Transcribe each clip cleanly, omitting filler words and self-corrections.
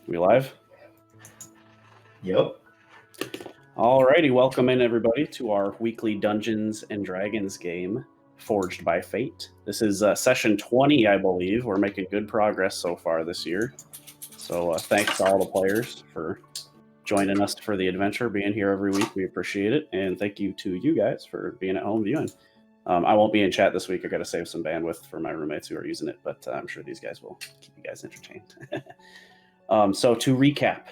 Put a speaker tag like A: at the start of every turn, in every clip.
A: We live?
B: Yep.
A: Alrighty, welcome in everybody to our weekly Dungeons and Dragons game, Forged by Fate. This is session 20, I believe. We're making good progress so far this year. So thanks to all the players for joining us for the adventure, being here every week. We appreciate it. And thank you to you guys for being at home viewing. I won't be in chat this week. I got to save some bandwidth for my roommates who are using it, but I'm sure these guys will keep you guys entertained. So to recap,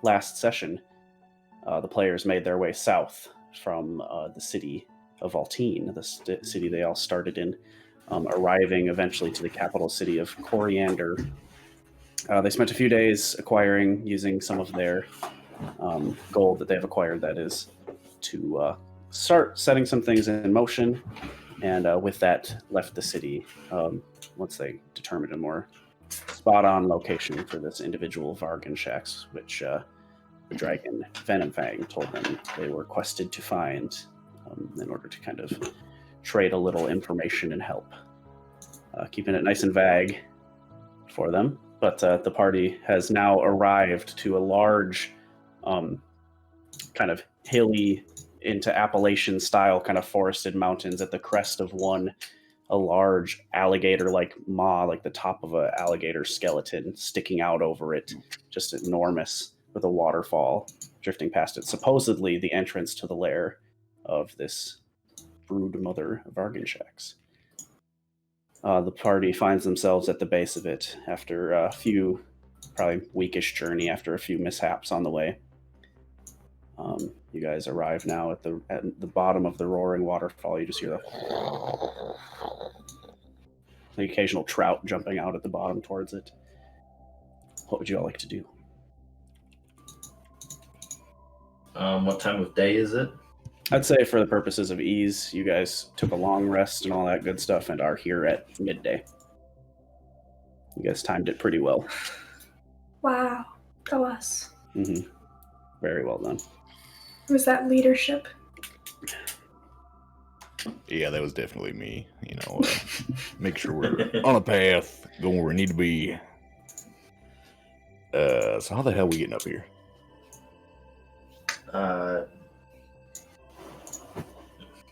A: last session, the players made their way south from the city of Valtine, the city they all started in, arriving eventually to the capital city of Coriander. They spent a few days acquiring, using some of their gold that they've acquired, that is, to start setting some things in motion, and with that left the city once they determined a more spot-on location for this individual Vvargenshaxx, which the dragon Venomfang told them they were quested to find in order to kind of trade a little information and help. Keeping it nice and vague for them, but the party has now arrived to a large kind of hilly into Appalachian style kind of forested mountains. At the crest of one, a large alligator-like maw, like the top of an alligator skeleton sticking out over it, just enormous, with a waterfall drifting past it, supposedly the entrance to the lair of this brood mother of Vvargenshaxx. The party finds themselves at the base of it after a few, probably weekish journey, after a few mishaps on the way. You guys arrive now at the bottom of the roaring waterfall. You just hear the occasional trout jumping out at the bottom towards it. What would you all like to do?
B: What time of day is it?
A: I'd say for the purposes of ease, you guys took a long rest and all that good stuff and are here at midday. You guys timed it pretty well.
C: Wow. Go us.
A: Mm-hmm. Very well done.
C: Was that leadership?
D: Yeah, that was definitely me. You know, make sure we're on a path, going where we need to be. So how the hell are we getting up here?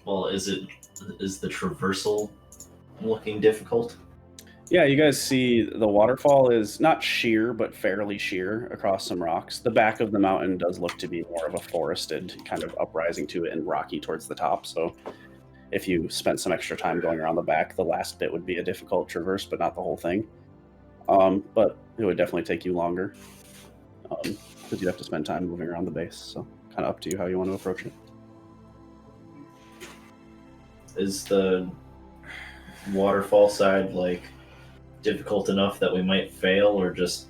B: Well, is the traversal looking difficult?
A: Yeah, you guys see the waterfall is not sheer, but fairly sheer across some rocks. The back of the mountain does look to be more of a forested kind of uprising to it and rocky towards the top. So if you spent some extra time going around the back, the last bit would be a difficult traverse, but not the whole thing. But it would definitely take you longer because you'd have to spend time moving around the base. So kind of up to you how you want to approach it.
B: Is the waterfall side like difficult enough that we might fail, or just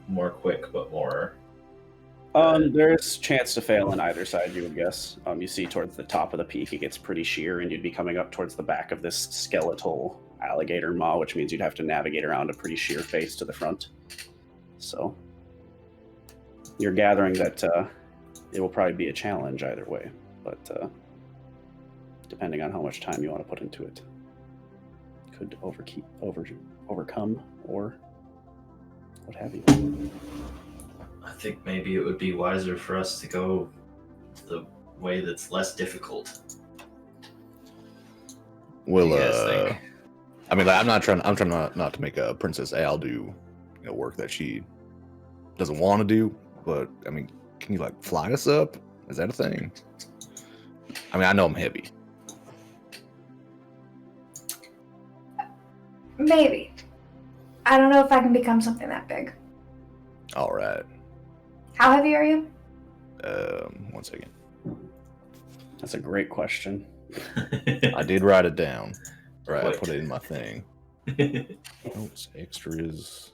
B: more quick but more?
A: There's chance to fail on either side, you would guess. You see towards the top of the peak, it gets pretty sheer, and you'd be coming up towards the back of this skeletal alligator maw, which means you'd have to navigate around a pretty sheer face to the front. So you're gathering that it will probably be a challenge either way, but depending on how much time you want to put into it, could overcome or what have you.
B: I think maybe it would be wiser for us to go the way that's less difficult.
D: Well,
B: think?
D: I mean, like, I'm trying not to make a Princess Al do, work that she doesn't want to do. But I mean, can you like fly us up? Is that a thing? I mean, I know I'm heavy.
C: Maybe. I don't know if I can become something that big.
D: All right.
C: How heavy are you?
D: 1 second.
A: That's a great question.
D: I did write it down. Right, I
B: What?
D: put it in my thing. Notes, extras,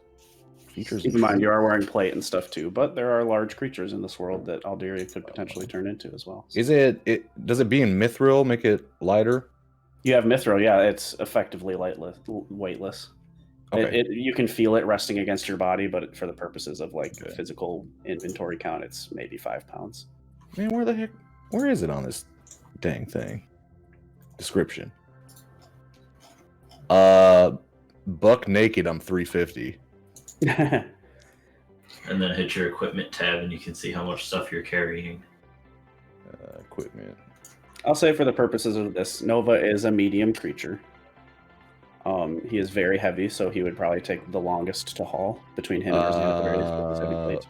D: features.
A: Keep in mind, you are wearing plate and stuff too, but there are large creatures in this world that Alderia could potentially turn into as well. So.
D: Does it being mithril make it lighter?
A: You have mithril, yeah, it's effectively weightless.
D: Okay.
A: You can feel it resting against your body, but for the purposes of like a physical inventory count, it's maybe 5 pounds.
D: Man, where is it on this dang thing? Description. Buck naked, I'm 350.
B: And then hit your equipment tab, and you can see how much stuff you're carrying.
D: Equipment.
A: I'll say for the purposes of this, Nova is a medium creature. He is very heavy, so he would probably take the longest to haul between him and his heavy plate.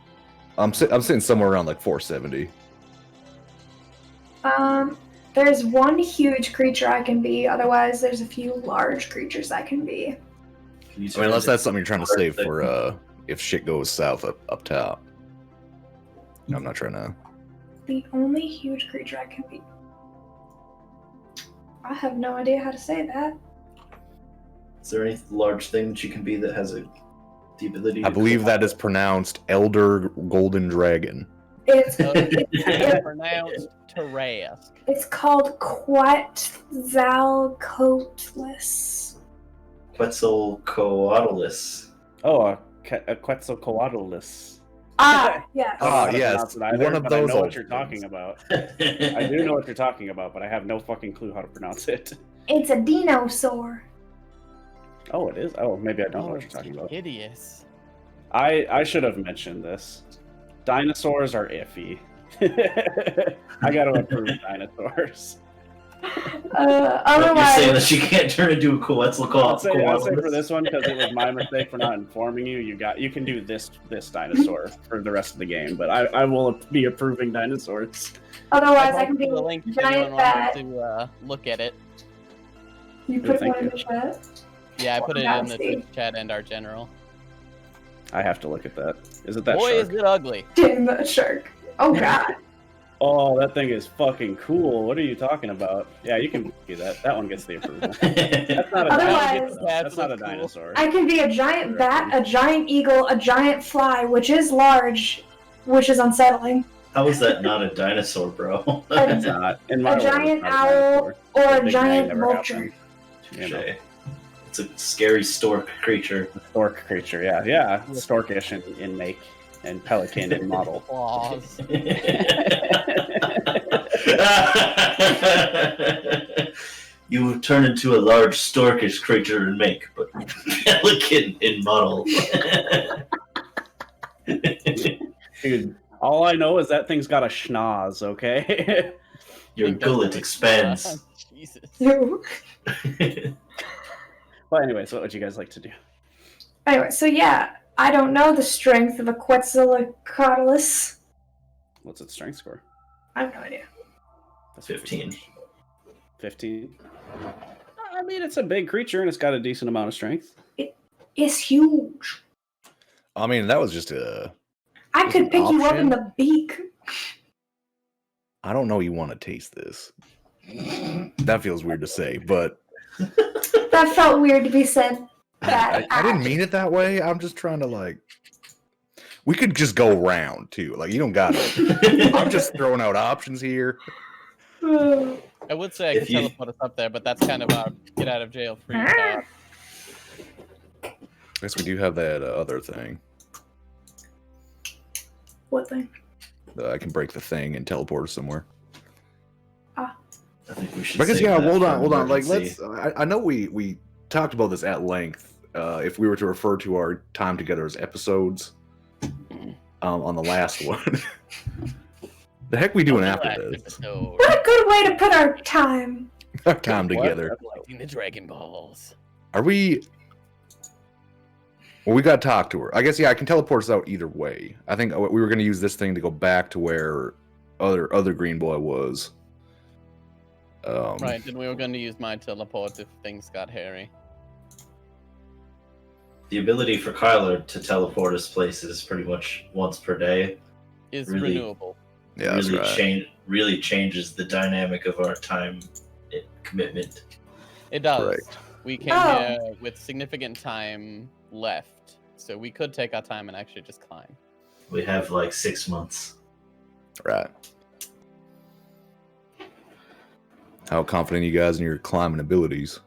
D: I'm sitting somewhere around like 470.
C: There's one huge creature I can be. Otherwise, there's a few large creatures I can be.
B: Can you
D: I mean, unless that's something you're trying to save for if shit goes south up top. I'm not trying to.
C: The only huge creature I can be. I have no idea how to say that.
B: Is there any large thing that you can be that has the ability?
D: I believe that is pronounced Elder Golden Dragon.
C: It's
E: pronounced Tarask.
C: it's called Quetzalcoatlus.
B: Quetzalcoatlus.
A: Oh, a Quetzalcoatlus.
C: Ah, yes.
D: Ah,
A: I don't
D: yes,
A: pronounce it either,
D: one of
A: but
D: those
A: I know what
D: old
A: you're
D: things.
A: talking about. I do know what you're talking about, but I have no fucking clue how to pronounce it.
C: It's a dinosaur.
A: Oh, it is? Oh, maybe I don't know what you're talking about.
E: Hideous.
A: I should have mentioned this. Dinosaurs are iffy. I gotta approve dinosaurs.
B: You're
C: Otherwise,
B: saying that she can't turn into a
A: I'll say for
B: Quetzalcoatlus?
A: this one, because it was my mistake for not informing you, you can do this dinosaur for the rest of the game, but I will be approving dinosaurs.
C: otherwise I can
E: posted
C: be
E: the link
C: a
E: if anyone
C: giant bat.
E: wanted to look at it.
C: You put
A: Thank
C: one in
A: you.
C: the chat.
E: Yeah, I put it in the
C: Nasty.
E: Twitch chat and our general.
A: I have to look at that. Is it that
E: Boy,
A: shark?
E: is it ugly.
C: Damn that shark. Oh god.
A: Oh, that thing is fucking cool. What are you talking about? Yeah, you can do that. That one gets the approval. That's not a
C: Otherwise-
A: dinosaur. though. That's not a dinosaur.
C: I can be a giant bat, a giant eagle, a giant fly, which is large, which is unsettling,
B: How is that not a dinosaur, bro?
A: It's not. In my
C: a
A: world,
C: giant
A: it's not a
C: owl,
A: dinosaur.
C: or
A: The
C: a
A: Big Bang
C: giant
A: never
C: vulture.
A: happened. You know.
B: Touche. It's a scary stork creature.
A: Stork creature, yeah. Storkish in make and pelican in model.
E: Claws.
B: You turn into a large storkish creature in make, but pelican in model.
A: Dude, all I know is that thing's got a schnoz, okay?
B: Your gullet expands.
E: Jesus.
C: Ew.
A: But anyway, so what would you guys like to do?
C: Anyway, so yeah, I don't know the strength of a Quetzalcoatlus.
A: What's its strength score?
C: I have no idea.
A: That's
B: 15.
A: 15? I mean, it's a big creature and it's got a decent amount of strength.
C: It's huge.
D: I mean, that was just a.
C: I
D: Is
C: could
D: an
C: pick you up
D: option?
C: in the beak.
D: I don't know. You want to taste this? That feels weird to say, but
C: That felt weird to be said.
D: I didn't mean it that way. I'm just trying to like. We could just go round too. Like you don't got it. I'm just throwing out options here.
E: I would say I
B: If
E: could
B: you-
E: teleport us up there, but that's kind of our get out of jail free card.
D: I guess we do have that other thing.
C: What thing?
D: I can break the thing and teleport somewhere.
B: I think we should.
D: Because
B: save
D: yeah,
B: that
D: hold
B: for
D: on. Like
B: emergency.
D: let's. I know we talked about this at length. If we were to refer to our time together as episodes, on the last one. The heck we doing after
E: Last
D: this?
E: episode.
C: What a good way to put our time.
D: Our time together.
E: Collecting the Dragon Balls.
D: Are we? Well, we got to talk to her. I guess yeah. I can teleport us out either way. I think we were going to use this thing to go back to where other green boy was.
E: Right, and we were going to use my teleport if things got hairy.
B: The ability for Kyler to teleport us places pretty much once per day
E: Is
B: Really?
E: renewable.
D: Yeah, that's right.
B: really changes the dynamic of our time commitment.
E: It does.
D: Correct.
E: We came
C: Oh.
E: here with significant time left, so we could take our time and actually just climb.
B: We have like 6 months.
D: Right. How confident are you guys in your climbing abilities?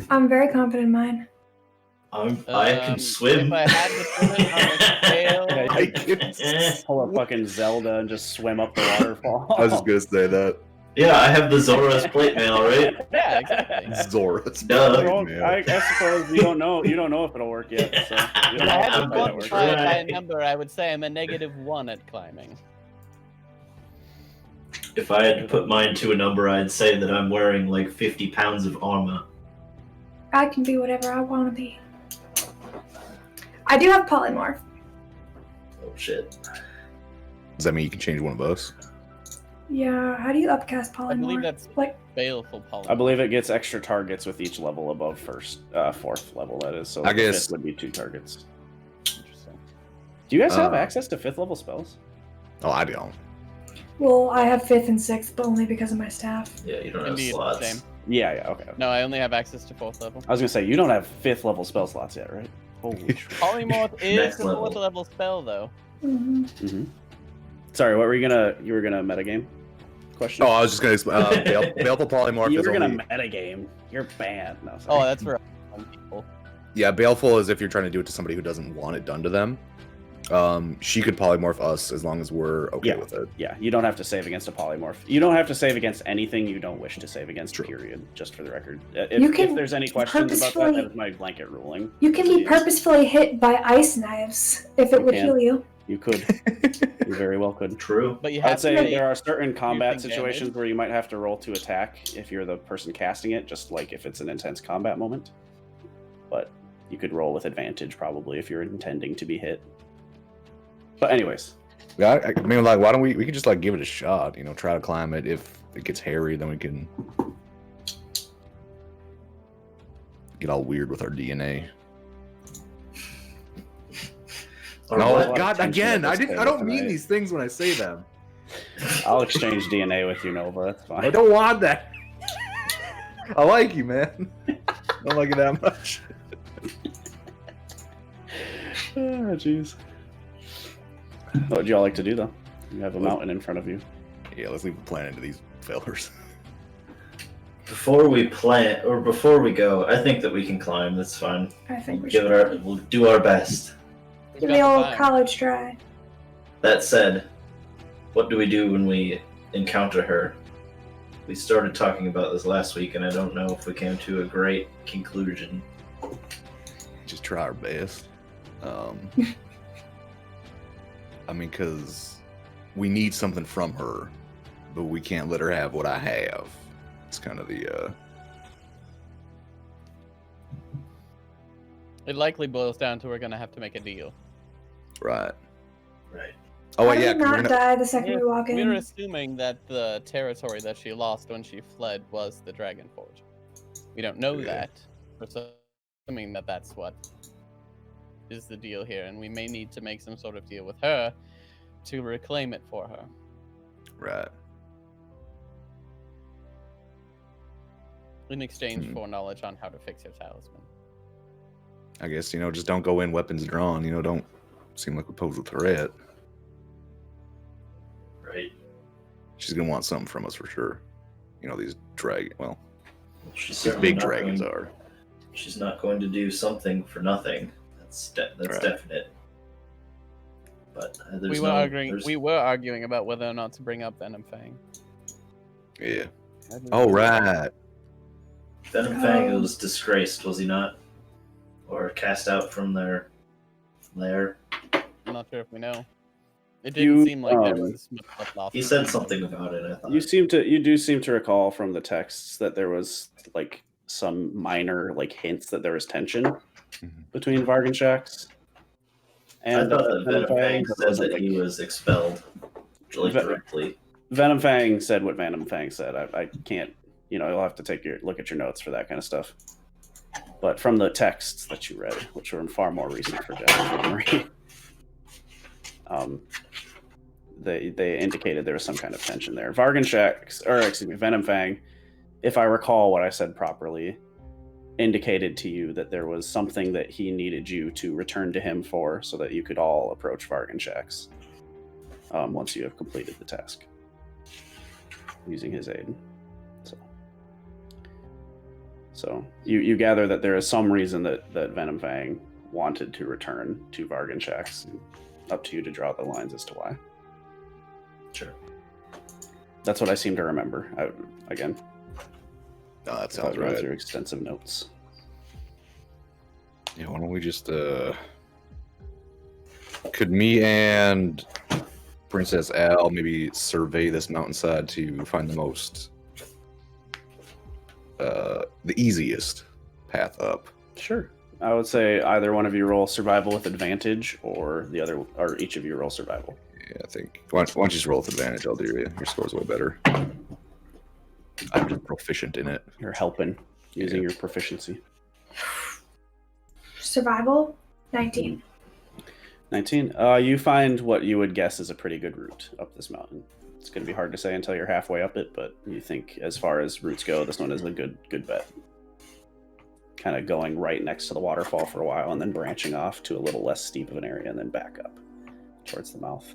C: I'm very confident in mine.
B: I can swim.
E: If I had to put it on a scale,
A: Yeah,
D: I can-
A: Pull up fucking Zelda and just swim up the waterfall.
D: I was just gonna say that.
B: Yeah, I have the Zora's plate mail, right?
E: Yeah, exactly.
D: Zora's.
B: Duh.
A: I suppose you don't know. You don't know if it'll work yet. So you
E: If
A: don't
E: I had
A: have
E: to
A: to find it works.
E: quantify it by a
B: Right.
E: number, I would say I'm a -1 at climbing.
B: If I had to put mine to a number, I'd say that I'm wearing like 50 pounds of armor.
C: I can be whatever I want to be. I do have polymorph.
B: Oh shit.
D: Does that mean you can change one of us?
C: Yeah, how do you upcast polymorph?
E: I believe that's
C: like
E: baleful polymorph.
A: I believe it gets extra targets with each level above fourth level. That is. So
D: I
A: the
D: guess-
A: fifth would be 2 targets.
E: Interesting.
A: Do you guys have
D: Uh,
A: access to 5th level spells?
D: Oh, I don't.
C: well, I have 5th and 6th, but only because of my staff.
B: Yeah, you don't have
E: Indeed,
B: slots.
E: same.
A: Yeah. Okay.
E: No, I only have access to 4th level.
A: I was gonna say you don't have 5th level spell slots yet, right? Holy shit.
E: Polymorph is
B: Next
E: a 4th
B: level.
E: level spell, though.
C: Mm-hmm.
A: Sorry, what were you gonna? You were gonna metagame? Question.
D: Oh, I was just gonna. Baleful polymorph
A: you
D: is
A: were gonna
D: only.
A: metagame. You're banned. No,
E: Oh,
A: sorry.
E: that's for people.
D: Yeah, baleful is if you're trying to do it to somebody who doesn't want it done to them. She could polymorph us as long as we're okay
A: Yeah.
D: with it.
A: Yeah, you don't have to save against a polymorph. You don't have to save against anything you don't wish to save against,
D: True.
A: period, just for the record.
C: You
A: If
C: can
A: there's any questions about that,
C: purposefully-
A: that is my blanket ruling.
C: You can be
A: Yeah.
C: purposefully hit by ice knives if it
A: You
C: would
A: can.
C: heal you.
A: You could. You very well could.
B: True.
E: But you have
A: I'd say
E: to make-
A: there are certain combat
E: using
A: situations
E: damage.
A: where you might have to roll to attack if you're the person casting it, just like if it's an intense combat moment. But you could roll with advantage probably if you're intending to be hit. But anyways,
D: Yeah, I mean, like, why don't we could just like give it a shot? You know, try to climb it. If it gets hairy, then we can get all weird with our DNA.
B: Or
D: No,
B: what?
A: of
D: God,
A: tension
D: again,
A: at
D: I
A: this
D: didn't. I
A: table
D: don't mean
A: tonight.
D: these things when I say them.
A: I'll exchange DNA with you, Nova. That's
D: I
A: fine.
D: don't want that. I like you, man. Don't like it that much.
A: Ah, jeez. What would y'all like to do, though? You have a mountain in front of you.
D: Yeah, let's leave the planet to these fellers.
B: Before we plant or before we go, I think that we can climb. That's fine.
C: I think we
B: Give
C: should.
B: it our. We'll do our best.
E: We've
C: Give
E: got
C: the
E: the
C: old
E: time.
C: college try.
B: That said, what do we do when we encounter her? We started talking about this last week, and I don't know if we came to a great conclusion.
D: Just try our best. I mean, because we need something from her, but we can't let her have what I have. It's kind of the
E: It likely boils down to we're gonna have to make a deal.
D: right.
B: Right.
D: Oh
C: How
D: wait,
C: do
D: yeah,
C: we
D: 'cause we're
C: not
D: gonna.
C: die the second we walk
E: We're
C: in?
E: assuming that the territory that she lost when she fled was the Dragon Forge. We don't know
D: Yeah.
E: that. We're assuming that that's what is the deal here, and we may need to make some sort of deal with her to reclaim it for her.
D: Right.
E: In exchange
D: Hmm.
E: for knowledge on how to fix your talisman.
D: I guess, just don't go in weapons drawn. Don't seem like we pose a threat.
B: Right.
D: She's gonna want something from us for sure. These
B: She's
D: these
B: certainly
D: big
B: not
D: dragons
B: going-
D: are.
B: She's not going to do something for nothing. That's
D: Right.
B: definite. But there's
E: We were
B: no,
E: arguing.
B: there's-
E: We were arguing about whether or not to bring up Venom Fang.
D: Yeah. Oh, right.
B: Venom Fang was disgraced, was he not? Or cast out from their lair?
E: I'm not sure if we know. It didn't
A: You,
E: seem like there was much left off.
B: He said something about it, I thought.
A: You do seem to recall from the texts that there was like some minor like hints that there was tension between Vvargenshaxx
B: I
A: and
B: thought that Venom Fang
A: but it
B: said
A: wasn't,
B: that he was expelled directly.
A: Venom Fang said what Venom Fang said. I can't, you'll have to take look at your notes for that kind of stuff. But from the texts that you read, which were far more recent for Jeff's memory, they indicated there was some kind of tension there. Venom Fang, if I recall what I said properly, indicated to you that there was something that he needed you to return to him for, so that you could all approach Vvargenshaxx once you have completed the task using his aid. So you gather that there is some reason that Venom Fang wanted to return to Vvargenshaxx. Up to you to draw the lines as to why.
B: Sure.
A: That's what I seem to remember. Again,
D: No, that
A: I
D: sounds
A: read
D: right.
A: through extensive notes.
D: Yeah, why don't we just could me and Princess Al maybe survey this mountainside to find the most the easiest path up?
A: Sure. I would say either one of you roll survival with advantage, or the other, or each of you roll survival.
D: Yeah, I think. Why don't you just roll with advantage? I'll do you. Your score's way better. I'm just proficient in it.
A: You're helping using
D: Yeah.
A: your proficiency.
C: Survival, 19.
A: 19. You find what you would guess is a pretty good route up this mountain. It's going to be hard to say until you're halfway up it, but you think as far as routes go, this one is a good bet. Kind of going right next to the waterfall for a while and then branching off to a little less steep of an area and then back up towards the mouth.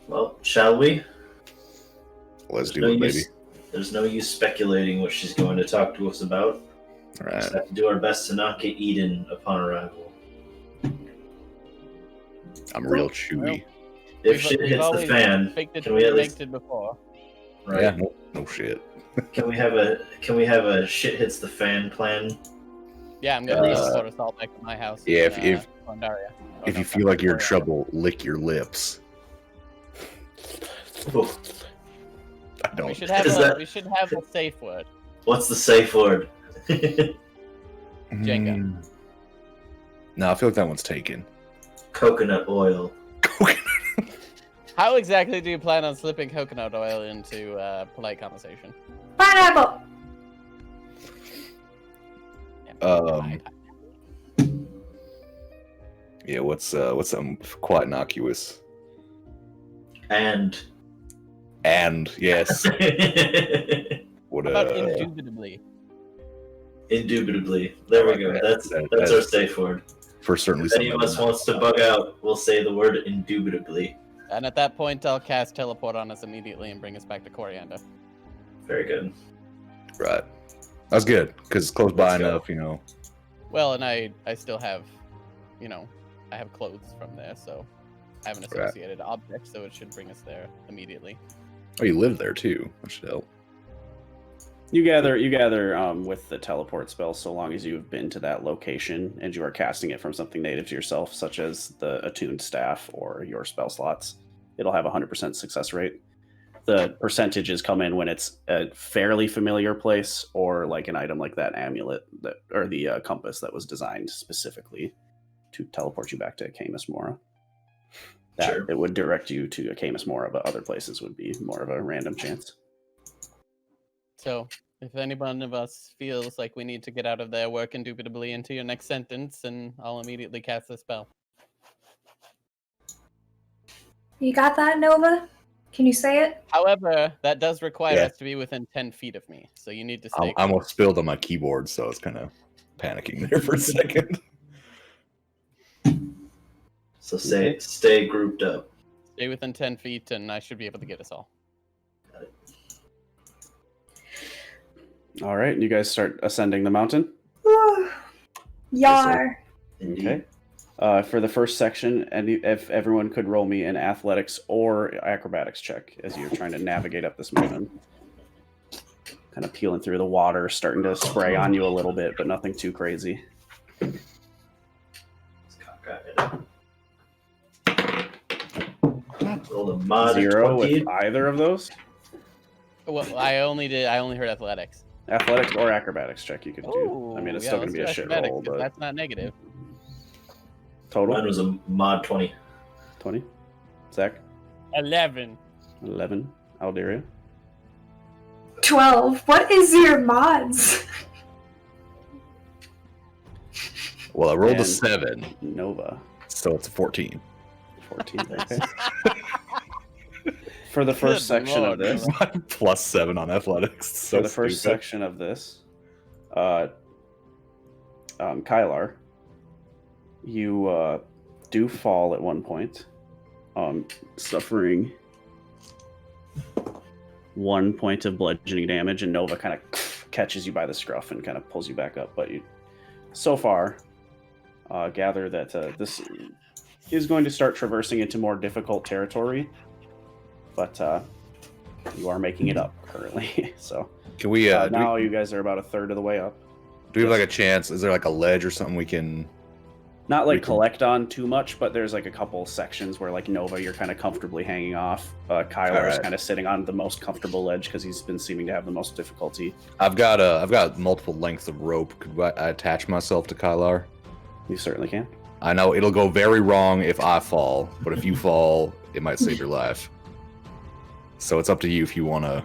B: Well, shall we?
D: Let's do
B: No
D: it, baby.
B: use- There's no use speculating what she's going to talk to us about.
D: All
B: We just
D: right.
B: have to do our best to not get eaten upon arrival.
D: I'm real chewy.
B: If shit hits the
E: always
B: fan,
E: faked it,
B: can we at least-
E: faked it before.
B: right?
D: Yeah. No shit.
B: Can we have a shit hits the fan plan?
E: Yeah, I'm gonna
B: Uh,
E: leave a soda salt back at my house.
D: yeah,
E: in,
D: if
E: Pandaria. Oh,
D: if
E: no,
D: you feel like you're in
E: Pandaria.
D: trouble, lick your lips.
B: Oof.
D: I don't.
E: We should have
B: Is
E: a
B: that-
E: we should have a safe word.
B: What's the safe word?
E: Jenga.
D: Mm. No, I feel like that one's taken.
B: Coconut oil.
E: How exactly do you plan on slipping coconut oil into polite conversation?
C: Pineapple!
D: Yeah. What's something quite innocuous?
B: And
D: And yes, what
E: How about indubitably?
B: indubitably. There we go. That's our safe word.
D: for certainly
B: If any of us wants to bug out, we'll say the word indubitably.
E: And at that point, I'll cast teleport on us immediately and bring us back to Coriander.
B: Very good.
D: Right. That's good because it's close by
B: Let's go.
D: enough, you know.
E: Well, and I still have, I have clothes from there, so I have an
D: Right.
E: associated object, so it should bring us there immediately.
D: Oh, you live there too. That should help.
A: You gather with the teleport spell, so long as you've been to that location and you are casting it from something native to yourself, such as the attuned staff or your spell slots, it'll have a 100% success rate. The percentages come in when it's a fairly familiar place or like an item like that amulet or the compass that was designed specifically to teleport you back to Camus Mora. That
B: Sure.
A: it would direct you to Camus Mora, but other places would be more of a random chance.
E: So, if any one of us feels like we need to get out of there, work indubitably into your next sentence, and I'll immediately cast the spell.
C: You got that, Nova? Can you say it?
E: However, that does require
D: Yeah.
E: us to be within 10 feet of me, so you need to
D: I
E: stay.
D: almost spilled on my keyboard, so I was kind of panicking there for a second.
B: So stay grouped up.
E: Stay within 10 feet, and I should be able to get us all.
A: All right, you guys start ascending the mountain.
C: Yar.
B: Indeed.
A: Okay. For the first section, and if everyone could roll me an athletics or acrobatics check as you're trying to navigate up this mountain. Kind of peeling through the water, starting to spray on you a little bit, but nothing too crazy.
B: It's cockeyed. Roll a mod
A: 0
B: 20.
A: with either of those.
E: Well, I only heard athletics.
A: Athletics or acrobatics check you could do. I mean, it's
E: yeah,
A: still going
E: let's
A: to be a
E: do
A: shit
E: acrobatics,
A: roll,
E: 'cause
A: but
E: that's not negative.
A: total
B: Mine was a mod 20.
A: 20. Zach,
E: 11.
A: 11. Alderia,
C: 12. What is your mods?
D: Well, I rolled a
A: And-
D: 7,
A: Nova,
D: so it's a 14.
A: 14. Okay. For the first
E: Good
A: section
E: lord,
A: of this,
D: Plus 7 on athletics. So
A: for the first
D: stupid.
A: section of this, Kylar, you do fall at one point, suffering 1 point of bludgeoning damage, and Nova kind of catches you by the scruff and kind of pulls you back up. But you, so far, gather that this is going to start traversing into more difficult territory, but you are making it up currently. So
D: Can we?
A: now you guys are about a third of the way up.
D: Do we have like a chance? Is there like a ledge or something we can?
A: Not like
D: We can-
A: collect on too much, but there's like a couple sections where like Nova, you're kind of comfortably hanging off. Kyler's
D: Alright.
A: kind of sitting on the most comfortable ledge because he's been seeming to have the most difficulty.
D: I've got multiple lengths of rope. Could I attach myself to Kylar?
A: You certainly can.
D: I know it'll go very wrong if I fall, but if you fall, it might save your life. So it's up to you if you want to.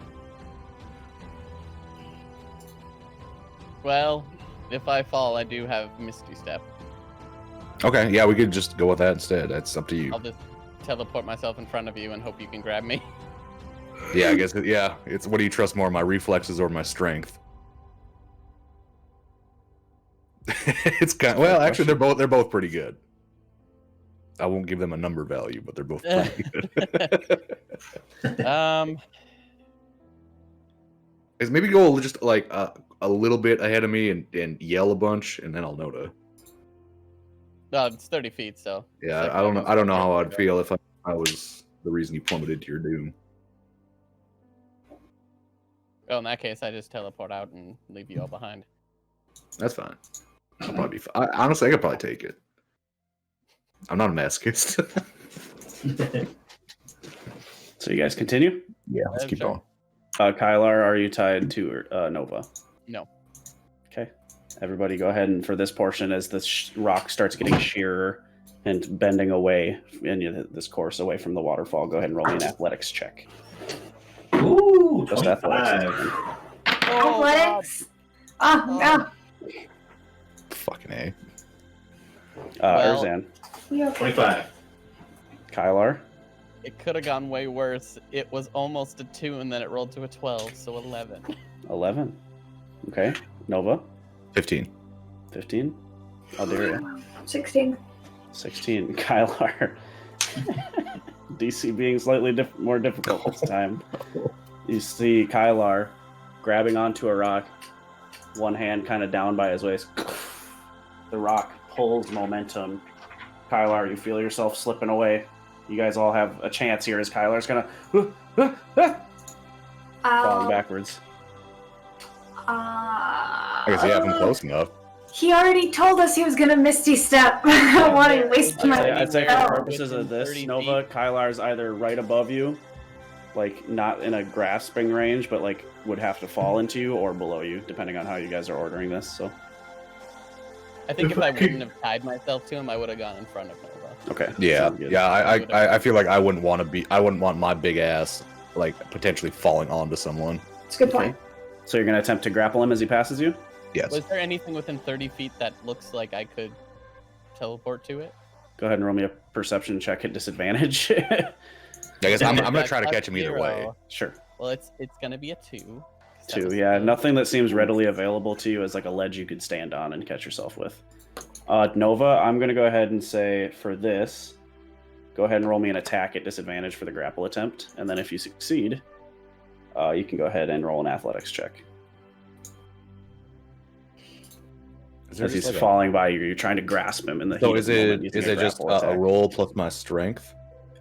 E: Well, if I fall, I do have Misty Step.
D: Okay, yeah, we could just go with that instead. That's up to you.
E: I'll just teleport myself in front of you and hope you can grab me.
D: Yeah, I guess. Yeah, it's what do you trust more, my reflexes or my strength? It's kind of, well, actually, they're both pretty good. I won't give them a number value, but they're both pretty good. Is maybe go just like a little bit ahead of me and yell a bunch, and then I'll know to.
E: No, it's 30 feet, so.
D: Yeah,
E: it's like
D: I don't know how
E: almost
D: I'd feel if I was the reason you plummeted to your doom.
E: Well, in that case, I just teleport out and leave you all behind.
D: That's fine. I'll probably be fine. Honestly, I could probably take it. I'm not a masochist.
A: So you guys continue?
D: Yeah, let's keep
E: Sure.
D: going.
A: Kylar, are you tied to Nova?
E: No.
A: Okay. Everybody go ahead and for this portion, as this rock starts getting sheerer and bending away in this course away from the waterfall, go ahead and roll me an athletics check.
B: Ooh,
A: Just
B: 25.
A: athletics.
C: Athletics. Oh, no.
D: Fucking A.
E: Well-
A: Erzan,
C: Yeah.
B: 25.
A: Kylar,
E: It could have gone way worse. It was almost a 2, and then it rolled to a 12, so 11.
A: 11. Okay. Nova,
D: 15.
A: 15. Alderia,
C: 16.
A: 16. Kylar. DC being slightly more difficult this time. You see Kylar grabbing onto a rock, one hand kind of down by his waist. The rock pulls momentum. Kylar, you feel yourself slipping away. You guys all have a chance here as Kylar's gonna falling backwards.
D: I guess yeah, if I'm close enough.
C: He already told us he was gonna Misty Step. I don't want to waste my.
A: I'd say for
C: spell.
A: purposes of this,
E: 30
A: Nova, Kylar's either right above you, like not in a grasping range, but like would have to fall into you, or below you, depending on how you guys are ordering this. So
E: I think if I wouldn't have tied myself to him, I would have gone in front of Nova.
A: okay,
D: Yeah,
A: sounds good.
D: yeah. I feel like I wouldn't want my big ass like potentially falling onto someone.
C: It's a good point.
A: So you're gonna attempt to grapple him as he passes you.
D: Yes.
E: Was there anything within 30 feet that looks like I could teleport to it?
A: Go ahead and roll me a perception check at disadvantage.
D: I guess I'm gonna
E: That's
D: try to
E: plus
D: catch him either way.
E: 0.
A: Sure.
E: Well, it's gonna be a 2. 'cause that
A: 2.
E: was
A: Yeah,
E: the-
A: nothing that seems readily available to you as like a ledge you could stand on and catch yourself with. Nova, I'm gonna go ahead and say for this, go ahead and roll me an attack at disadvantage for the grapple attempt, and then if you succeed, you can go ahead and roll an athletics check. As he's falling by you, you're trying to grasp him in the
D: So
A: heat
D: is
A: of the moment
D: it
A: using
D: is
A: a
D: it just
A: grapple
D: a
A: attack.
D: roll plus my strength?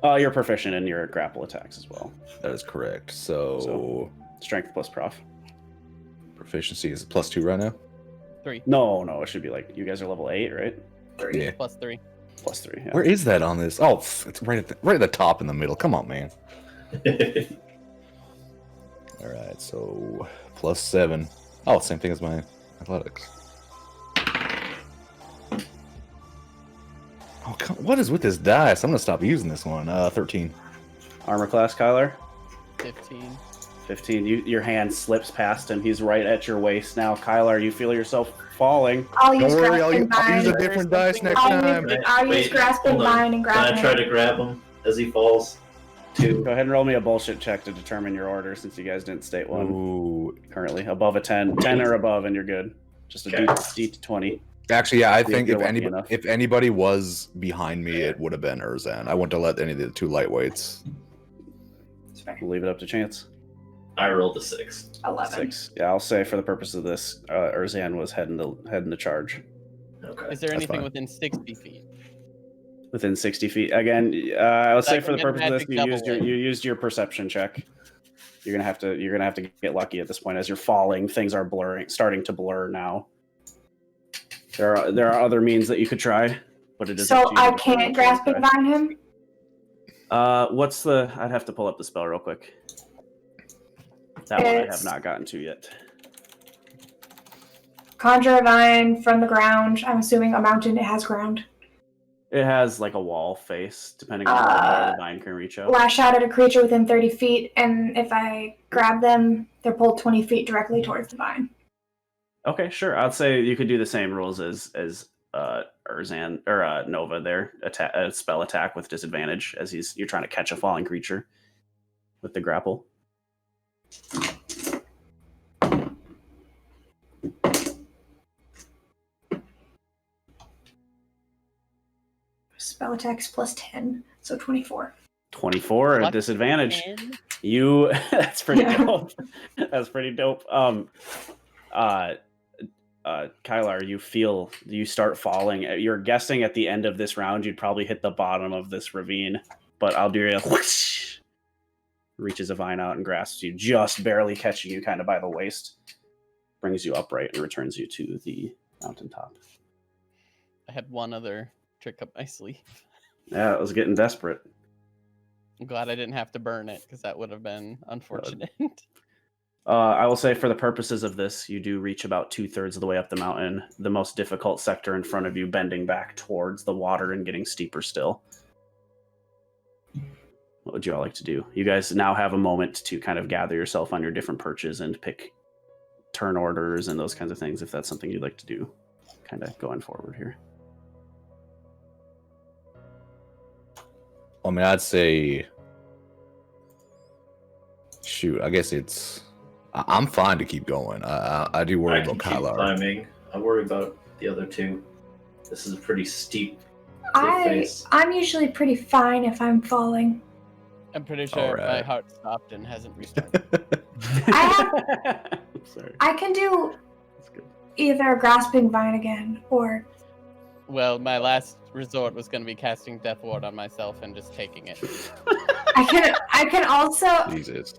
A: You're proficient in your grapple attacks as well.
D: That is correct. So
A: Strength plus prof.
D: proficiency is +2 right now.
E: 3
A: No, it should be like you guys are level 8, right?
D: Yeah.
E: plus 3.
A: Plus 3. Yeah.
D: Where is that on this? Oh, it's right at the top in the middle. Come on, man. All right, so +7. Oh, same thing as my athletics. Oh, what is with this dice? I'm gonna stop using this one. 13.
A: Armor class, Kyler.
E: 15.
A: 15. Your hand slips past him. He's right at your waist now. Kyler, you feel yourself falling.
C: I'll use
D: Don't worry, I'll
C: grasping
D: use a
C: bind.
D: different dice next
C: I'll
D: time.
C: use, I'll use
B: Wait,
C: grasping
B: hold on.
C: bind and
B: Can
C: grab
B: I try
C: him.
B: to grab him as he falls?
A: 2. Go ahead and roll me a bullshit check to determine your order since you guys didn't state one.
D: Ooh.
A: Currently, above a 10. 10 or above, and you're good. Just a
B: Okay.
A: D to 20.
D: Actually, yeah, I
A: If
D: think
A: you're lucky enough.
D: if anybody was behind me, it would have been Erzan. I wouldn't have let any of the two lightweights.
A: We'll leave it up to chance.
B: I rolled a 6.
C: 11.
A: 6. Yeah, I'll say for the purpose of this, Erzan was heading the charge.
B: Okay.
E: Is there
D: That's
E: anything
D: fine.
E: within 60 feet?
A: Within 60 feet. Again, I would say
E: Like
A: for the
E: a
A: purpose of this,
E: magic double
A: you used your perception check. You're gonna have to get lucky at this point as you're falling. Things are starting to blur now. There are other means that you could try, but it is up
C: So
A: to you
C: I
A: to decide
C: can't
A: what
C: grasp
A: you
C: and
A: wanna
C: bind him?
A: try. What's the? I'd have to pull up the spell real quick. That one I have
C: It's-
A: not gotten to yet.
C: Conjure a vine from the ground. I'm assuming a mountain, it has ground.
A: It has like a wall face, depending on how far the vine can reach out.
C: Lash out at a creature within 30 feet, and if I grab them, they're pulled 20 feet directly towards the vine.
A: Okay, sure. I'd say you could do the same rules as Erzan or Nova there. Spell attack with disadvantage as you're trying to catch a falling creature with the grapple.
C: Spell attacks plus 10, so 24.
A: 24 at
E: What?
A: disadvantage.
E: 10?
A: You that's pretty
C: Yeah.
A: dope. That's pretty dope. Kylar, you start falling. You're guessing at the end of this round you'd probably hit the bottom of this ravine, but Alderia whoosh, reaches a vine out and grasps you, just barely catching you kind of by the waist, brings you upright and returns you to the mountaintop.
E: I had one other trick up my sleeve.
A: Yeah, it was getting desperate.
E: I'm glad I didn't have to burn it because that would have been unfortunate.
A: I will say for the purposes of this, you do reach about 2/3 of the way up the mountain, the most difficult sector in front of you, bending back towards the water and getting steeper still. What would you all like to do? You guys now have a moment to kind of gather yourself on your different perches and pick turn orders and those kinds of things, if that's something you'd like to do, kind of going forward here.
D: I mean, I'd say, shoot, I guess I'm fine to keep going. I do worry
B: I can
D: about
B: keep
D: Kylar.
B: climbing. I worry about the other two. This is a pretty steep cliff face.
C: I'm usually pretty fine if I'm falling.
E: I'm pretty sure my
D: Alright.
E: heart stopped and hasn't restarted.
A: Sorry.
C: I can do
A: That's good.
C: either grasping vine again or
E: Well, my last resort was going to be casting Death Ward on myself and just taking it.
C: I can also
D: Jesus.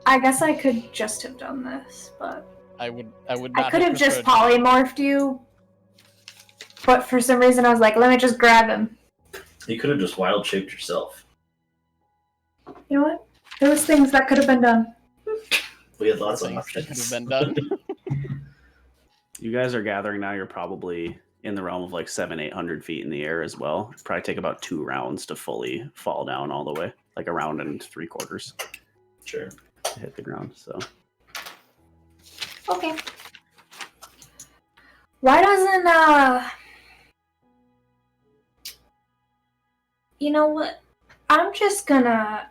C: I guess I could just have done this, but
E: I would not.
C: I could have just
E: preferred-
C: polymorphed you. But for some reason I was like, let me just grab him.
B: You could have just wild shaped yourself.
C: You know what? There was things that could have been done.
B: We had lots of
E: things that could
B: options.
E: have been done.
A: You guys are gathering now. You're probably in the realm of like 700-800 feet in the air as well. It'd probably take about 2 rounds to fully fall down all the way, like a round and 3/4
B: Sure.
A: to hit the ground. So
C: Okay. Why doesn't you know what? I'm just gonna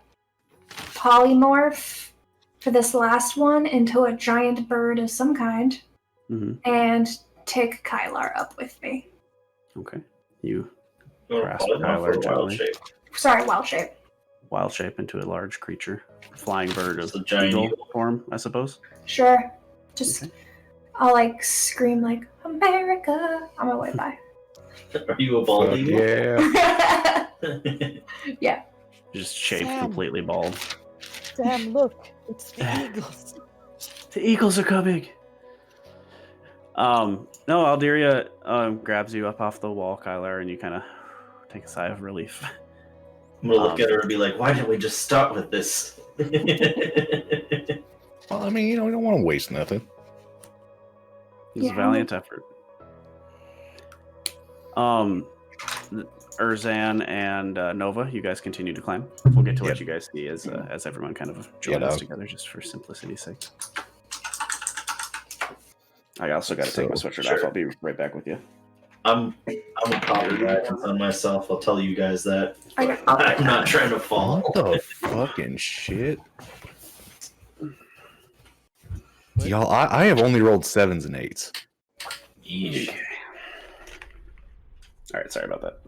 C: polymorph for this last one into a giant bird of some kind and take Kylar up with me.
A: okay, you
B: You want
A: Grasp
B: to polymorph
A: Kylar
B: or wild
A: gently.
B: shape?
C: Sorry, wild shape.
A: wild shape into a large creature, flying bird of
B: It's a giant
A: eagle
B: eagle.
A: form, I suppose.
C: Sure. Just
A: Okay.
C: I'll like scream like America on my way by.
B: Are you a bald
D: Fuck
B: eagle?
D: yeah.
A: Just shaped
E: Sam.
A: completely bald.
E: Sam, look, it's the Eagles.
A: The eagles are coming. No, Alderia grabs you up off the wall, Kylar, and you kind of take a sigh of relief.
B: I'm gonna look at her and be like, why didn't we just start with this?
D: Well, I mean, you don't want to waste nothing.
A: It was
C: Yeah.
A: a valiant effort. Erzan and Nova, you guys continue to climb. We'll get to what
D: Yep.
A: you guys see as everyone kind of joins us
D: dog.
A: together, just for simplicity's sake. I also got to take my
D: So,
A: sweatshirt off.
B: sure.
A: I'll be right back with you.
B: I'm a copy guidance on myself. I'll tell you guys that.
C: Okay.
B: I'm not trying to fall.
D: What the fucking shit? Y'all, I have only rolled 7s and 8s.
B: Yeesh.
A: All right, sorry about that.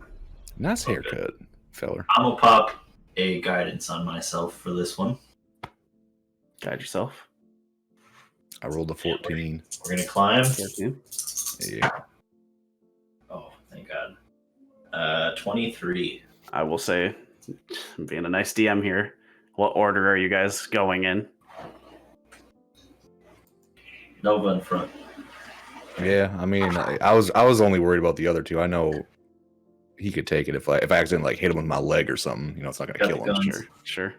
D: Nice haircut, feller.
B: I'm gonna pop a guidance on myself for this one.
A: Guide yourself.
D: I rolled a 14.
B: We're gonna climb.
A: 14.
D: Yeah.
B: Oh, thank God. 23.
A: I will say, being a nice DM here, what order are you guys going in?
B: Nova in front.
D: Yeah, I mean, I was only worried about the other two. I know he could take it if I accidentally like hit him with my leg or something. You know, it's not gonna
B: Got
D: kill
B: the
D: him.
B: guns.
A: Sure.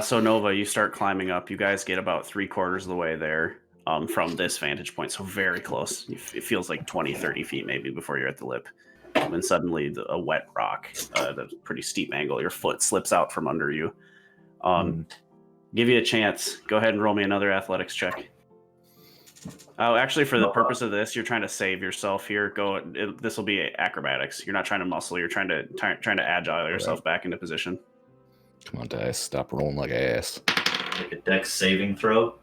A: So Nova, you start climbing up. You guys get about 3/4 of the way there from this vantage point, so very close. It feels like 20, 30 feet maybe before you're at the lip. And then suddenly a wet rock, the pretty steep angle, your foot slips out from under you. Give you a chance. Go ahead and roll me another athletics check. Oh, actually, for the purpose of this, you're trying to save yourself here. This will be acrobatics. You're not trying to muscle. You're trying to agile yourself back into position.
D: Come on, Dice. Stop rolling like ass.
B: Like a dex saving throw?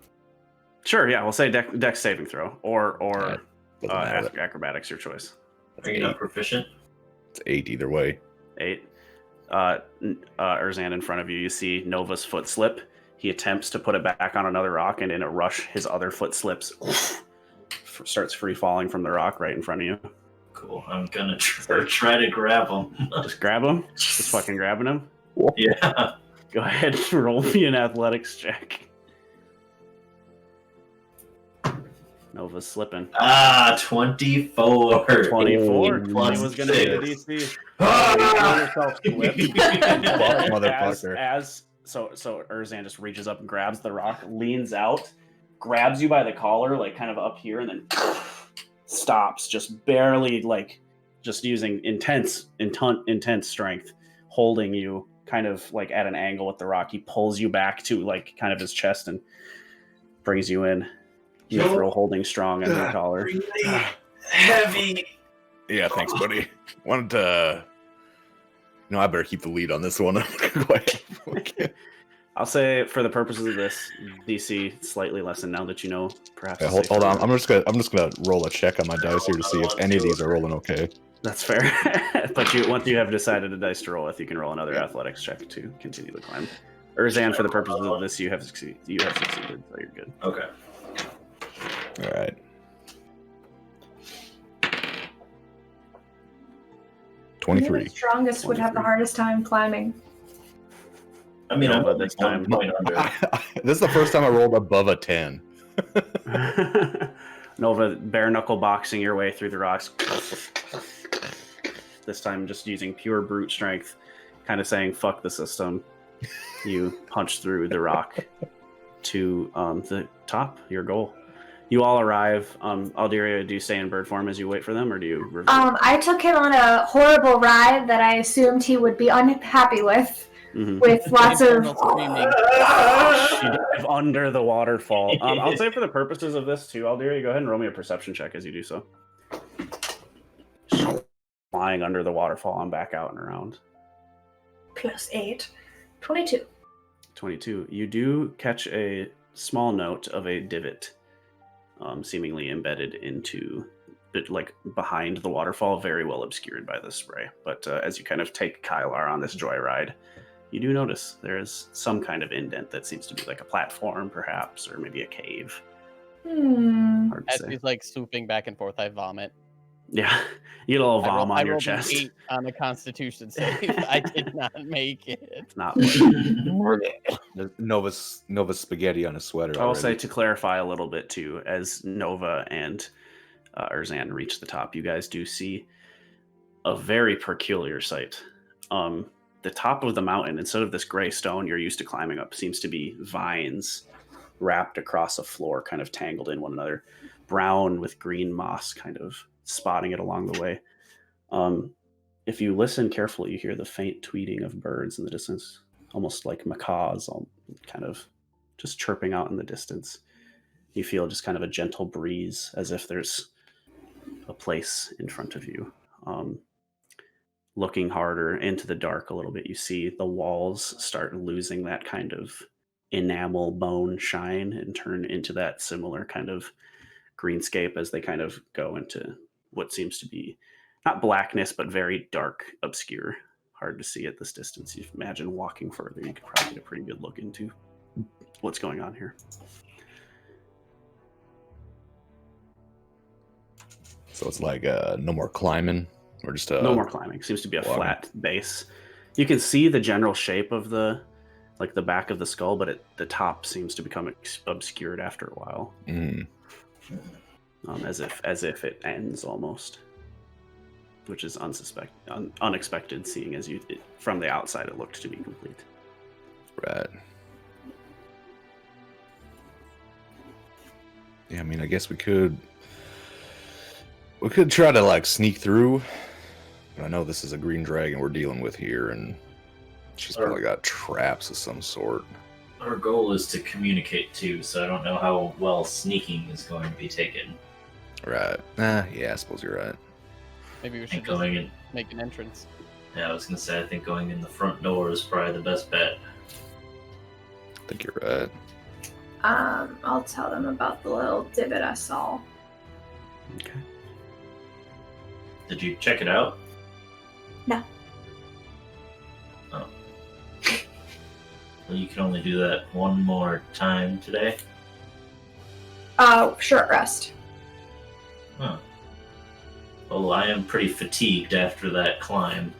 A: Sure, yeah. We'll say dex saving throw or
D: Yeah,
A: acrobatics, your choice.
B: Are you not proficient?
D: It's 8 either way.
A: 8. Erzan in front of you. You see Nova's foot slip. He attempts to put it back on another rock, and in a rush, his other foot slips. Starts free falling from the rock right in front of you.
B: Cool. I'm gonna try to grab him.
A: Just grab him. Just fucking grabbing him.
B: Yeah.
A: Go ahead and roll me an athletics check. Nova's slipping.
B: 24.
A: 24.
B: Plus
A: He was going to be the
B: 6.
A: DC.
D: Motherfucker.
A: So Erzan just reaches up and grabs the rock, leans out, grabs you by the collar, like kind of up here, and then stops, just barely, like just using intense strength, holding you kind of like at an angle with the rock. He pulls you back to like kind of his chest and brings you in. You throw holding strong on your collar.
B: Really heavy.
D: Yeah, thanks, buddy. Wanted to. No, I better keep the lead on this one. Go ahead. Okay.
A: I'll say for the purposes of this, DC slightly lessened now that you know. Perhaps.
D: Okay, hold on. I'm just gonna roll a check on my dice here to see if any of these are rolling okay.
A: That's fair. But once you have decided a dice to roll with, you can roll another athletics check to continue the climb. Erzan, for the purposes of this, you have succeeded. So you're good.
B: Okay.
D: All right.
C: Maybe
D: 23.
C: the strongest would have the hardest time climbing.
B: I mean, I'm
A: this
B: this time point under.
D: This is the first time I rolled above a 10.
A: Nova bare knuckle boxing your way through the rocks. This time just using pure brute strength, kind of saying fuck the system. You punch through the rock to the top, your goal. You all arrive. Alderia, do you stay in bird form as you wait for them, or do you revert?
C: I took him on a horrible ride that I assumed he would be unhappy with.
A: Mm-hmm.
C: With lots of
A: You dive under the waterfall. I'll say for the purposes of this too, Alderia, go ahead and roll me a perception check as you do so. Flying under the waterfall and back out and around.
C: +8, 22.
A: 22. You do catch a small note of a divot, seemingly embedded into, like behind the waterfall, very well obscured by the spray. But as you kind of take Kylar on this joyride, you do notice there is some kind of indent that seems to be like a platform, perhaps, or maybe a cave. Hard to
E: As
A: say.
E: he's like swooping back and forth, I vomit.
A: Yeah, you get a little vom on your
E: rolled an
A: chest.
E: 8 on a Constitution save. I did not make it.
A: It's not.
D: Nova's spaghetti on his sweater.
A: I will say
D: already.
A: to clarify a little bit too, as Nova and Erzan reach the top, you guys do see a very peculiar sight. The top of the mountain, instead of this gray stone you're used to climbing up, seems to be vines wrapped across a floor, kind of tangled in one another, brown with green moss kind of spotting it along the way. If you listen carefully, you hear the faint tweeting of birds in the distance, almost like macaws, kind of just chirping out in the distance. You feel just kind of a gentle breeze, as if there's a place in front of you. Looking harder into the dark a little bit, you see the walls start losing that kind of enamel bone shine and turn into that similar kind of greenscape as they kind of go into what seems to be not blackness, but very dark, obscure. Hard to see at this distance. You imagine walking further, you could probably get a pretty good look into what's going on here.
D: So it's like no more climbing. Or just
A: no more climbing. Seems to be a
D: walking.
A: flat base. You can see the general shape of the back of the skull, but the top seems to become obscured after a while. As if it ends almost, which is unexpected, seeing as from the outside it looked to be complete.
D: Right. Yeah, I mean, I guess we could try to like sneak through, but I know this is a green dragon we're dealing with here, and she's probably got traps of some sort.
B: Our goal is to communicate too, so I don't know how well sneaking is going to be taken.
D: Right. Yeah, I suppose you're right.
E: Maybe we should make an entrance.
B: Yeah, I was going to say, I think going in the front door is probably the best bet.
D: I think you're right.
C: I'll tell them about the little divot I saw.
A: Okay.
B: Did you check it out?
C: No.
B: Oh. Well, you can only do that one more time today.
C: Short rest.
B: Huh. Well, I am pretty fatigued after that climb.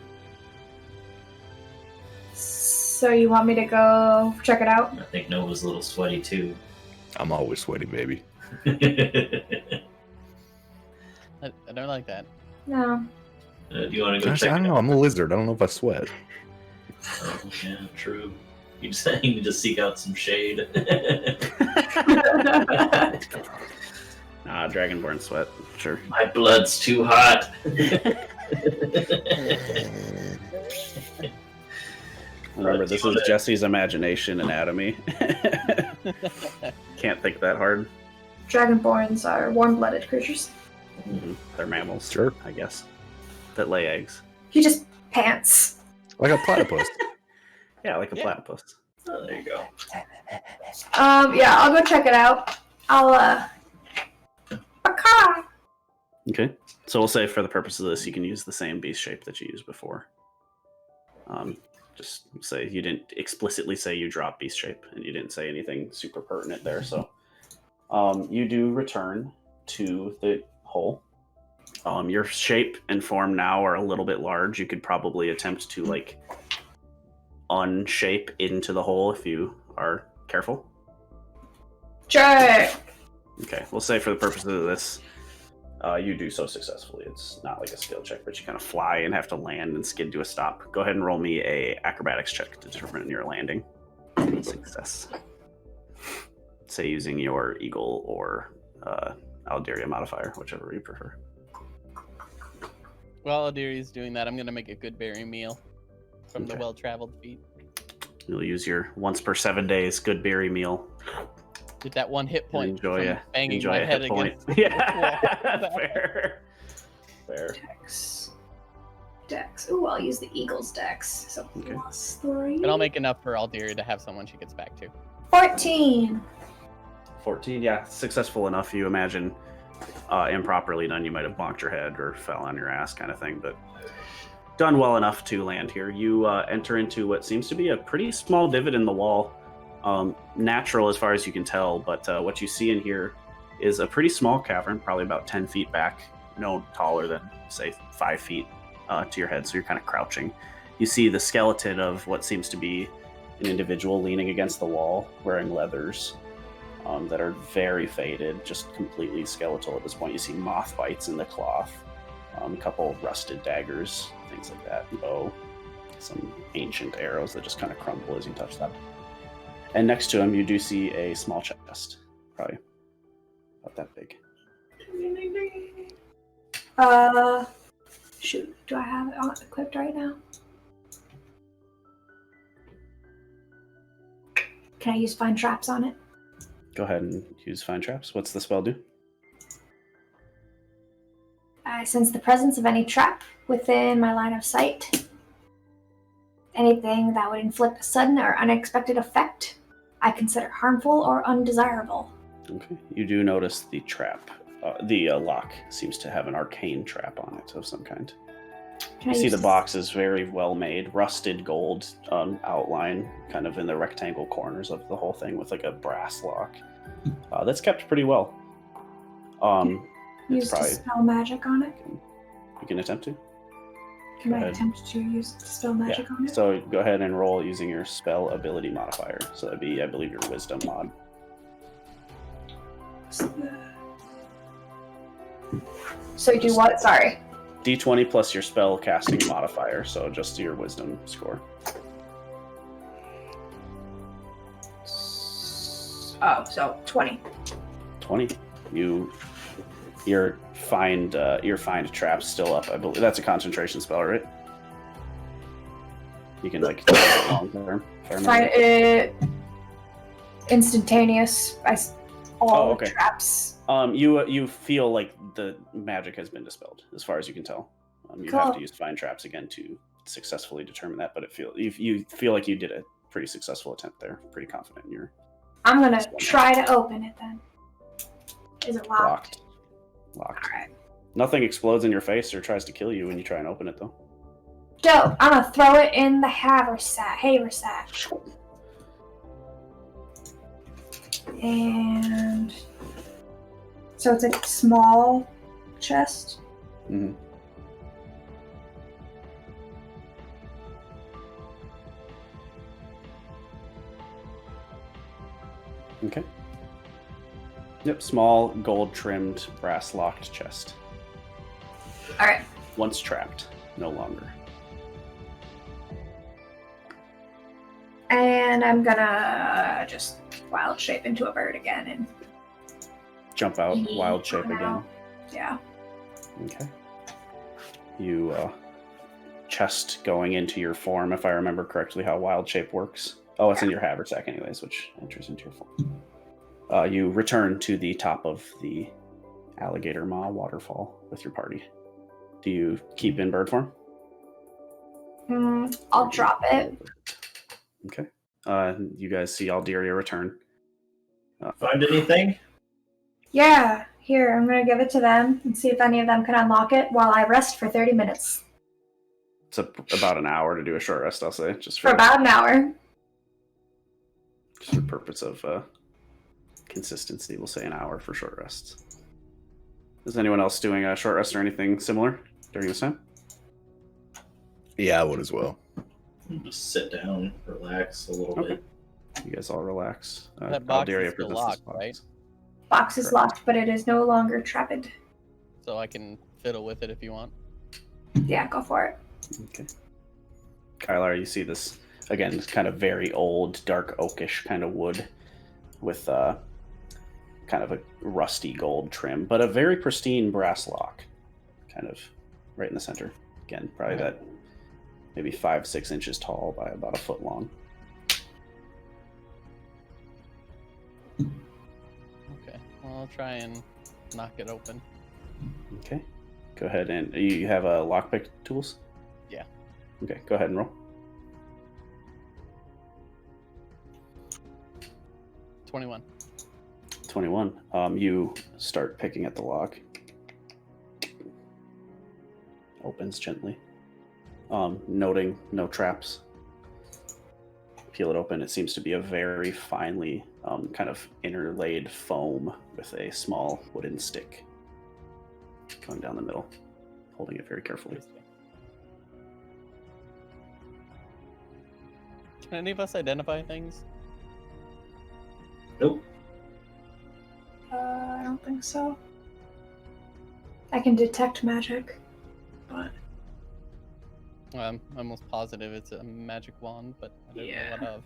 C: So you want me to go check it out?
B: I think Nova's a little sweaty too.
D: I'm always sweaty, baby.
E: I don't like that.
C: No.
B: Do you want to go
D: Gosh,
B: check
D: I don't
B: it
D: know.
B: out?
D: I'm a lizard. I don't know if I sweat.
B: Oh, yeah, true. You need to seek out some shade.
A: Dragonborn sweat, sure.
B: My blood's too hot.
A: Remember, this is Jesse's imagination anatomy. Can't think that hard.
C: Dragonborns are warm-blooded creatures.
A: Mm-hmm. They're mammals,
D: Sure.
A: I guess, that lay eggs.
C: He just pants.
D: Like a platypus.
A: Yeah, like a platypus.
B: Oh, there you go.
C: Yeah, I'll go check it out. I'll,
A: Okay, so we'll say for the purpose of this, you can use the same beast shape that you used before. Just say you didn't explicitly say you drop beast shape, and you didn't say anything super pertinent there. So you do return to the hole. Your shape and form now are a little bit large. You could probably attempt to like unshape into the hole if you are careful.
C: Sure.
A: Okay, we'll say for the purposes of this, you do so successfully. It's not like a skill check, but you kind of fly and have to land and skid to a stop. Go ahead and roll me a acrobatics check to determine your landing. Success. Say using your eagle or Alderia modifier, whichever you prefer.
E: While Adiri's doing that, I'm going to make a good berry meal from the well-traveled feet.
A: You'll use your once per 7 days good berry meal.
E: Get that one hit point.
A: Enjoy
E: banging my head against.
A: Yeah, fair.
C: Dex. Ooh, I'll use the eagle's dex. So
A: Okay.
C: +3.
E: And I'll make enough for Aldiri to have someone she gets back to.
C: 14.
A: 14, yeah, successful enough. You imagine improperly done, you might have bonked your head or fell on your ass kind of thing, but done well enough to land here. You enter into what seems to be a pretty small divot in the wall. Natural as far as you can tell, but what you see in here is a pretty small cavern, probably about 10 feet back, no taller than, say, 5 feet to your head, so you're kind of crouching. You see the skeleton of what seems to be an individual leaning against the wall, wearing leathers that are very faded, just completely skeletal at this point. You see moth bites in the cloth, a couple rusted daggers, things like that, bow, some ancient arrows that just kind of crumble as you touch them. And next to him, you do see a small chest, probably about that big.
C: Shoot, do I have it on equipped right now? Can I use find traps on it?
A: Go ahead and use find traps. What's the spell do?
C: I sense the presence of any trap within my line of sight. Anything that would inflict a sudden or unexpected effect I consider harmful or undesirable.
A: Okay. You do notice the trap. The lock seems to have an arcane trap on it of some kind. You see the box is very well made, rusted gold outline, kind of in the rectangle corners of the whole thing with like a brass lock. That's kept pretty well.
C: Use to spell magic on it?
A: You can attempt to.
C: Can I attempt to use spell magic on it?
A: So go ahead and roll using your spell ability modifier. So that'd be, I believe, your wisdom mod.
C: So do what? Sorry.
A: D20 plus your spell casting modifier, so just your wisdom score.
C: Oh, so 20.
A: 20. Your find trap's still up. I believe that's a concentration spell, right? You can like do it long term.
C: Find it instantaneous. All
A: okay.
C: traps.
A: You feel like the magic has been dispelled, as far as you can tell. You have to use find traps again to successfully determine that, but you feel like you did a pretty successful attempt there. Pretty confident in your.
C: I'm gonna try to open it then. Is it locked?
A: Locked.
C: All right.
A: Nothing explodes in your face or tries to kill you when you try and open it, though.
C: Dope. I'm gonna throw it in the haversack. And so it's a small chest.
A: Mm-hmm. Okay. Yep, small, gold-trimmed, brass-locked chest.
C: All right.
A: Once trapped, no longer.
C: And I'm gonna just wild shape into a bird again and
A: jump out, wild shape again.
C: Yeah.
A: Okay. You chest going into your form, if I remember correctly, how wild shape works. Oh, it's in your haversack anyways, which enters into your form. You return to the top of the alligator maw waterfall with your party. Do you keep in bird form?
C: I'll drop it.
A: Okay. You guys see Alderia return.
B: Find anything?
C: Yeah. Here, I'm gonna give it to them and see if any of them can unlock it while I rest for 30 minutes.
A: It's about an hour to do a short rest, I'll say. Just
C: for about an hour.
A: Just for purpose of consistency, we'll say an hour for short rests. Is anyone else doing a short rest or anything similar during this time?
D: Yeah, I would as well.
B: Just sit down, relax a little bit.
A: You guys all relax.
E: That box
A: Alderia
E: is still
A: presents
E: locked,
A: this box.
E: right?
C: Box is locked, but it is no longer trapped.
E: So I can fiddle with it if you want.
C: Yeah, go for it.
A: Okay. Kylar, you see this, again, this kind of very old, dark oakish kind of wood with kind of a rusty gold trim, but a very pristine brass lock, kind of right in the center. Again, probably that maybe 5-6 inches tall by about a foot long.
E: Okay, well, I'll try and knock it open.
A: Okay. Go ahead and you have a lockpick tools?
E: Yeah.
A: Okay, go ahead and roll.
E: 21.
A: 21. You start picking at the lock. Opens gently. Noting no traps. Peel it open. It seems to be a very finely kind of interlaid foam with a small wooden stick going down the middle, holding it very carefully.
E: Can any of us identify things?
B: Nope.
C: I don't think so. I can detect magic, but
E: I'm almost positive it's a magic wand, but I don't know what of.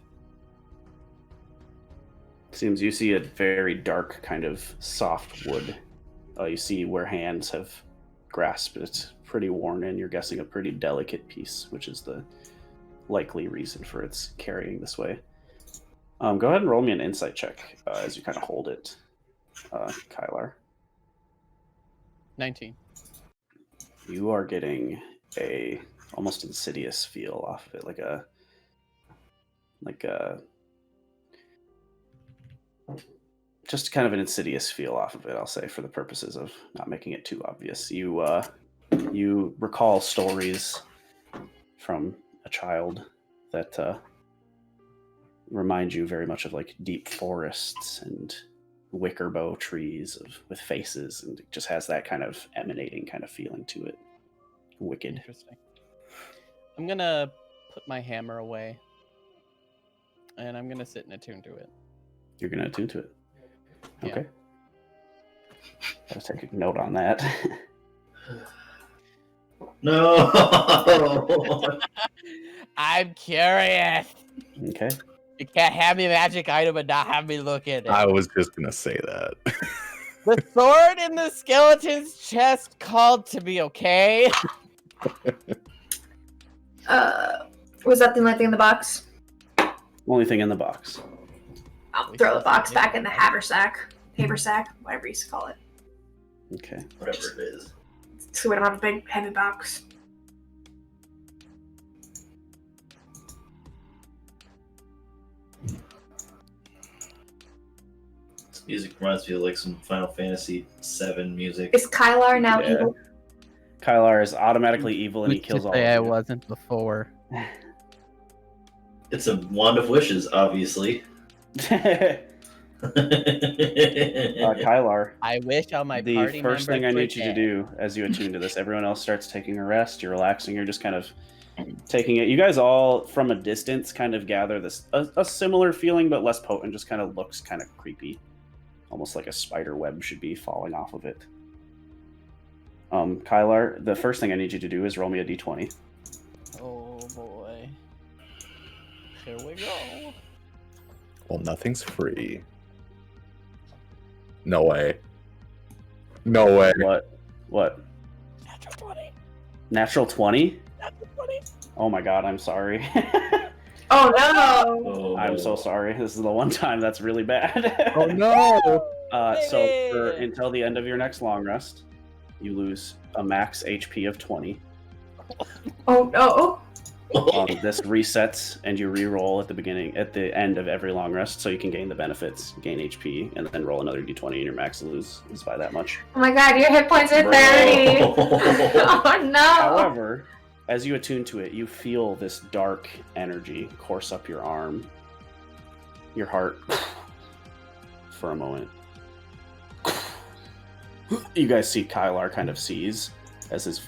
A: Seems you see a very dark kind of soft wood. You see where hands have grasped it. Pretty worn in. You're guessing a pretty delicate piece, which is the likely reason for its carrying this way. Go ahead and roll me an insight check as you kind of hold it, Kylar.
E: 19.
A: You are getting a almost insidious feel off of it, like a just kind of an insidious feel off of it, I'll say, for the purposes of not making it too obvious. You recall stories from a child that remind you very much of like deep forests and wicker bow trees with faces, and it just has that kind of emanating kind of feeling to it. Wicked.
E: Interesting. I'm gonna put my hammer away, and I'm gonna sit and attune to it.
A: You're gonna attune to it.
E: Yeah.
A: Okay. Gotta take a note on that.
B: No.
E: I'm curious.
A: Okay.
E: You can't have me magic item and not have me look at it.
D: I was just gonna say that.
E: The sword in the skeleton's chest called to me, okay?
C: Was that the only thing in the box?
A: Only thing in the box.
C: I'll throw the box back in the haversack, whatever you used to call it.
A: Okay.
B: Whatever it is.
C: So we don't have a big, heavy box.
B: This music reminds me of like some Final Fantasy VII music.
C: Is Kylar now
A: Yeah.
C: evil?
A: Kylar is automatically evil and he kills all of
E: I
A: you.
E: wasn't before.
B: It's a wand of wishes, obviously.
A: Kylar,
E: I wish all my
A: the
E: party
A: first thing I
E: members
A: need you to do as you attune to this, everyone else starts taking a rest, you're relaxing, you're just kind of taking it. You guys all, from a distance, kind of gather this, a similar feeling, but less potent, just kind of looks kind of creepy. Almost like a spider web should be falling off of it. Kylar, the first thing I need you to do is roll me a d20.
E: Oh boy. Here we go.
D: Well, nothing's free. No way. No way.
A: What?
E: Natural 20.
A: Natural 20?
E: Natural 20.
A: Oh my god, I'm sorry.
C: Oh no!
B: Oh,
A: I'm so sorry. This is the one time that's really bad.
D: Oh no!
A: So until the end of your next long rest, you lose a max HP of 20.
C: Oh no!
A: This resets and you re-roll at the end of every long rest, so you can gain the benefits, gain HP, and then roll another d20, and your max lose is by that much.
C: Oh my god, your hit points are 30! Oh no!
A: However, as you attune to it, you feel this dark energy course up your arm. Your heart, for a moment. You guys see Kylar kind of seize as his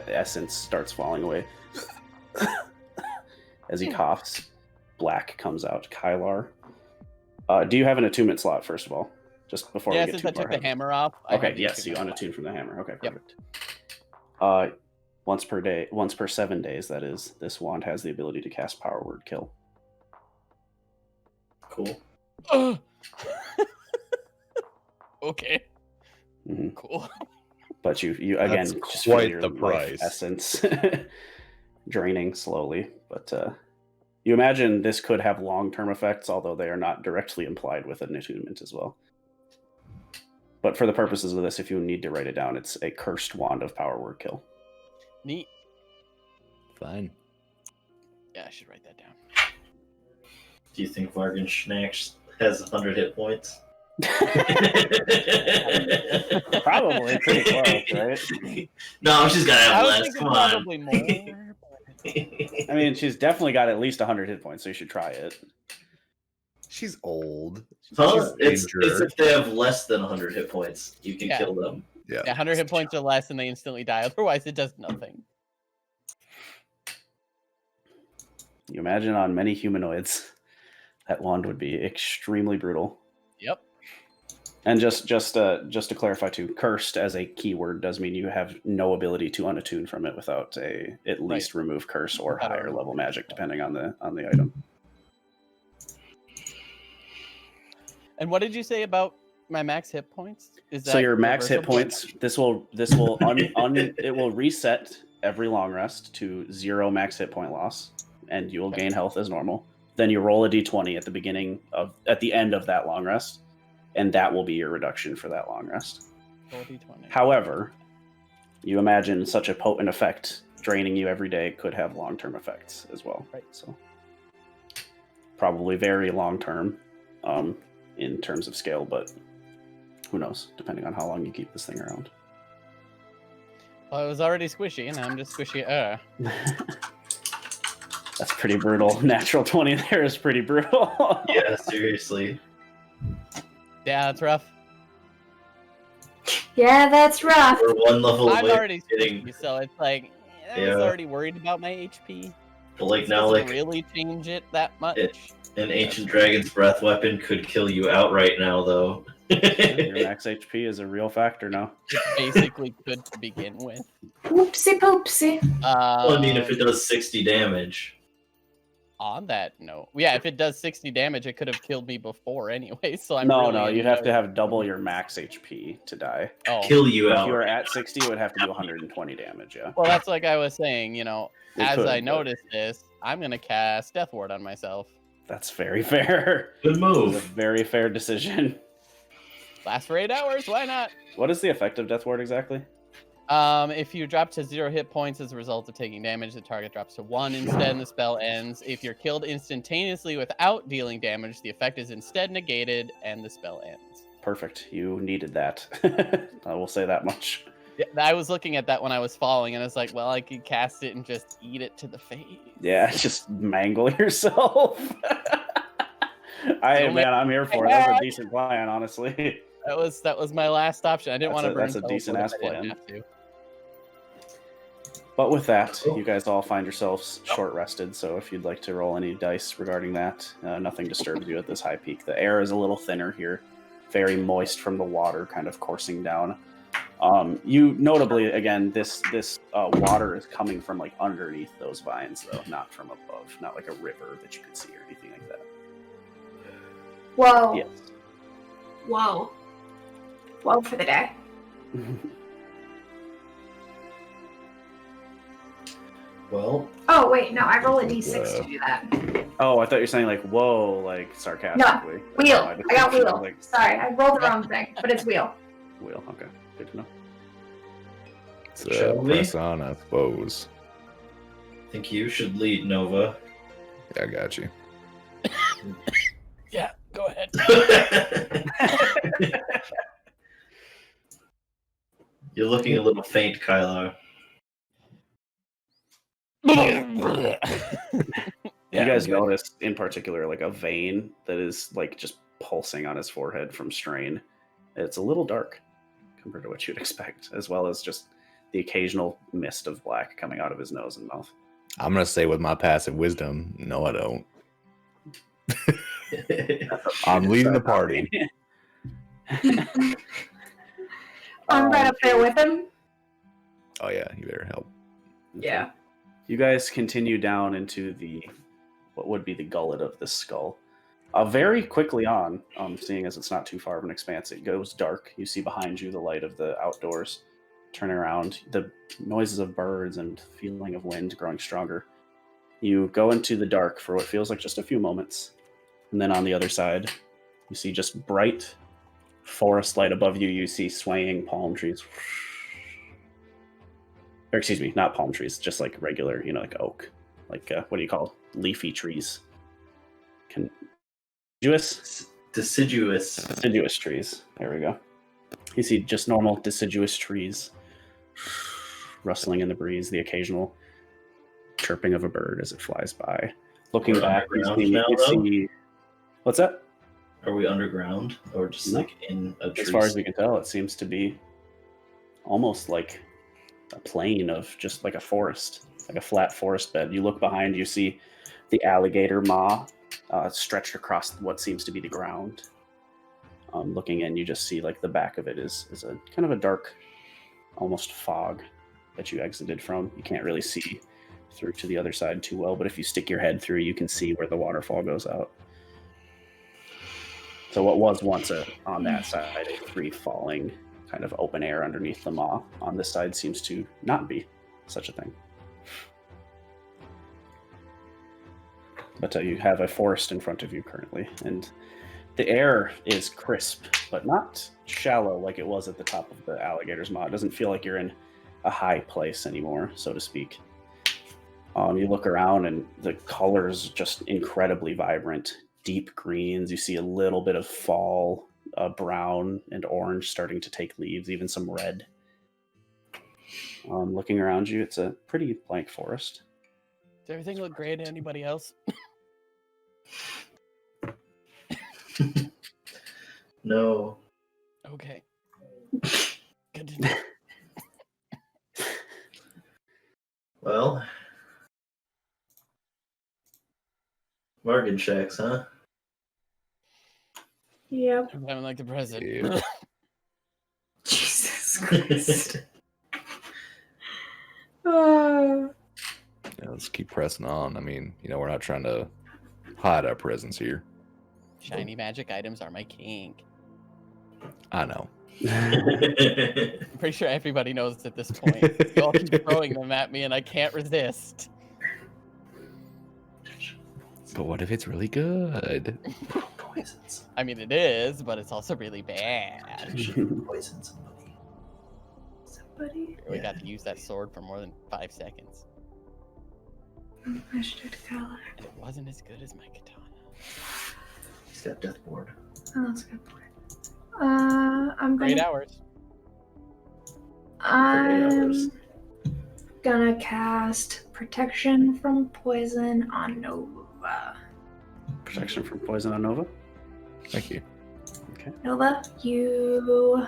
A: essence starts falling away. As he coughs, black comes out. Kylar, do you have an attunement slot, first of all? Just before we get
E: Since
A: too
E: I took
A: far
E: the
A: ahead.
E: hammer off. I
A: Okay,
E: have the
A: yes, you
E: attunement
A: unattune from the hammer. Okay,
E: Yep.
A: perfect. Once per day, once per 7 days, that is, this wand has the ability to cast Power Word Kill.
B: Cool.
E: slot. Okay.
A: Mm-hmm.
E: Cool.
A: But you again
D: That's
A: just feel
D: quite
A: your
D: the
A: life
D: price.
A: essence draining slowly. But you imagine this could have long-term effects, although they are not directly implied with an attunement as well. But for the purposes of this, if you need to write it down, it's a cursed wand of Power Word Kill.
E: Neat.
D: Fine.
E: Yeah, I should write that down.
B: Do you think Vvargenshaxx has 100 hit points?
A: Probably pretty close, right?
B: No, she's gotta
E: I
B: have
E: was
B: less.
E: thinking
B: Come on.
E: probably more.
A: I mean, she's definitely got at least 100 hit points, so you should try it.
D: She's old.
B: Huh?
D: She's
B: It's
D: danger.
B: if they have less than 100 hit points, you can
E: Yeah.
B: kill them.
D: Yeah.
E: 100 hit points or less, and they instantly die. Otherwise, it does nothing.
A: You imagine on many humanoids, that wand would be extremely brutal.
E: Yep.
A: And just to clarify too, cursed as a keyword does mean you have no ability to unattune from it without at least remove curse or
E: Without a
A: higher
E: remove
A: level
E: curse,
A: magic,
E: yeah.
A: depending on the item.
E: And what did you say about my max hit points? Is
A: So your max hit
E: reversible?
A: points, this will it will reset every long rest to 0 max hit point loss, and you will
E: Okay.
A: gain health as normal. Then you roll a d20 at the end of that long rest, and that will be your reduction for that long rest.
E: Roll D20.
A: However, you imagine such a potent effect draining you every day could have long-term effects as well.
E: Right.
A: So probably very long-term in terms of scale, but who knows, depending on how long you keep this thing around.
E: Well, it was already squishy, and I'm just squishy.
A: That's pretty brutal. Natural 20 there is pretty brutal.
B: Yeah, seriously.
E: Yeah, that's rough.
C: Yeah, that's rough.
B: We're one level
E: I'm
B: away
E: already
B: from getting.
E: squishy, so it's like, I was already worried about my HP.
B: But like
E: This
B: now,
E: doesn't
B: like
E: really change it that much.
B: an ancient dragon's breath weapon could kill you outright now, though.
A: Your max HP is a real factor now.
E: It basically could to begin with.
C: Whoopsie poopsie.
B: Well, I mean, if it does 60 damage.
E: On that note, yeah, if it does 60 damage, it could have killed me before anyway. So I'm
A: No,
E: really
A: you'd have to have double your max HP to die.
E: Oh.
B: Kill you
A: If
B: out.
A: you were at 60, it would have to do 120 damage. Yeah.
E: Well, that's like I was saying. You know,
A: It
E: as
A: could,
E: I
A: but-
E: noticed this, I'm gonna cast Death Ward on myself.
A: That's very fair.
B: Good
A: It's a
B: move.
A: very fair decision.
E: Lasts for 8 hours. Why not?
A: What is the effect of Death Ward exactly?
E: If you drop to 0 hit points as a result of taking damage, the target drops to 1 instead, and the spell ends. If you're killed instantaneously without dealing damage, the effect is instead negated, and the spell ends.
A: Perfect. You needed that. I will say that much.
E: Yeah, I was looking at that when I was falling, and I was like, well, I could cast it and just eat it to the face.
A: Yeah, just mangle yourself. I'm here for it. That's a decent plan, honestly.
E: That was my last option. I didn't want to burn.
A: That's a decent ass
E: teleport if I didn't
A: plan.
E: have to.
A: But with that, you guys all find yourselves short rested. So if you'd like to roll any dice regarding that, nothing disturbs you at this high peak. The air is a little thinner here, very moist from the water kind of coursing down. You notably, again, this water is coming from like underneath those vines, though, not from above, not like a river that you could see or anything like that.
C: Whoa.
A: Yes.
C: Whoa. Whoa for the day.
B: Well,
C: Oh, wait, no, I roll a d6 to do that.
A: Oh, I thought you were saying like "whoa," like sarcastically.
C: Wheel.
A: No,
C: I got wheel.
A: Like,
C: Sorry, I rolled the wrong thing, but it's wheel.
A: wheel. Okay, good to know.
D: It's
B: Shall we?
D: press on, I suppose.
B: I think you should lead, Nova.
D: Yeah, I got you.
E: Yeah, go ahead.
B: You're looking a little faint, Kylar.
A: You guys notice in particular like a vein that is like just pulsing on his forehead from strain. It's a little dark compared to what you'd expect, as well as just the occasional mist of black coming out of his nose and mouth.
D: I'm gonna say with my passive wisdom, no, I don't. I'm leading the party.
C: I'm right up there with him.
D: Oh yeah, you better help.
C: Yeah.
A: You guys continue down into what would be the gullet of this skull. Very quickly on, seeing as it's not too far of an expanse, it goes dark. You see behind you the light of the outdoors. Turn around, the noises of birds and feeling of wind growing stronger. You go into the dark for what feels like just a few moments. And then on the other side, you see just bright forest light above you. You see swaying palm trees. Or excuse me, not palm trees, just like regular, like oak. Like, what do you call leafy trees? Deciduous trees. There we go. You see just normal deciduous trees rustling in the breeze, the occasional chirping of a bird as it flies by. Looking
B: We're
A: back,
B: underground now,
A: you see... What's that?
B: Are we underground or just
A: No.
B: like in a tree?
A: As far as we can tell, it seems to be almost like a plain of just like a forest, like a flat forest bed. You look behind, you see the alligator maw stretched across what seems to be the ground. Looking in, you just see like the back of it is a kind of a dark, almost fog that you exited from. You can't really see through to the other side too well, but if you stick your head through, you can see where the waterfall goes out. So what was once on that side a free falling kind of open air underneath the maw, on this side seems to not be such a thing. But you have a forest in front of you currently, and the air is crisp, but not shallow like it was at the top of the alligator's maw. It doesn't feel like you're in a high place anymore, so to speak. You look around, and the colors just incredibly vibrant. Deep greens. You see a little bit of fall, brown and orange starting to take leaves, even some red. Looking around you, it's a pretty blank forest.
E: Does everything look great to anybody else?
B: No.
E: Okay. Good to know.
B: Well, Vvargenshaxx, huh?
C: Yep.
E: I'm having like the present.
D: Yeah.
C: Jesus Christ. Uh,
D: Yeah, let's keep pressing on. I mean, we're not trying to hide our presence here.
E: Shiny magic items are my king.
D: I know.
E: I'm pretty sure everybody knows at this point. You all keep throwing them at me and I can't resist.
D: But what if it's really good?
B: Poisons.
E: I mean, it is, but it's also really bad.
B: Poison somebody.
C: somebody.
E: We got to use that sword for more than 5 seconds.
C: I should do the color.
E: And it wasn't as good as my katana.
B: He's got death ward.
C: Oh, that's a good point. I'm
E: For 8
C: gonna.
E: hours.
C: I'm gonna cast protection from poison on Nova.
A: Protection from poison on Nova.
D: Thank you.
C: Nova, you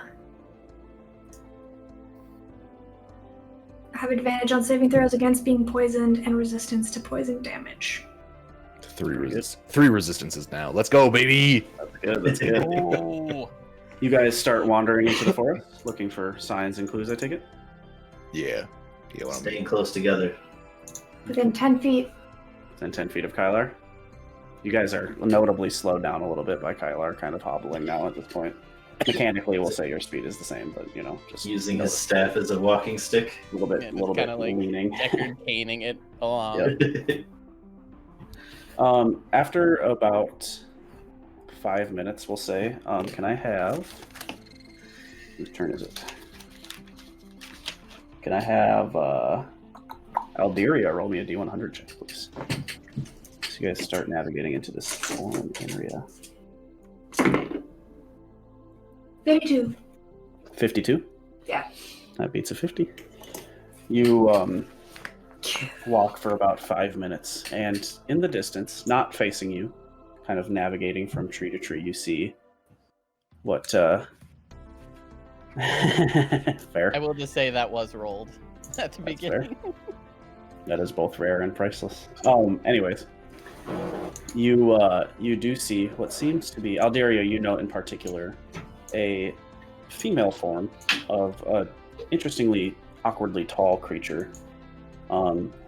C: have advantage on saving throws against being poisoned and resistance to poison damage.
D: 3 resistances now. Let's go, baby!
A: That's good. That's good.
E: Oh,
A: You guys start wandering into the forest, looking for signs and clues. I take it.
D: Yeah. Yeah, well, I
B: Staying
D: mean,
B: close together.
C: Within 10 feet.
A: Within 10 feet of Kylar. You guys are notably slowed down a little bit by Kylar, kind of hobbling now at this point. Mechanically, we'll say your speed is the same, but just
B: Using his staff as a walking stick.
A: a little bit,
E: yeah,
A: bit
E: kind of like
A: leaning.
E: Deckard caning it along.
A: Yeah. After about 5 minutes, we'll say, can I have... Whose turn is it? Can I have Alderia roll me a D100 check, please? So you guys start navigating into this storm area.
C: 52.
A: 52?
C: Yeah.
A: That beats a 50. You walk for about 5 minutes, and in the distance, not facing you, kind of navigating from tree to tree, you see what fair.
E: I will just say that was rolled at the
A: That's
E: beginning.
A: That is both rare and priceless. Anyways, you do see what seems to be Alderia. You note in particular a female form of a interestingly awkwardly tall creature,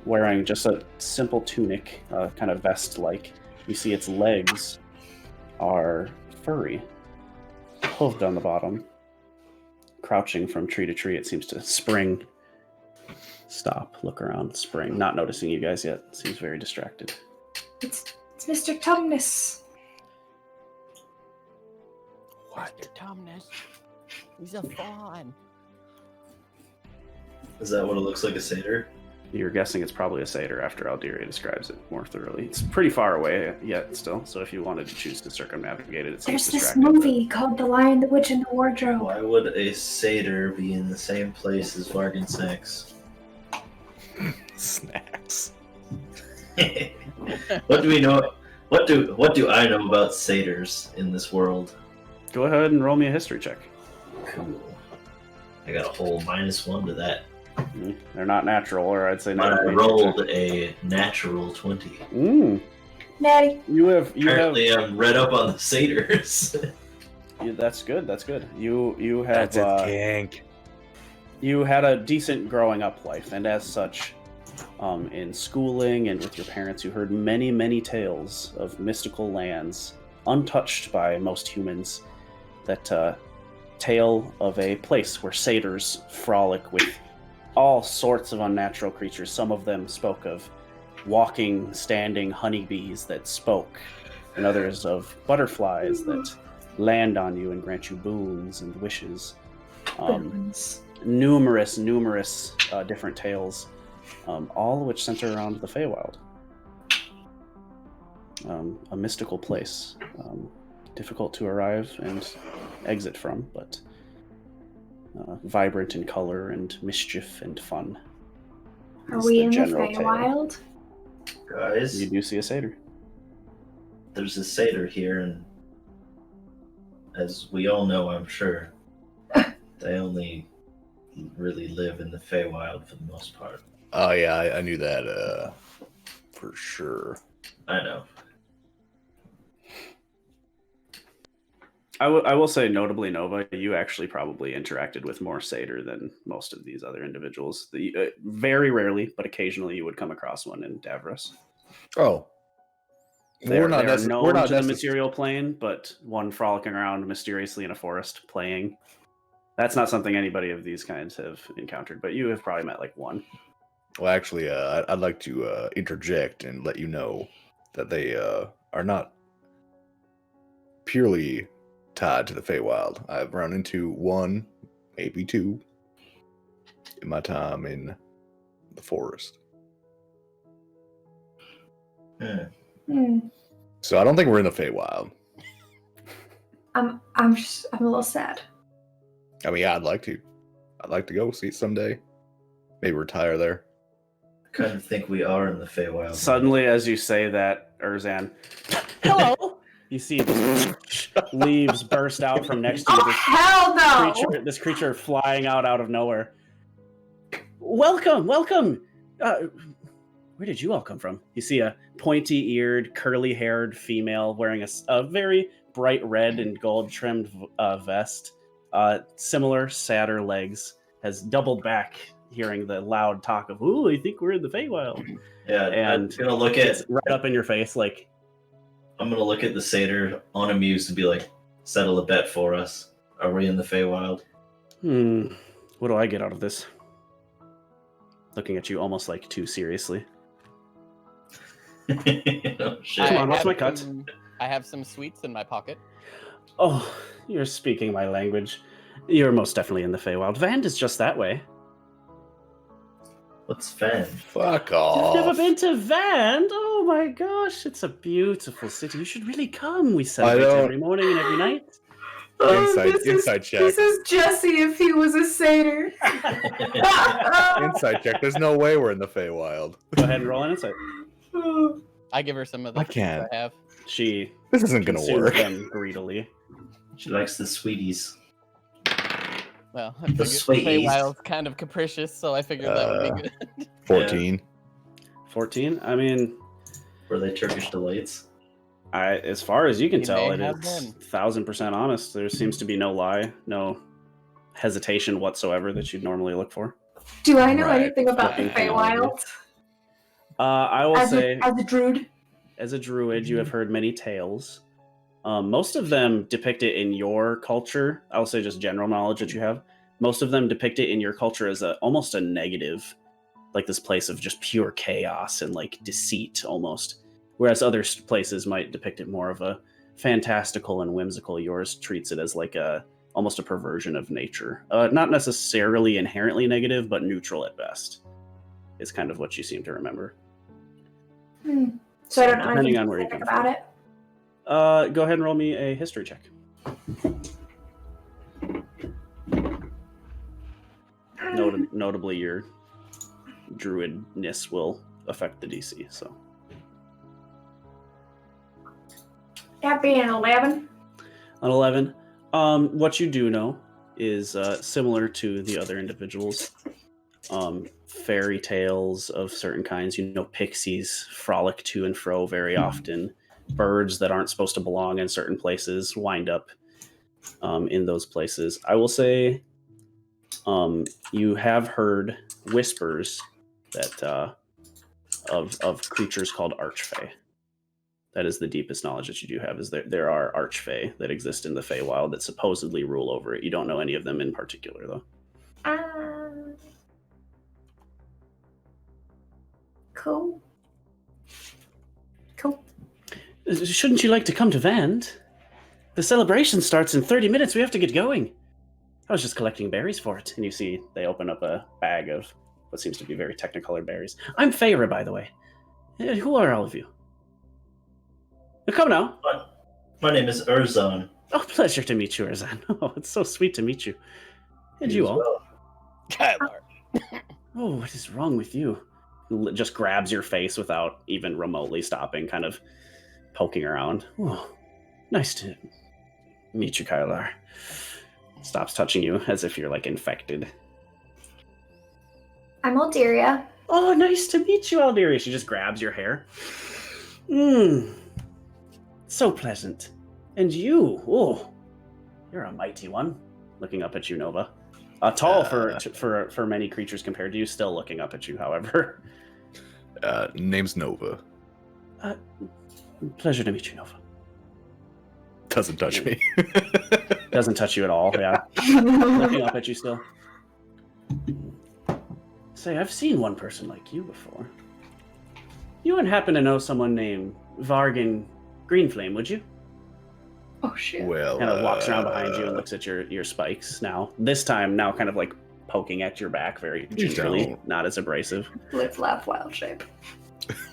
A: wearing just a simple tunic, kind of vest-like. You see its legs are furry, hooved on the bottom, crouching from tree to tree. It seems to spring. Stop, look around, spring. Not noticing you guys yet. Seems very distracted.
C: It's Mr. Tumnus.
E: Mr. Tumnus. He's a fawn.
B: Is that what it looks like, a satyr?
A: You're guessing it's probably a satyr after Alderia describes it more thoroughly. It's pretty far away yet still, so if you wanted to choose to circumnavigate it, it seems
C: There's this
A: distracted.
C: movie called The Lion, the Witch, and the Wardrobe.
B: Why would a satyr be in the same place as Vvargenshaxx?
D: snacks.
B: What do we know? What do I know about satyrs in this world?
A: Go ahead and roll me a history check.
B: Cool. I got a whole -1 to that.
A: They're not natural, or I'd say
B: But
A: not.
B: I rolled a natural 20.
C: Natty.
A: You have
B: Apparently, I'm read up on the satyrs.
A: that's good. That's good. You have
D: That's a kink.
A: you had a decent growing up life, and as such, in schooling and with your parents, you heard many, many tales of mystical lands untouched by most humans. That tale of a place where satyrs frolic with all sorts of unnatural creatures. Some of them spoke of walking, standing honeybees that spoke, and others of butterflies that land on you and grant you boons and wishes. Numerous different tales, all of which center around the Feywild. A mystical place, difficult to arrive and exit from, but vibrant in color and mischief and fun.
C: Are
A: is
C: we in the
A: general tale.
C: Feywild?
B: Guys,
A: You do see a satyr.
B: there's a satyr here, and as we all know, I'm sure, they only really live in the Feywild for the most part.
D: Oh yeah, I knew that for sure.
B: I know.
A: I will say, notably, Nova, you actually probably interacted with more satyr than most of these other individuals. Very rarely, but occasionally, you would come across one in Davros.
D: Oh,
A: They're known to the
D: necess-
A: material plane, but one frolicking around mysteriously in a forest playing. That's not something anybody of these kinds have encountered, but you have probably met like one.
D: Well, actually, I'd like to interject and let you know that they are not purely tied to the Feywild. I've run into one, maybe two, in my time in the forest. So I don't think we're in the Feywild.
C: I'm a little sad.
D: I mean, yeah, I'd like to go see it someday. Maybe retire there.
B: I kind of think we are in the Feywild.
A: Suddenly, as you say that, Erzan, hello! You see leaves burst out from next to you.
C: Oh, hell no!
A: This creature flying out of nowhere. Welcome! Where did you all come from? You see a pointy-eared, curly-haired female wearing a very bright red and gold-trimmed vest. Similar, sadder legs. Has doubled back, hearing the loud talk of, ooh, I think we're in the Feywild.
B: Yeah,
A: and
B: I'm gonna look at
A: right up in your face, like,
B: I'm gonna look at the satyr, unamused, and be like, settle a bet for us. Are we in the Feywild?
A: What do I get out of this? Looking at you almost like too seriously.
B: Oh, shit.
A: Come on, what's my cut?
E: I have some sweets in my pocket.
A: Oh, you're speaking my language. You're most definitely in the Feywild. Vand is just that way.
B: What's Fen?
D: Fuck off.
A: You've never been to Vand? Oh my gosh, it's a beautiful city. You should really come. We celebrate every morning and every night.
D: Inside check.
C: This is Jesse if he was a satyr.
D: Inside check. There's no way we're in the Feywild.
A: Go ahead and roll an insight.
E: I give her some of the
D: I
E: sweets
D: can't.
E: I have.
A: She
D: This isn't gonna
A: consumes
D: work.
A: them greedily.
B: She likes the sweeties.
E: Well, I figured the
B: sweeties.
E: Feywild's kind of capricious, so I figured that would be good.
D: 14.
A: 14? I mean,
B: Were they Turkish delights?
A: as far as you can
E: You
A: tell,
E: may
A: it
E: have
A: is
E: been.
A: 1000% honest. There seems to be no lie, no hesitation whatsoever that you'd normally look for.
C: Do I know
D: Right.
C: anything about the
A: Fucking
C: Feywild?
A: I will say,
C: As a druid?
A: as a druid, you have heard many tales. Most of them depict it in your culture. I will say just general knowledge that you have. Most of them depict it in your culture as almost a negative, like this place of just pure chaos and like deceit almost. Whereas other places might depict it more of a fantastical and whimsical. Yours treats it as like almost a perversion of nature. Not necessarily inherently negative, but neutral at best. Is kind of what you seem to remember.
C: So I don't know
A: Depending
C: anything
A: on where you
C: specific
A: come
C: about it.
A: Go ahead and roll me a history check. Notably, your druidness will affect the DC. So
C: That being an 11.
A: an 11. What you do know is similar to the other individuals. Fairy tales of certain kinds. You know, pixies frolic to and fro very often. Birds that aren't supposed to belong in certain places wind up in those places. I will say you have heard whispers that of creatures called archfey. That is the deepest knowledge that you do have, is there are archfey that exist in the Feywild that supposedly rule over it. You don't know any of them in particular, though.
C: Cool.
A: Shouldn't you like to come to Vand? The celebration starts in 30 minutes. We have to get going. I was just collecting berries for it. And you see they open up a bag of what seems to be very technicolor berries. I'm Feyre, by the way. Who are all of you? Come now.
B: My name is Erzan.
A: Oh, pleasure to meet you, Erzan. Oh, it's so sweet to meet you. And you
B: as
A: all.
B: well.
E: Kylar.
A: Oh, what is wrong with you? Just grabs your face without even remotely stopping, kind of poking around. Oh, nice to meet you, Kylar. Stops touching you as if you're like infected.
C: I'm Alderia.
A: Oh, nice to meet you, Alderia. She just grabs your hair. So pleasant. And you, oh, you're a mighty one. Looking up at you, Nova. Tall for many creatures compared to you, still looking up at you, however.
D: Name's Nova.
A: Pleasure to meet you, Nova.
D: Doesn't touch me.
A: Doesn't touch you at all, yeah. Looking up at you still. Say, I've seen one person like you before. You wouldn't happen to know someone named Vvargen Greenflame, would you?
C: Oh shit.
D: Well,
A: Kind of walks around behind you and looks at your spikes now. This time, now kind of like poking at your back very gingerly, not as abrasive.
C: Live, laugh, wild shape.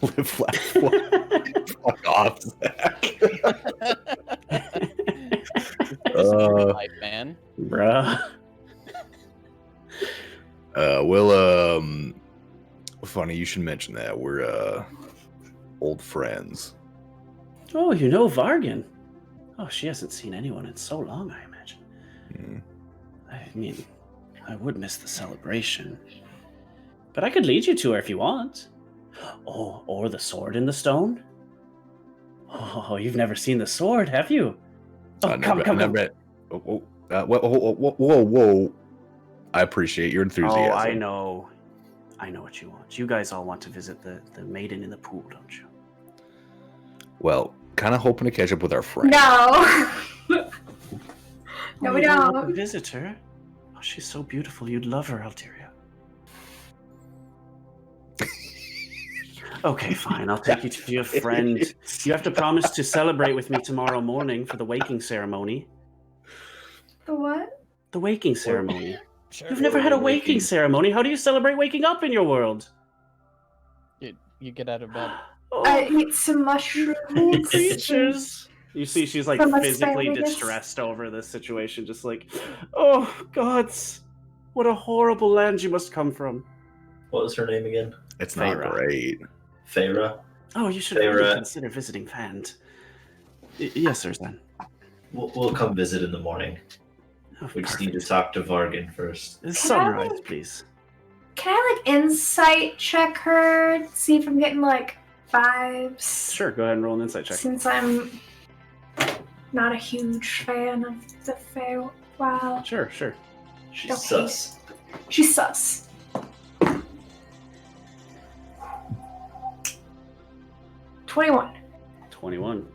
D: Live, laugh, fuck off, Zach.
E: Life, man.
A: Bruh.
D: Funny you should mention that. We're old friends.
A: Oh, you know Vvargen. Oh, she hasn't seen anyone in so long, I imagine. I mean, I would miss the celebration. But I could lead you to her if you want. Oh, or the sword in the stone? Oh, you've never seen the sword, have you? Oh, come.
D: Whoa. I appreciate your enthusiasm.
A: Oh, I know what you want. You guys all want to visit the maiden in the pool, don't you?
D: Well, kind of hoping to catch up with our friend.
C: No. No, we
A: you want
C: don't.
A: to visit her? Oh, she's so beautiful. You'd love her, Alderia. Okay, fine. I'll take you to your friend. You have to promise to celebrate with me tomorrow morning for the waking ceremony.
C: The what?
A: The waking ceremony.
E: Sure.
A: You've never had a waking ceremony. How do you celebrate waking up in your world?
E: You get out of bed.
C: I eat some mushrooms.
A: Creatures. You see, she's like
C: Some
A: physically
C: asparagus.
A: distressed over this situation. Just like, oh gods, what a horrible land you must come from.
B: What was her name again?
D: It's not
A: Feyre.
D: great.
B: Feyre.
A: Oh, you should
B: Feyre.
A: really consider visiting Fand. Yes, sir, then.
B: We'll come visit in the morning.
A: Oh,
B: We just need to
A: perfect.
B: talk to Vvargen first.
A: Sunrise, please.
C: Can I like insight check her? See if I'm getting like vibes.
A: Sure, go ahead and roll an insight check.
C: Since I'm not a huge fan of the Fae. Wow.
A: Sure.
B: She's
C: Okay.
B: sus.
C: She's sus. 21.
A: 21.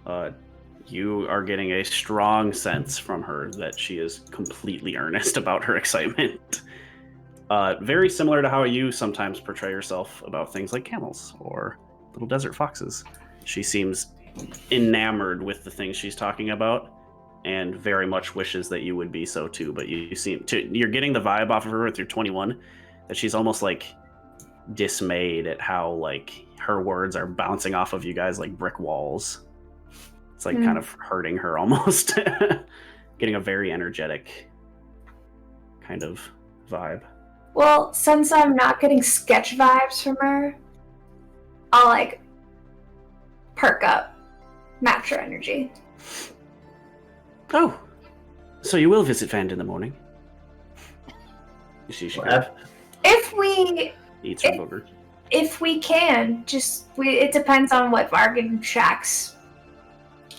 A: You are getting a strong sense from her that she is completely earnest about her excitement. Very similar to how you sometimes portray yourself about things like camels or little desert foxes. She seems enamored with the things she's talking about and very much wishes that you would be so too, but you're getting the vibe off of her with your 21 that she's almost like dismayed at how like her words are bouncing off of you guys like brick walls. It's like kind of hurting her almost. Getting a very energetic kind of vibe.
C: Well, since I'm not getting sketch vibes from her, I'll like perk up, match her energy.
A: Oh, so you will visit Fand in the morning? You see, she
B: What?
C: If we
A: eats her booger.
C: If we can, it depends on what Vvargenshaxx,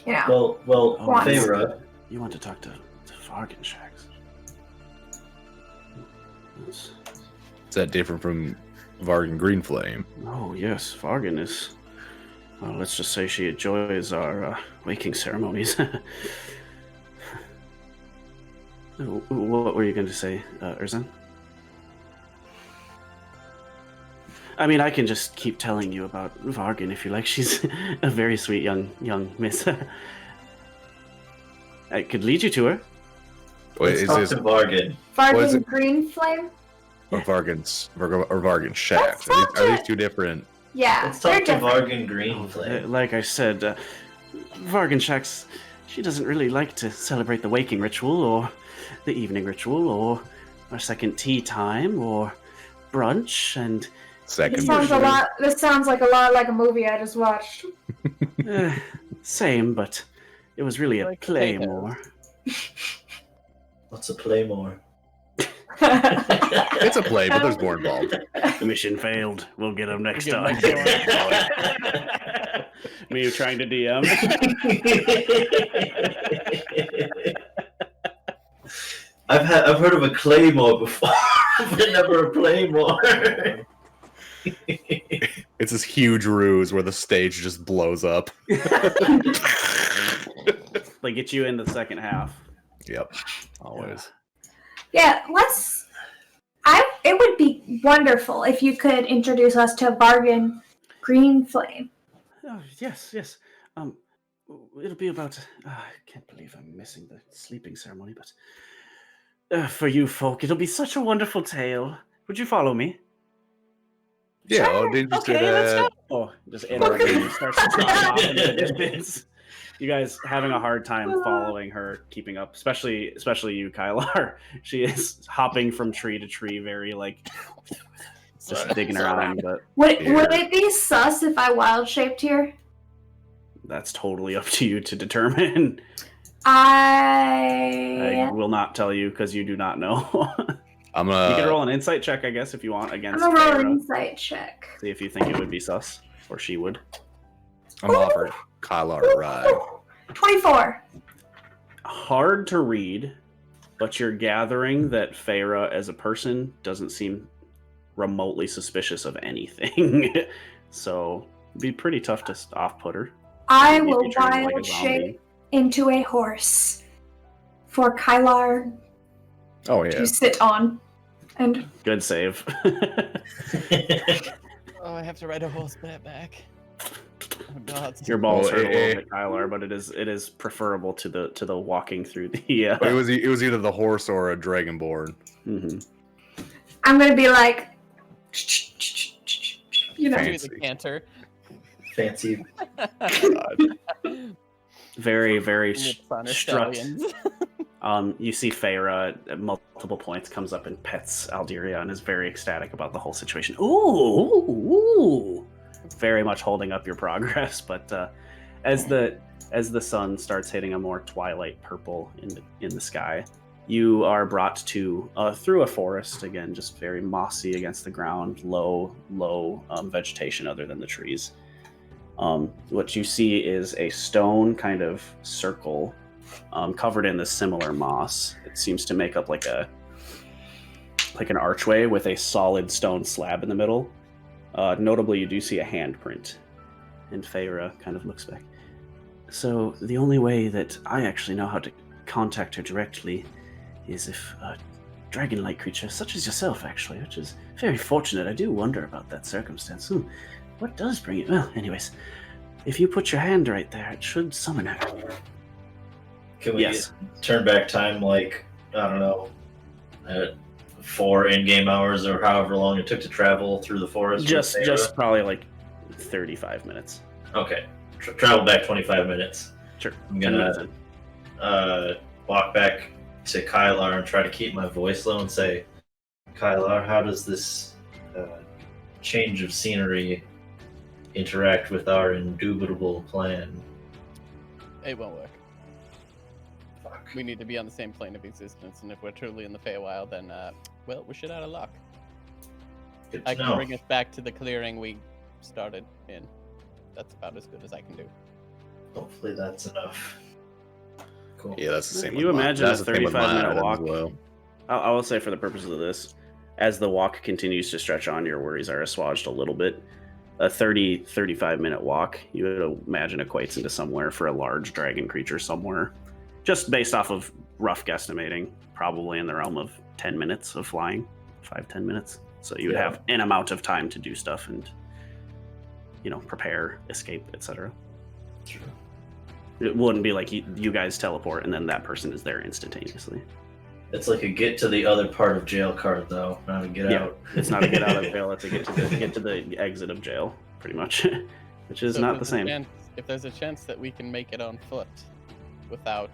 C: you know.
B: Well,
A: Oh,
B: Feyre.
A: You want to talk to Vvargenshaxx? Yes.
D: Is that different from Vvargen Greenflame?
A: Oh, yes, Vvargen is. Well, let's just say she enjoys our waking ceremonies. What were you going to say, Erinn? I mean, I can just keep telling you about Vvargen if you like. She's a very sweet young miss. I could lead you to her.
D: Wait,
B: Let's
D: is
B: talk
D: this
B: to Vvargen.
D: What is
C: Vvargen
D: it?
C: Greenflame?
D: or Vvargenshaxx?
C: That's
D: Are these
C: not
D: two different?
C: Yeah,
B: Let's
C: they're
B: talk to
C: different.
B: Vvargen Greenflame.
A: Like I said, Vvargenshaxx, she doesn't really like to celebrate the waking ritual or the evening ritual or our second tea time or brunch and
D: Second.
C: This sounds like a lot like a movie I just watched.
A: same, but it was really a
E: Like
A: play
E: potatoes.
A: more.
B: What's a playmore?
D: It's a play, but there's more involved.
A: Mission failed. We'll get him next
E: We'll
A: time.
E: get him next
A: Me trying to DM.
B: I've heard of a claymore before, but never a playmore.
D: It's this huge ruse where the stage just blows up.
A: They get you in the second half.
D: Yep, always.
C: Yeah, it would be wonderful if you could introduce us to Vargan Green Flame.
A: Oh, yes. It'll be about. I can't believe I'm missing the sleeping ceremony, but for you folk, it'll be such a wonderful tale. Would you follow me?
D: Yeah,
C: Sure.
D: did you
A: Okay, let's go. Oh, just Erinn starts trotting off into the distance. You guys having a hard time following her, keeping up, especially you, Kylar. She is hopping from tree to tree, very just digging around. But
C: Would it be sus if I wild shaped here?
A: that's totally up to you to determine.
C: I
A: I will not tell you because you do not know.
D: I'm
A: You
D: gonna
A: can roll an insight check, I guess, if you want, against
C: I'm gonna roll an
A: Feyre.
C: insight check.
A: See if you think it would be sus, or she would.
D: I'm gonna offer Kylar a ride.
C: 24.
A: Hard to read, but you're gathering that Feyre as a person doesn't seem remotely suspicious of anything. So it'd be pretty tough to off-put her.
C: I
A: Maybe
C: will
A: if you turn into, like, a
C: wild
A: zombie.
C: shape into a horse for Kylar
D: Oh yeah.
C: to sit on. And
A: Good save.
E: Oh, I have to ride a horse back. Oh God.
A: Your balls
D: Oh,
A: hurt a
D: eh.
A: little bit, Kylar, but it is preferable to the walking through the.
D: It was either the horse or a dragonborn.
A: Mhm.
C: I'm gonna be like, you know,
E: Do
D: Fancy.
E: the canter.
B: Fancy.
A: Very, very
E: Lips on her
A: strut.
E: stallions.
A: You see Feyre at multiple points comes up and pets Aldiria and is very ecstatic about the whole situation. Ooh. Very much holding up your progress, but as the sun starts hitting a more twilight purple in the sky, you are brought to through a forest again, just very mossy against the ground, low vegetation other than the trees. What you see is a stone kind of circle covered in this similar moss. It seems to make up like an archway with a solid stone slab in the middle. Notably, you do see a handprint, and Feyre kind of looks back. So the only way that I actually know how to contact her directly is if a dragon-like creature, such as yourself, actually, which is very fortunate. I do wonder about that circumstance. What does bring it? Well, anyways, if you put your hand right there, it should summon her.
B: Can we
A: Yes.
B: turn back time, like, I don't know, 4 in-game hours or however long it took to travel through the forest? with Feyre?
A: Just probably like 35 minutes.
B: Okay. Travel back 25 minutes.
A: Sure.
B: I'm
A: 10 minutes
B: gonna
A: in.
B: walk back to Kylar and try to keep my voice low and say, Kylar, how does this change of scenery interact with our indubitable plan?
E: It won't work.
B: Fuck.
E: We need to be on the same plane of existence, and if we're truly in the Feywild, then, well, we're shit out of luck.
B: Good
E: I
B: to
E: can
B: know.
E: bring us back to the clearing we started in. That's about as good as I can do.
B: Hopefully that's enough. Cool.
D: Yeah, that's the same.
A: You
D: with mine.
A: imagine a
D: That's the same with
A: 35-minute
D: mine as
A: walk.
D: well.
A: I will say, for the purposes of this, as the walk continues to stretch on, your worries are assuaged a little bit. A 35-minute walk, you would imagine, equates into somewhere for a large dragon creature somewhere. Just based off of rough guesstimating, probably in the realm of 10 minutes of flying, 5-10 minutes. So you would
B: Yeah.
A: have an amount of time to do stuff and, prepare, escape, etc.
B: True.
A: It wouldn't be like you guys teleport and then that person is there instantaneously.
B: It's like a get to the other part of jail card, though, not a get
A: Yeah.
B: out.
A: It's not a get out of jail; it's a get to the exit of jail, pretty much, which is
E: So
A: not the
E: there's a
A: same.
E: if there's a chance that we can make it on foot without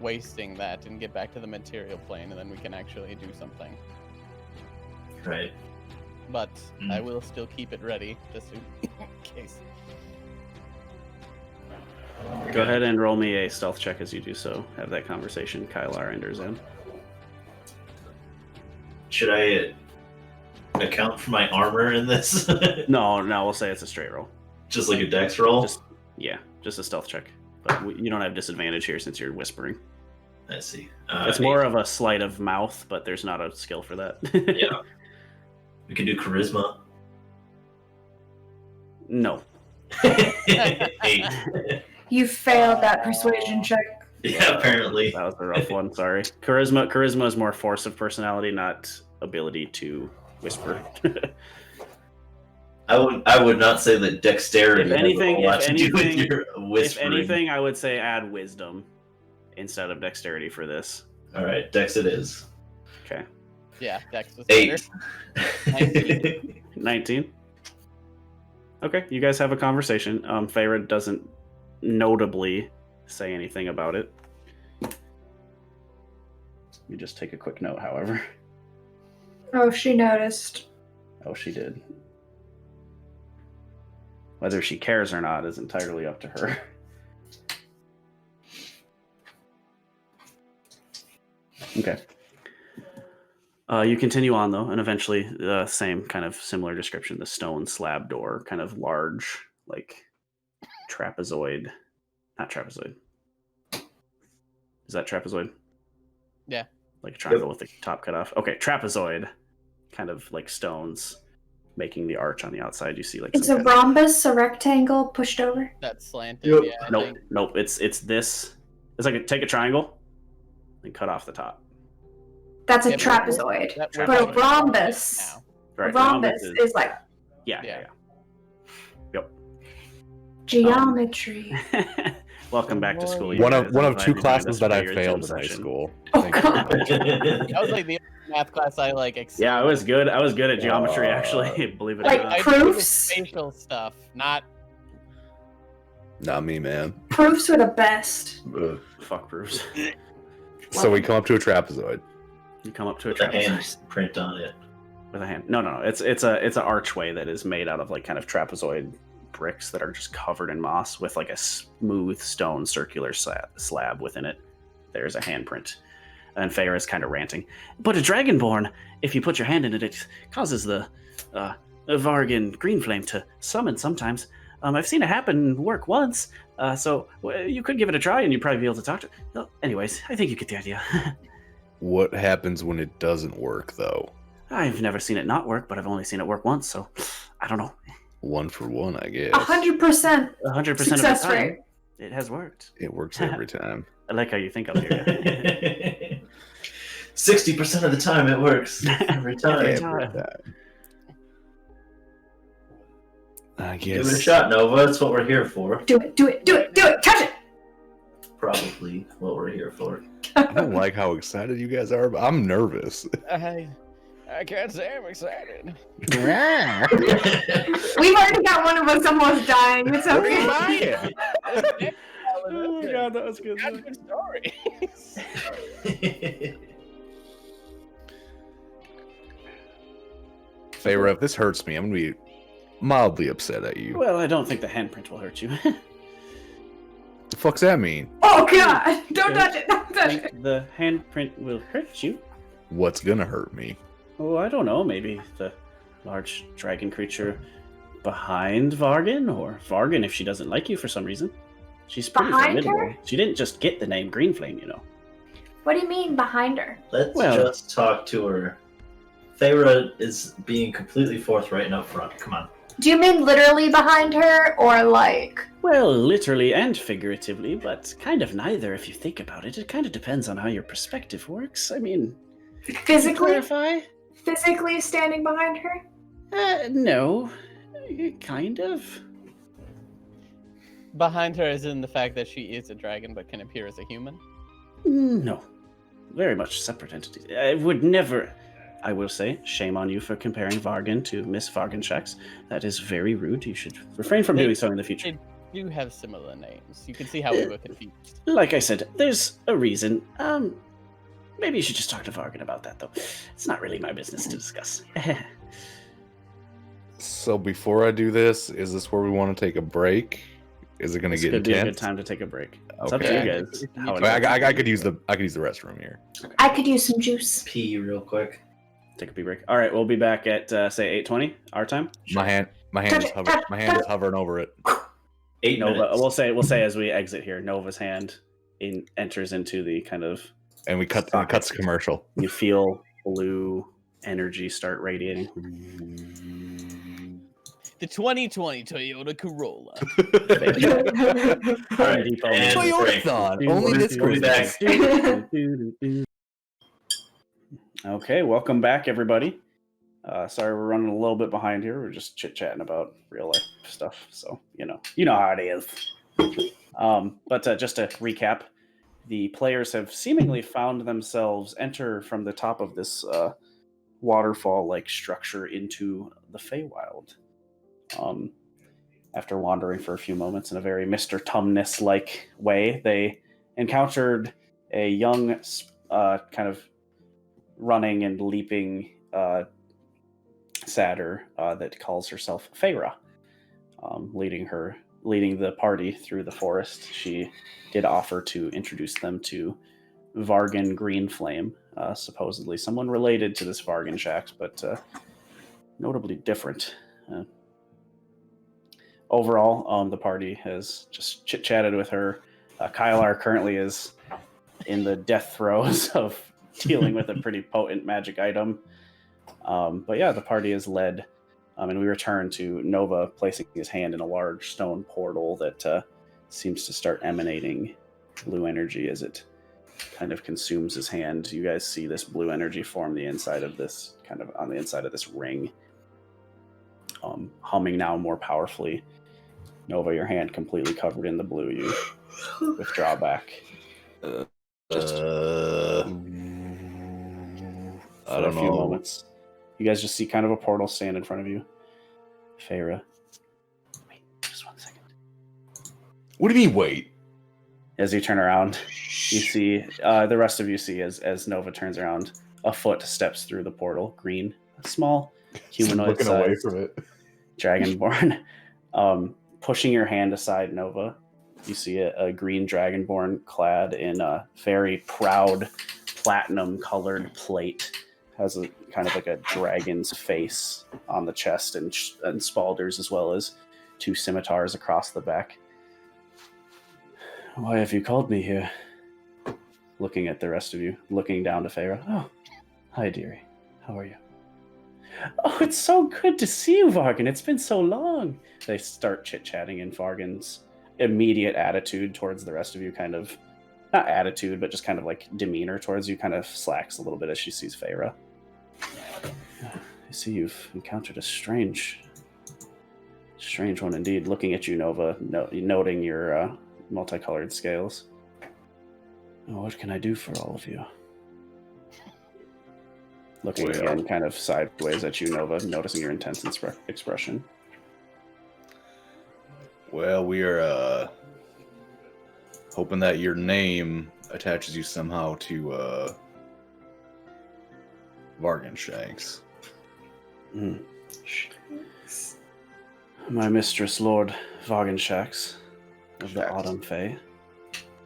E: wasting that and get back to the material plane, and then we can actually do something.
B: Right.
E: But I will still keep it ready, just in case.
A: Go ahead and roll me a stealth check as you do so. Have that conversation, Kylar and Erinn.
B: Should I account for my armor in this?
A: No, we'll say it's a straight roll.
B: Just like a dex roll?
A: Just a stealth check. But you don't have disadvantage here since you're whispering.
B: I see.
A: It's more of a sleight of mouth, but there's not a skill for that.
B: Yeah. We can do charisma.
A: No.
B: 8.
C: You failed that persuasion check.
B: Yeah, apparently.
A: That was a rough one, sorry. Charisma is more force of personality, not ability to whisper.
B: I would not say that dexterity
A: If anything-
B: has a lot
A: if
B: to do with
A: anything-
B: your
A: If
B: whispering.
A: anything, I would say add wisdom instead of dexterity for this.
B: All right, dex it is.
A: Okay.
E: Yeah, Dex was
B: 8.
E: better.
A: 19. Okay, you guys have a conversation. Feyre doesn't notably say anything about it. You just take a quick note, however.
C: Oh, she noticed.
A: Oh, she did. Whether she cares or not is entirely up to her. Okay. You continue on, though, and eventually the same kind of similar description. The stone slab door, kind of large, like trapezoid. Not trapezoid. Is that trapezoid?
E: Yeah.
A: Like a triangle with the top cut off. Okay, trapezoid. Kind of like stones making the arch on the outside. You see like
C: It's
A: some
C: a
A: kind of-
C: rhombus, a rectangle pushed over.
E: That's slanted.
B: Yep.
E: Yeah, I
A: Nope,
E: think.
A: nope. It's this. It's like take a triangle and cut off the top.
C: That's a
E: Yeah, but-
C: trapezoid.
E: That-
A: But
E: we're
A: a
E: talking about
C: rhombus-
E: now.
A: Right.
C: Rhombus is like
A: yeah.
E: Yeah.
C: geometry.
A: Welcome back to school. you
D: One
A: guys.
D: of
A: I'm glad
D: two
A: you joined
D: classes
A: us
D: that
A: for
D: I
A: your
D: failed
A: gym
D: in high
A: session.
D: school.
C: Oh,
D: Thank you.
C: God.
E: That was like the math class I like.
A: Yeah, I was good. I was good at geometry, actually. Believe it or
C: Like
A: not.
E: I do
C: proofs?
E: spatial stuff, not
D: Not me, man.
C: Proofs are the best.
D: Ugh.
A: Fuck proofs.
D: So we come up to a trapezoid.
A: You come up to a
B: With a
A: trapezoid
B: hand print on it.
A: with a hand. No. It's an archway that is made out of like kind of trapezoid bricks that are just covered in moss with like a smooth stone circular slab within it. There's a handprint. And Feyre is kind of ranting. But a dragonborn, if you put your hand in it, it causes the Vvargen green flame to summon sometimes. I've seen it happen work once, so you could give it a try and you'd probably be able to talk to it. Well, anyways, I think you get the idea.
D: What happens when it doesn't work, though?
A: I've never seen it not work, but I've only seen it work once, so I don't know.
D: 1 for 1, I guess.
C: 100%
A: 100% of the
C: success
A: time,
C: rate.
A: it has worked.
D: It works every time.
A: I like how you think I'll hear
B: 60% of the time it works. Every time.
A: Every
D: Every
A: time.
D: time. I
B: Give it a
D: guess.
B: shot, Nova. That's what we're here for.
C: Do it, do it, do it, do it, touch it!
B: Probably what we're here for.
D: I don't like how excited you guys are, but I'm nervous.
E: I can't say I'm excited.
C: We've already got one of us almost dying. It's
D: What are you
C: okay.
D: buying?
A: Oh my god, that was good.
E: That's a good story.
D: Feyre, if this hurts me, I'm gonna be mildly upset at you.
A: Well, I don't think the handprint will hurt you.
D: The fuck's that mean?
C: Oh god! Don't touch it! Don't touch it!
A: Think the handprint will hurt you?
D: What's gonna hurt me?
A: Oh, I don't know. Maybe the large dragon creature behind Vvargen, or Vvargen if she doesn't like you for some reason. She's pretty
C: Behind
A: formidable.
C: her?
A: She didn't just get the name Green Flame, you know.
C: What do you mean behind her?
B: Let's
A: Well-
B: just talk to her. Feyre is being completely forthright and upfront. Come on.
C: Do you mean literally behind her, or like...
A: Well, literally and figuratively, but kind of neither if you think about it. It kind of depends on how your perspective works. I mean, can you
C: physically?
A: clarify?
C: Physically standing behind her?
A: No. Kind of.
E: Behind her is in the fact that she is a dragon but can appear as a human.
A: No. Very much separate entities. I would never... I will say, shame on you for comparing Vvargen to Miss Vvargenshaxx. That is very rude. You should refrain from doing so in the future.
E: They do have similar names. You can see how we were confused.
A: Like I said, there's a reason. Maybe you should just talk to Vvargen about that, though. It's not really my business to discuss.
D: So before I do this, is this where we want to take a break? Is it gonna
A: This
D: get
A: could be a good
D: intense?
A: time to take a break. It's up to
D: Okay.
A: you guys. How
D: I could use the restroom here.
C: I could use some juice.
B: Pee real quick.
A: Take a pee break. All right, we'll be back at say 8:20 our time.
D: My hand is hovering over it.
B: 8
A: Nova.
B: minutes.
A: We'll say as we exit here, Nova's hand enters into the kind of,
D: And we cut and it cuts to commercial.
A: you feel blue energy start radiating.
E: The 2020 Toyota Corolla.
B: All right,
A: Depot
B: and
A: music.
B: break.
D: Toyotathon, only this
B: We'll be
D: Christmas.
B: back.
A: Okay, welcome back, everybody. Sorry, we're running a little bit behind here. We're just chit-chatting about real life stuff, so you know how it is. But just to recap, the players have seemingly found themselves enter from the top of this waterfall-like structure into the Feywild. After wandering for a few moments in a very Mr. Tumnus-like way, they encountered a young, kind of running and leaping satyr that calls herself Feyre, leading the party through the forest. She did offer to introduce them to Vargan Greenflame, supposedly someone related to this Vvargenshaxx, but notably different. Overall, the party has just chit-chatted with her. Kylar currently is in the death throes of dealing with a pretty potent magic item. But yeah, the party is led, and we return to Nova placing his hand in a large stone portal that seems to start emanating blue energy as it kind of consumes his hand. You guys see this blue energy form on the inside of this ring, humming now more powerfully. Nova, your hand completely covered in the blue. You withdraw back. Just
D: I
A: for a
D: don't
A: few
D: know.
A: moments. You guys just see kind of a portal stand in front of you. Feyre. Wait, just 1 second.
D: What do you mean, wait?
A: As you turn around, you see, the rest of you see as Nova turns around, a foot steps through the portal. Green, a small humanoid
D: Looking away
A: sized
D: from it.
A: dragonborn. Pushing your hand aside, Nova, you see a green dragonborn clad in a very proud platinum colored plate. Has a kind of like a dragon's face on the chest and spalders, as well as 2 scimitars across the back. Why have you called me here? Looking at the rest of you, looking down to Feyre. Oh, hi, dearie. How are you? Oh, it's so good to see you, Vargan. It's been so long. They start chit-chatting, and Vargan's immediate attitude towards the rest of you kind of, not attitude, but just kind of like demeanor towards you kind of slacks a little bit as she sees Feyre. I see you've encountered a strange one indeed. Looking at you, Nova, noting your multicolored scales. Oh, what can I do for all of you? Looking again kind of sideways at you, Nova, noticing your intense expression.
D: Well, we are hoping that your name attaches you somehow to Vvargenshaxx.
A: My mistress, Lord Vvargenshaxx of the Autumn Fae.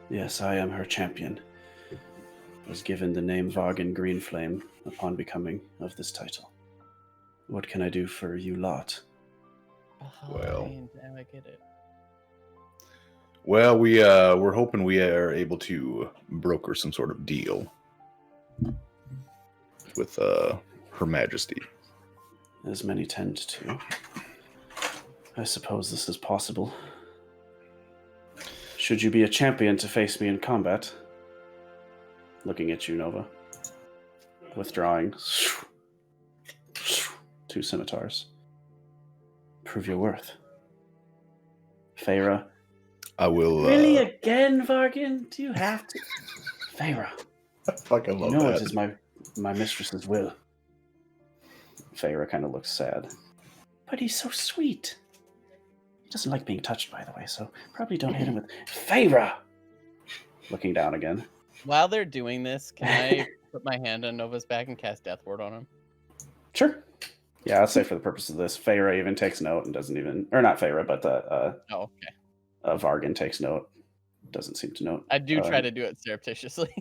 A: Yes, I am her champion. Was given the name Vargan Greenflame upon becoming of this title. What can I do for you lot?
D: Well.
E: I get it.
D: Well, we're hoping we are able to broker some sort of deal with Her Majesty.
A: As many tend to. I suppose this is possible. Should you be a champion to face me in combat? Looking at you, Nova. Withdrawing. 2 scimitars. Prove your worth. Feyre.
D: I will.
A: Really again, Vargan? Do you have to? Feyre.
D: I fucking love
A: You know
D: that.
A: it is my mistress's will. Feyre kind of looks sad. But he's so sweet. He doesn't like being touched, by the way, so probably don't hit him with Feyre! Looking down again.
E: While they're doing this, can I put my hand on Nova's back and cast Death Ward on him?
A: Sure. Yeah, I'll say for the purpose of this, Feyre even takes note and doesn't even... Or not Feyre, but
E: Oh, okay.
A: Vargan takes note. Doesn't seem to note.
E: I do try to do it surreptitiously.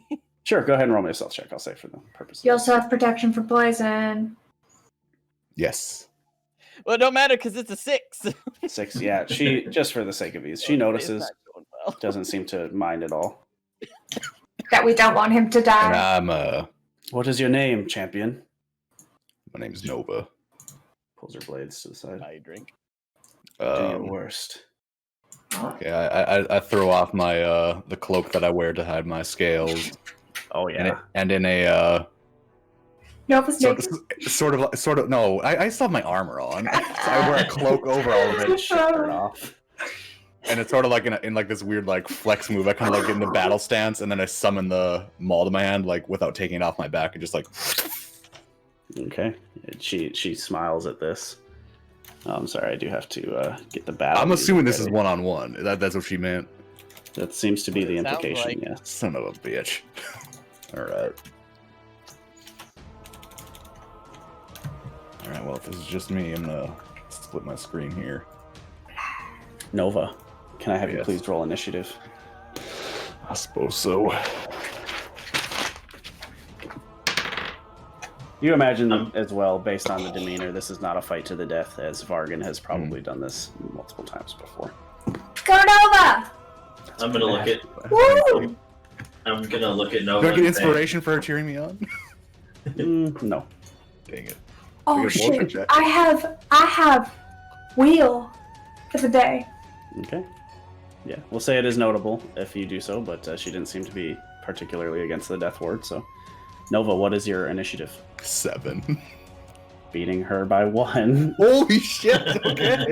A: Sure, go ahead and roll me a stealth check. I'll say for the purpose.
C: You also have protection for poison.
D: Yes.
E: Well, it don't matter because it's a 6.
A: 6, yeah. She, just for the sake of ease, she
E: It's
A: notices,
E: not going well.
A: doesn't seem to mind at all.
C: That we don't want him to
D: And
C: die.
D: I'm
A: What is your name, champion?
D: my name's Nova.
A: Pulls her blades to the side.
E: I drink.
A: Do your worst.
D: Okay, I throw off my the cloak that I wear to hide my scales.
A: Oh yeah.
D: And in a
C: Nova's naked.
D: sort of no, I still have my armor on. I wear a cloak over all of it.
A: Red shirt off.
D: And it's sort of like in like this weird like flex move. I kind of like get in the battle stance, and then I summon the maul to my hand, like without taking it off my back, and just like.
A: Okay. She smiles at this. Oh, I'm sorry, I do have to get the battle.
D: I'm assuming this
A: ready.
D: is one-on-one. That's what she meant.
A: That seems to be the
E: It sounds
A: implication.
E: like-
A: Yes.
D: Son of a bitch. All right. All right. Well, if this is just me, I'm gonna split my screen here.
A: Nova, can I have you
D: Yes.
A: please roll initiative?
D: I suppose so.
A: You imagine as well, based on the demeanor, this is not a fight to the death, as Vargan has probably done this multiple times before.
C: Go Nova!
B: I'm gonna look at.
C: Woo!
B: I'm gonna look at
D: Do
B: Nova.
D: I get
B: and say,
D: inspiration for her cheering me on?
A: No.
D: Dang it.
C: Oh
D: We got a bullshit
C: shit!
D: check.
C: I have wheel for the day.
A: Okay. Yeah, we'll say it is notable if you do so, but she didn't seem to be particularly against the death ward. So, Nova, what is your initiative?
D: 7.
A: Beating her by 1.
D: Holy shit! Okay.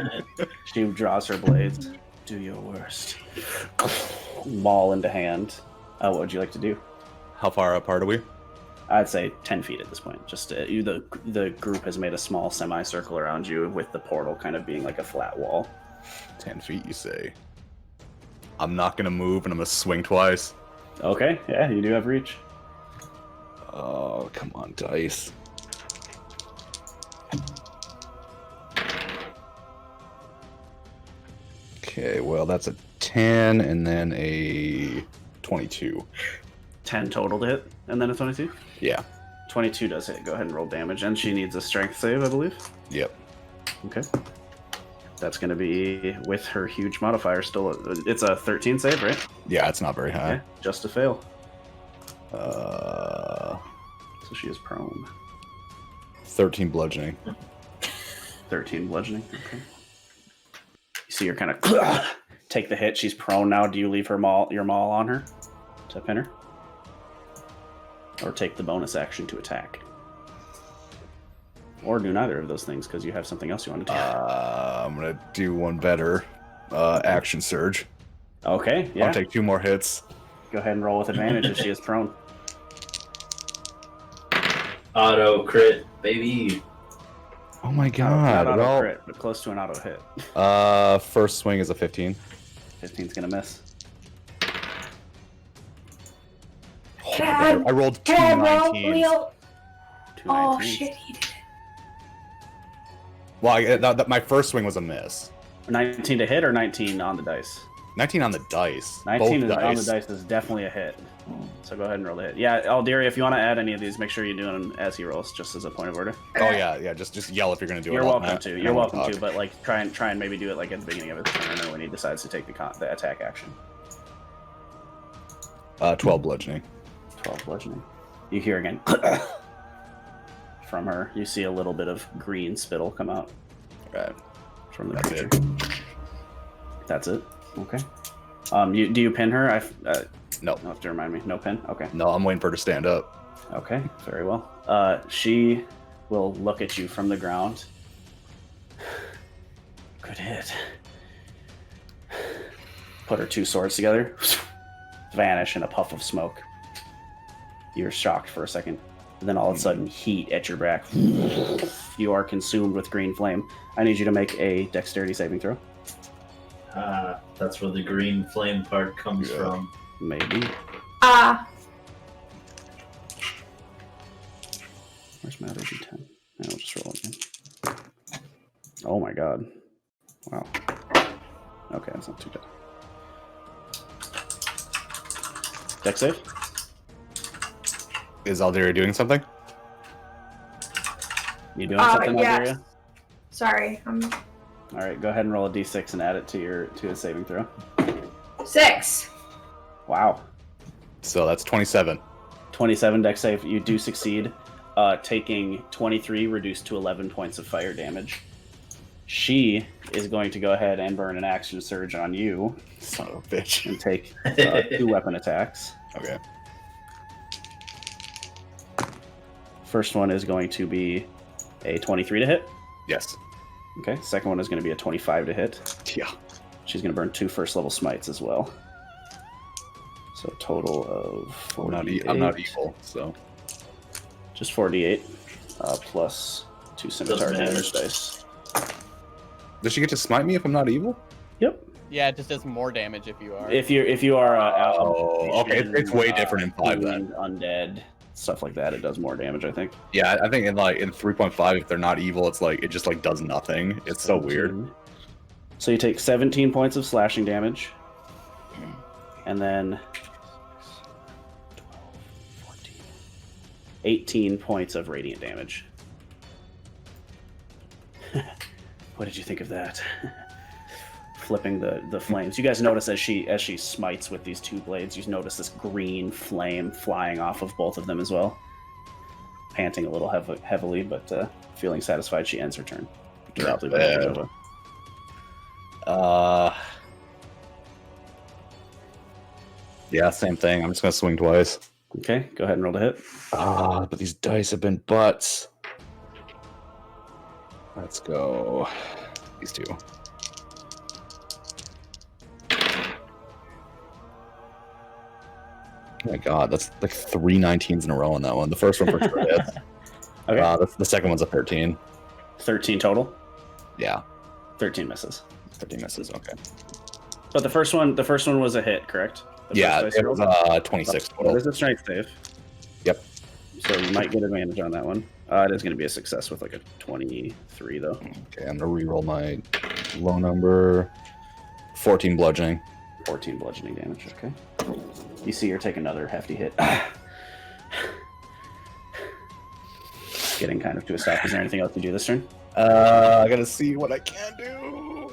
A: She draws her blades. Do your worst. Maul into hand. What would you like to do?
D: How far apart are we?
A: I'd say 10 feet at this point. Just the group has made a small semicircle around you, with the portal kind of being like a flat wall.
D: 10 feet, you say? I'm not gonna move, and I'm gonna swing twice.
A: Okay, yeah, you do have reach.
D: Oh, come on, dice. Okay, well, that's a 10 and then a 22.
A: 10 total to hit, and then a 22.
D: Yeah.
A: 22 does hit. Go ahead and roll damage, and she needs a strength save, I believe.
D: Yep.
A: Okay. That's going to be with her huge modifier still. It's a 13 save, right?
D: Yeah, it's not very high.
A: Yeah, just a fail.
D: Uh,
A: So she is prone.
D: 13 bludgeoning.
A: 13 bludgeoning. Okay. You see her kind of take the hit. She's prone now. Do you leave your maul on her to pin her? Or take the bonus action to attack? Or do neither of those things because you have something else you want to do.
D: I'm gonna do one better. Action surge.
A: Okay, yeah.
D: I'll take 2 more hits.
A: Go ahead and roll with advantage if she is prone.
B: Auto crit, baby.
D: Oh my
A: Not
D: god.
A: auto
D: Well,
A: crit, but close to an auto hit.
D: first swing is a 15.
A: 15's gonna miss.
C: Dad,
D: I rolled 2
C: Dad, roll
D: 19s.
C: wheel.
A: 2
C: Oh
A: 19s.
C: shit, he did it.
D: Well, my first swing was a miss.
A: 19 to hit or 19 on the dice?
D: 19 on the dice.
A: 19
D: Both
A: is,
D: dice.
A: on the dice is definitely a hit. So go ahead and roll the hit. Yeah, Alderia, if you want to add any of these, make sure you do them as he rolls, just as a point of order.
D: Oh yeah. Just yell if you're gonna do
A: You're
D: it.
A: welcome to. You're welcome to,
D: to.
A: but like try and maybe do it like at the beginning of his turn or when he decides to take the attack action.
D: 12 bludgeoning.
A: 12 bludgeoning. You hear again from her. You see a little bit of green spittle come out
D: Right.
A: from the
D: That's
A: creature.
D: it.
A: That's it. Okay. Do you pin her?
D: No.
A: You'll have to remind me. No pin. Okay.
D: No, I'm waiting for her to stand up.
A: Okay. Very well. She will look at you from the ground. Good hit. Put her 2 swords together. Vanish in a puff of smoke. You're shocked for a second. And then all of a sudden, heat at your back. You are consumed with green flame. I need you to make a dexterity saving throw.
B: That's where the green flame part comes
D: Yeah.
B: from.
A: Maybe. Where's my other d10? I'll just roll again. Oh my god. Wow. Okay, that's not too bad. Dex save?
D: Is Alderia doing something?
A: You doing something,
C: yes.
A: Alderia?
C: Sorry,
A: All right, go ahead and roll a d6 and add it to his saving throw.
C: 6.
A: Wow.
D: So that's 27.
A: 27 dex save. You do succeed, taking 23 reduced to 11 points of fire damage. She is going to go ahead and burn an action surge on you.
D: Son of a bitch.
A: And take 2 weapon attacks.
D: Okay.
A: First one is going to be a 23 to hit.
D: Yes.
A: Okay. Second one is going to be a 25 to hit.
D: Yeah.
A: She's going to burn 2 first level smites as well. So a total of 48.
D: I'm not evil, so.
A: Just 48 plus 2 scimitar damage dice.
D: Does she get to smite me if I'm not evil?
A: Yep.
E: Yeah, it just does more damage if you are.
A: If you are
D: okay. It's way different in 5 then.
A: Undead stuff like that, it does more damage. I think.
D: Yeah, I think in 3.5, if they're not evil, it's like it just like does nothing. It's so weird.
A: So you take 17 points of slashing damage, and then 12, 14, 18 points of radiant damage. What did you think of that? Flipping the flames. You guys notice as she smites with these 2 blades, you notice this green flame flying off of both of them as well. Panting a little heavily, but feeling satisfied, she ends her turn.
D: Yeah, same thing. I'm just gonna swing twice.
A: Okay, go ahead and roll to hit.
D: But these dice have been butts. Let's go. These 2. Oh my god, that's like 3 19s in a row on that one. The first one for sure hits.
A: Okay.
D: The second one's a 13.
A: 13 total.
D: Yeah.
A: 13 misses.
D: 13 misses, okay.
A: But the first one was a hit, correct?
D: Yeah, it was 26 total.
A: There's a strength save.
D: Yep.
A: So you might get advantage on that one. It is going to be a success with like a 23, though.
D: Okay, I'm going to reroll my low number. 14 bludgeoning.
A: 14 bludgeoning damage, okay. You see her take another hefty hit. Getting kind of to a stop. Is there anything else you do this turn?
D: I gotta see what I can do.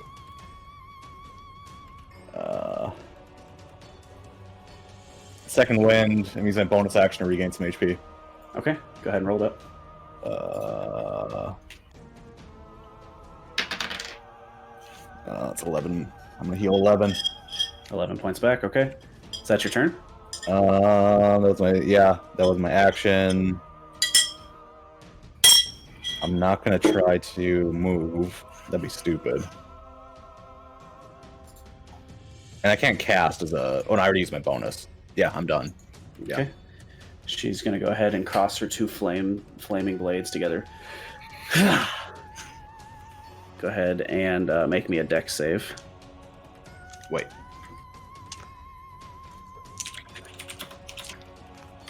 D: Second wind. It means my bonus action to regain some HP.
A: Okay, go ahead and roll it up.
D: It's 11. I'm gonna heal 11.
A: 11 points back, okay. Is that your turn?
D: That was my action. I'm not gonna try to move. That'd be stupid. And I can't cast as a. Oh, no, I already used my bonus. Yeah, I'm done. Yeah.
A: Okay. She's gonna go ahead and cross her 2 flaming blades together. Go ahead and make me a dex save.
D: Wait.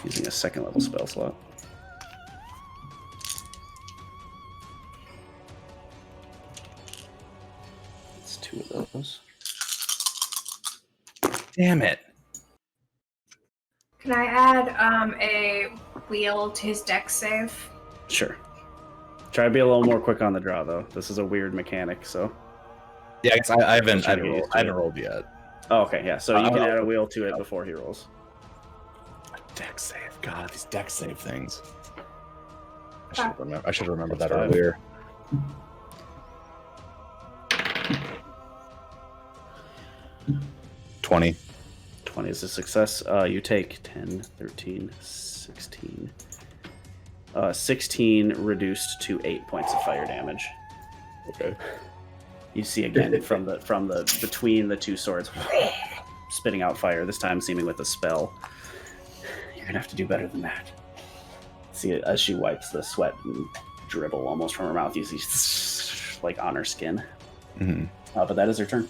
A: Using a 2nd level spell slot. It's 2 of those.
D: Damn it.
C: Can I add a wheel to his dex save?
A: Sure. Try to be a little more quick on the draw, though. This is a weird mechanic, so.
D: Yeah, I guess I haven't
A: Sure,
D: rolled yet.
A: Oh, okay, yeah. So you can add a wheel to it before he rolls.
D: Dex save. God, these dex save things.
C: Ah.
D: I should have remembered that
A: That's
D: earlier. 20.
A: 20 is a success. You take 10, 13, 16. 16 reduced to 8 points of fire damage.
D: Okay.
A: You see again from the between the 2 swords, spitting out fire. This time seeming with a spell. You're gonna have to do better than that. See it as she wipes the sweat and dribble almost from her mouth. You see like on her skin.
D: Mm-hmm.
A: But that is her turn.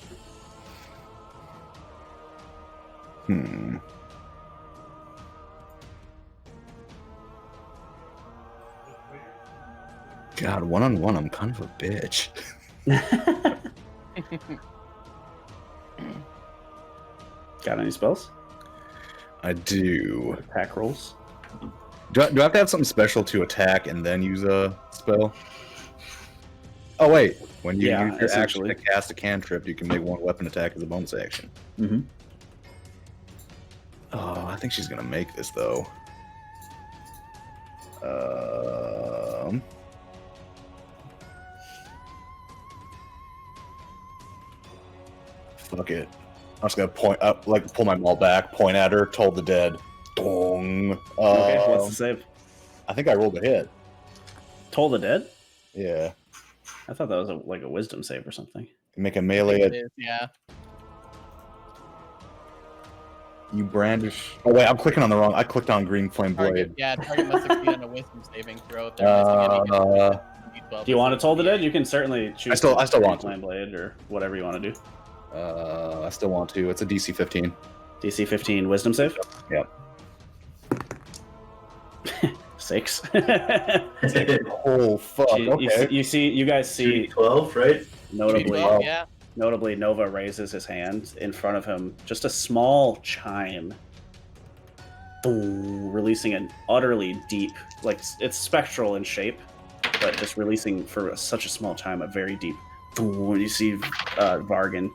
D: God, 1-on-1, I'm kind of a bitch.
A: Got any spells?
D: I do.
A: Attack rolls?
D: Do I have to have something special to attack and then use a spell? Oh wait, when you
A: Yeah,
D: use your action
A: essentially.
D: to cast a cantrip, you can make one weapon attack as a bonus action.
A: Mm-hmm.
D: Oh, I think she's gonna make this though. Fuck it. I'm just gonna point up, like pull my maul back, point at her, told the dead. Dong.
A: Okay, what's the save?
D: I think I rolled a hit.
A: Toll the Dead?
D: Yeah.
A: I thought that was like a wisdom save or something.
D: Make a
E: I
D: melee.
E: think it is, yeah.
D: You brandish. Oh wait, I'm clicking on the wrong. I clicked on green flame blade.
E: Target must succeed on a wisdom saving throw if they're missing any hit.
A: Do you want to Toll the Dead? You can certainly choose.
D: I still want to.
A: Flame Blade or whatever you want to do.
D: I still want to. It's a DC 15.
A: DC 15 wisdom save?
D: Yep.
A: 6.
D: Oh fuck. Okay.
A: You guys see
B: 12, right?
A: notably,
E: 12, yeah.
A: notably Nova raises his hand in front of him, just a small chime, boom, releasing an utterly deep, like it's spectral in shape, but just releasing for such a small chime a very deep boom. You see Vargan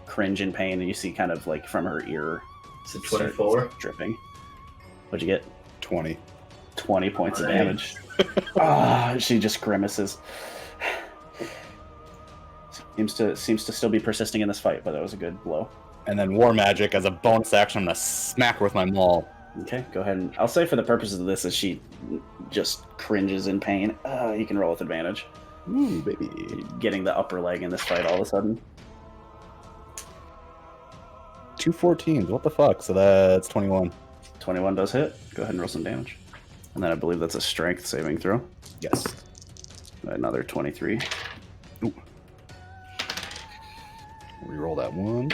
A: cringe in pain, and you see kind of like from her ear
B: It's a 24.
A: dripping. What'd you get?
D: 20.
A: 20 points of
B: Nice.
A: damage. She just grimaces. Seems to still be persisting in this fight, but that was a good blow.
D: And then war magic as a bonus action. I'm gonna smack her with my maul.
A: Okay, go ahead. And I'll say for the purposes of this, as she just cringes in pain, you can roll with advantage.
D: Ooh, baby.
A: Getting the upper leg in this fight all of a sudden.
D: 2 14s. What the fuck? So that's 21.
A: 21 does hit. Go ahead and roll some damage. And then I believe that's a strength saving throw.
D: Yes.
A: Another 23.
D: Ooh. Reroll that one.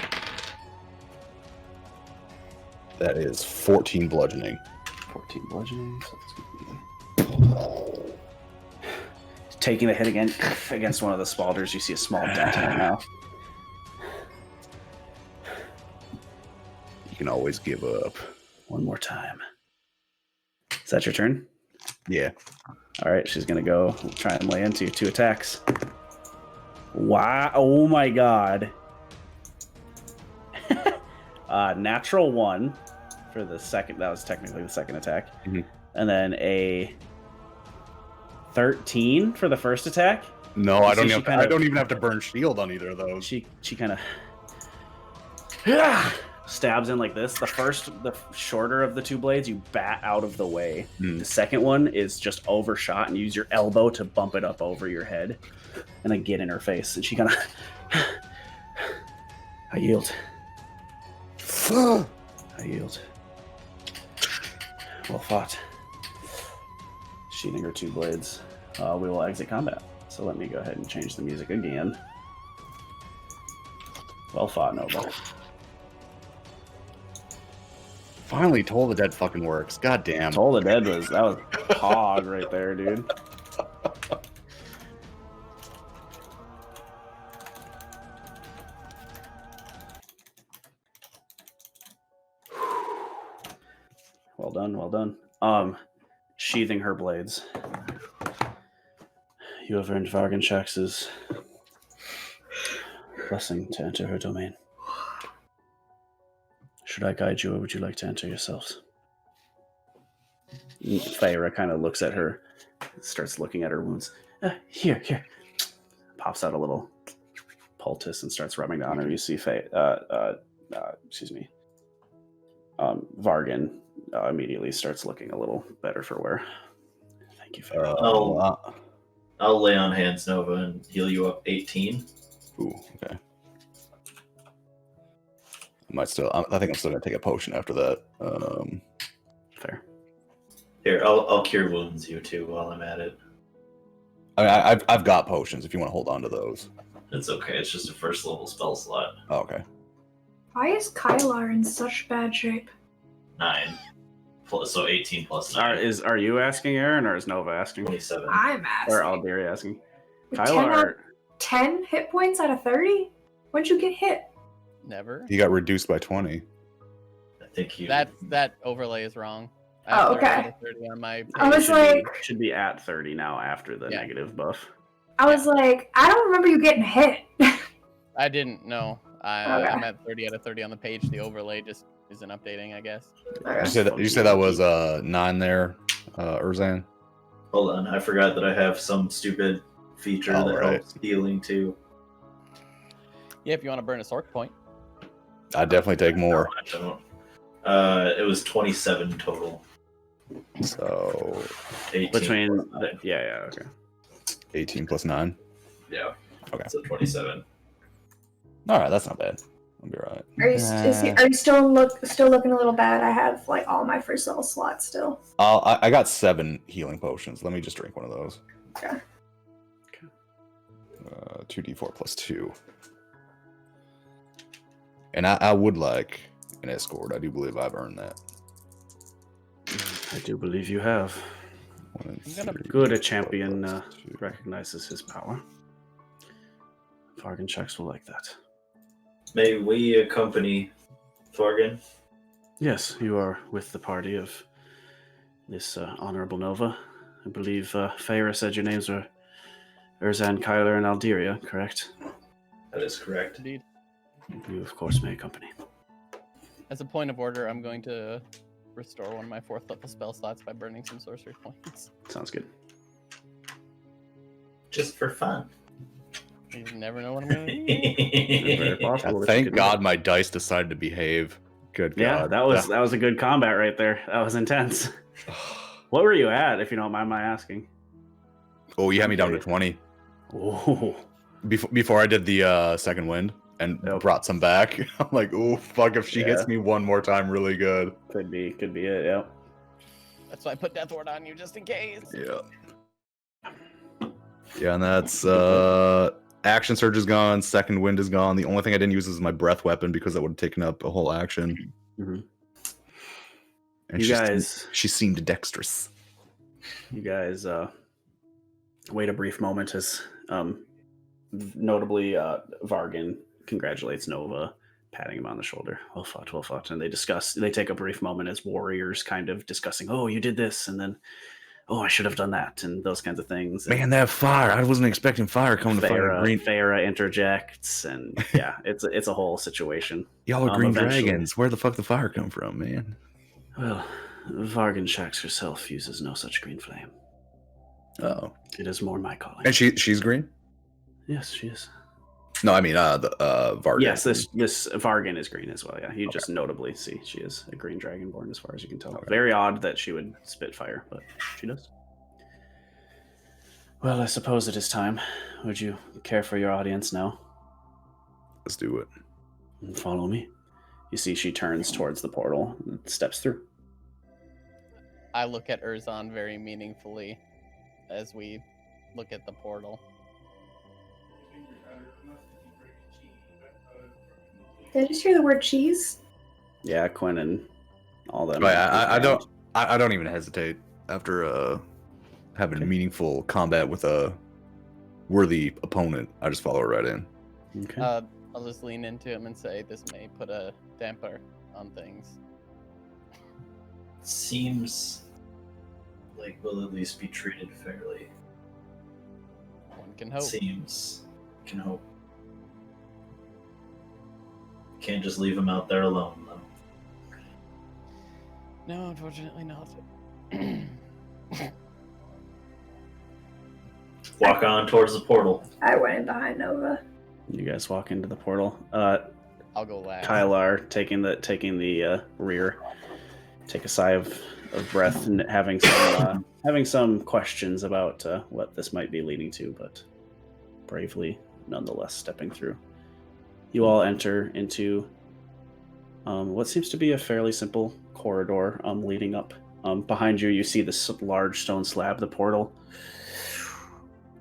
D: That is 14 bludgeoning.
A: 14 bludgeoning. So that's gonna be... Taking the hit again against one of the spalders, you see a small dent in her mouth.
D: You can always give up.
A: One more time. Is that your turn?
D: Yeah.
A: All right, she's gonna go try and lay into you. 2 attacks. Wow! Oh my god! Natural 1 for the second. That was technically the second attack,
D: Mhm.
A: and then a 13 for the first attack.
D: No, I don't.
A: So
D: Even I don't even have to burn shield on either of those.
A: She kind of stabs in like this. The shorter of the 2 blades, you bat out of the way.
D: Hmm.
A: The second one is just overshot, and you use your elbow to bump it up over your head, and then get in her face. And she kind of, I yield. I yield. Well fought. Sheathing her 2 blades. We will exit combat. So let me go ahead and change the music again. Well fought, Nova.
D: Finally, Toll the Dead fucking works. God damn.
A: Toll the Dead was hog right there, dude. Well done, well done. Sheathing her blades. You have earned Vvargenshaxx's blessing to enter her domain. Should I guide you, or would you like to enter yourselves? Feyre kind of looks at her, starts looking at her wounds. Here. Pops out a little poultice and starts rubbing down her. You see Vargan immediately starts looking a little better for wear. Thank you, Feyre.
B: I'll lay on hands, Nova, and heal you up 18.
D: Ooh, okay. I think I'm still gonna take a potion after that.
A: Fair.
B: Here, I'll cure wounds you too while I'm at it.
D: I mean, I've got potions if you want to hold on to those.
B: It's okay. It's just a first level spell slot.
D: Oh, okay.
C: Why is Kylar in such bad shape?
B: 9. So 18 plus 9.
A: Are you asking, Erinn, or is Nova asking?
B: 27.
C: I'm asking.
A: Or Aldiri asking?
C: 10 hit points out of 30? When'd you get hit?
E: Never.
D: He got reduced by 20.
B: think you.
E: That overlay is wrong. I
C: Oh,
E: have 30
C: okay.
E: out of 30 on my page.
C: I was like,
A: should be at 30 now after the
E: Yeah.
A: negative buff.
C: I was like, I don't remember you getting hit.
E: I didn't know.
C: Okay.
E: I'm at 30 out of 30 on the page. The overlay just isn't updating, I guess.
D: You said that was 9 there, Erzan?
B: Hold on, I forgot that I have some stupid feature
D: Oh,
B: that
D: right.
B: helps healing too.
E: Yeah, if you want to burn a sork point.
D: I'd definitely take more.
B: I don't. It was 27 total.
D: So
B: 18
A: Between
B: plus 9.
A: okay.
D: 18 plus 9.
B: Yeah.
D: Okay.
B: So 27.
D: All right, that's not bad. I'll be right.
C: Are you still looking a little bad? I have like all my first level slots still.
D: I got 7 healing potions. Let me just drink one of those.
C: Okay.
D: 2d4 plus 2. And I would like an escort. I do believe I've earned that.
A: I do believe you have.
D: 1 and
E: I'm gonna-
D: 3,
A: Good, a champion
D: 4 plus 2.
A: recognizes his power. Vvargenshaxx will like that.
B: May we accompany Thorgan?
A: Yes, you are with the party of this Honorable Nova. I believe Feyre said your names were Erzan, Kyler, and Alderia, correct?
B: That is correct.
E: Indeed.
A: You, of course, may accompany.
E: As a point of order, I'm going to restore one of my 4th level spell slots by burning some sorcery points.
A: Sounds good.
B: Just for fun.
E: You never know what I'm going to do.
A: Very possible that you
D: Thank
A: could-
D: God my dice decided to behave. Good
A: Yeah,
D: God.
A: that was a good combat right there. That was intense. What were you at, if you don't mind my asking?
D: Oh, you had me down to 20
A: Oh,
D: before I did the second wind and
A: Yep.
D: brought some back. I'm like, oh fuck! If she hits
A: Yeah.
D: me one more time, really good.
A: could be it. Yeah.
E: That's why I put Death Ward on you, just in case.
D: Yeah. Yeah, and that's action surge is gone. Second wind is gone. The only thing I didn't use is my breath weapon because that would have taken up a whole action.
A: Mhm.
D: And
A: You
D: she
A: guys-
D: seemed, she seemed dexterous.
A: You guys wait a brief moment as notably Vargan congratulates Nova, patting him on the shoulder. Well fought. And they take a brief moment as warriors kind of discussing, oh, you did this, and then, oh, I should have done that, and those kinds of things.
D: Man, that fire! I wasn't expecting fire coming to fire green.
A: Feyre interjects, and yeah, it's a whole situation.
D: Y'all are green
A: eventually-
D: dragons. Where the fuck the fire come from, man?
A: Well, Vvargenshaxx herself uses no such green flame.
D: Oh,
A: It is more my calling.
D: and she's green.
A: Yes, she is.
D: No, I mean the Vargan.
A: Yes, this Vvargen is green as well. Yeah, you just notably see she is a green dragonborn, as far as you can tell.
D: Okay.
A: Very odd that she would spit fire, but she does. Well, I suppose it is time. Would you care for your audience now?
D: Let's do it.
A: Follow me. You see, she turns towards the portal and steps through.
E: I look at Erzan very meaningfully as we look at the portal.
C: Did I just hear the word cheese?
A: Yeah, Quinn and all them.
D: Oh, yeah, I don't even hesitate after having a meaningful combat with a worthy opponent. I just follow right in.
A: Okay.
E: I'll just lean into him and say, this may put a damper on things.
B: Seems like we'll at least be treated fairly.
E: One can hope.
B: Can hope. Can't just leave him out there alone, though.
E: No, unfortunately not.
B: Walk on towards the portal.
C: I went in behind Nova.
A: You guys walk into the portal.
E: I'll go last.
A: Kylar taking the rear. Take a sigh of breath and having some questions about what this might be leading to, but bravely nonetheless stepping through. You all enter into what seems to be a fairly simple corridor leading up. Behind you, you see this large stone slab, the portal.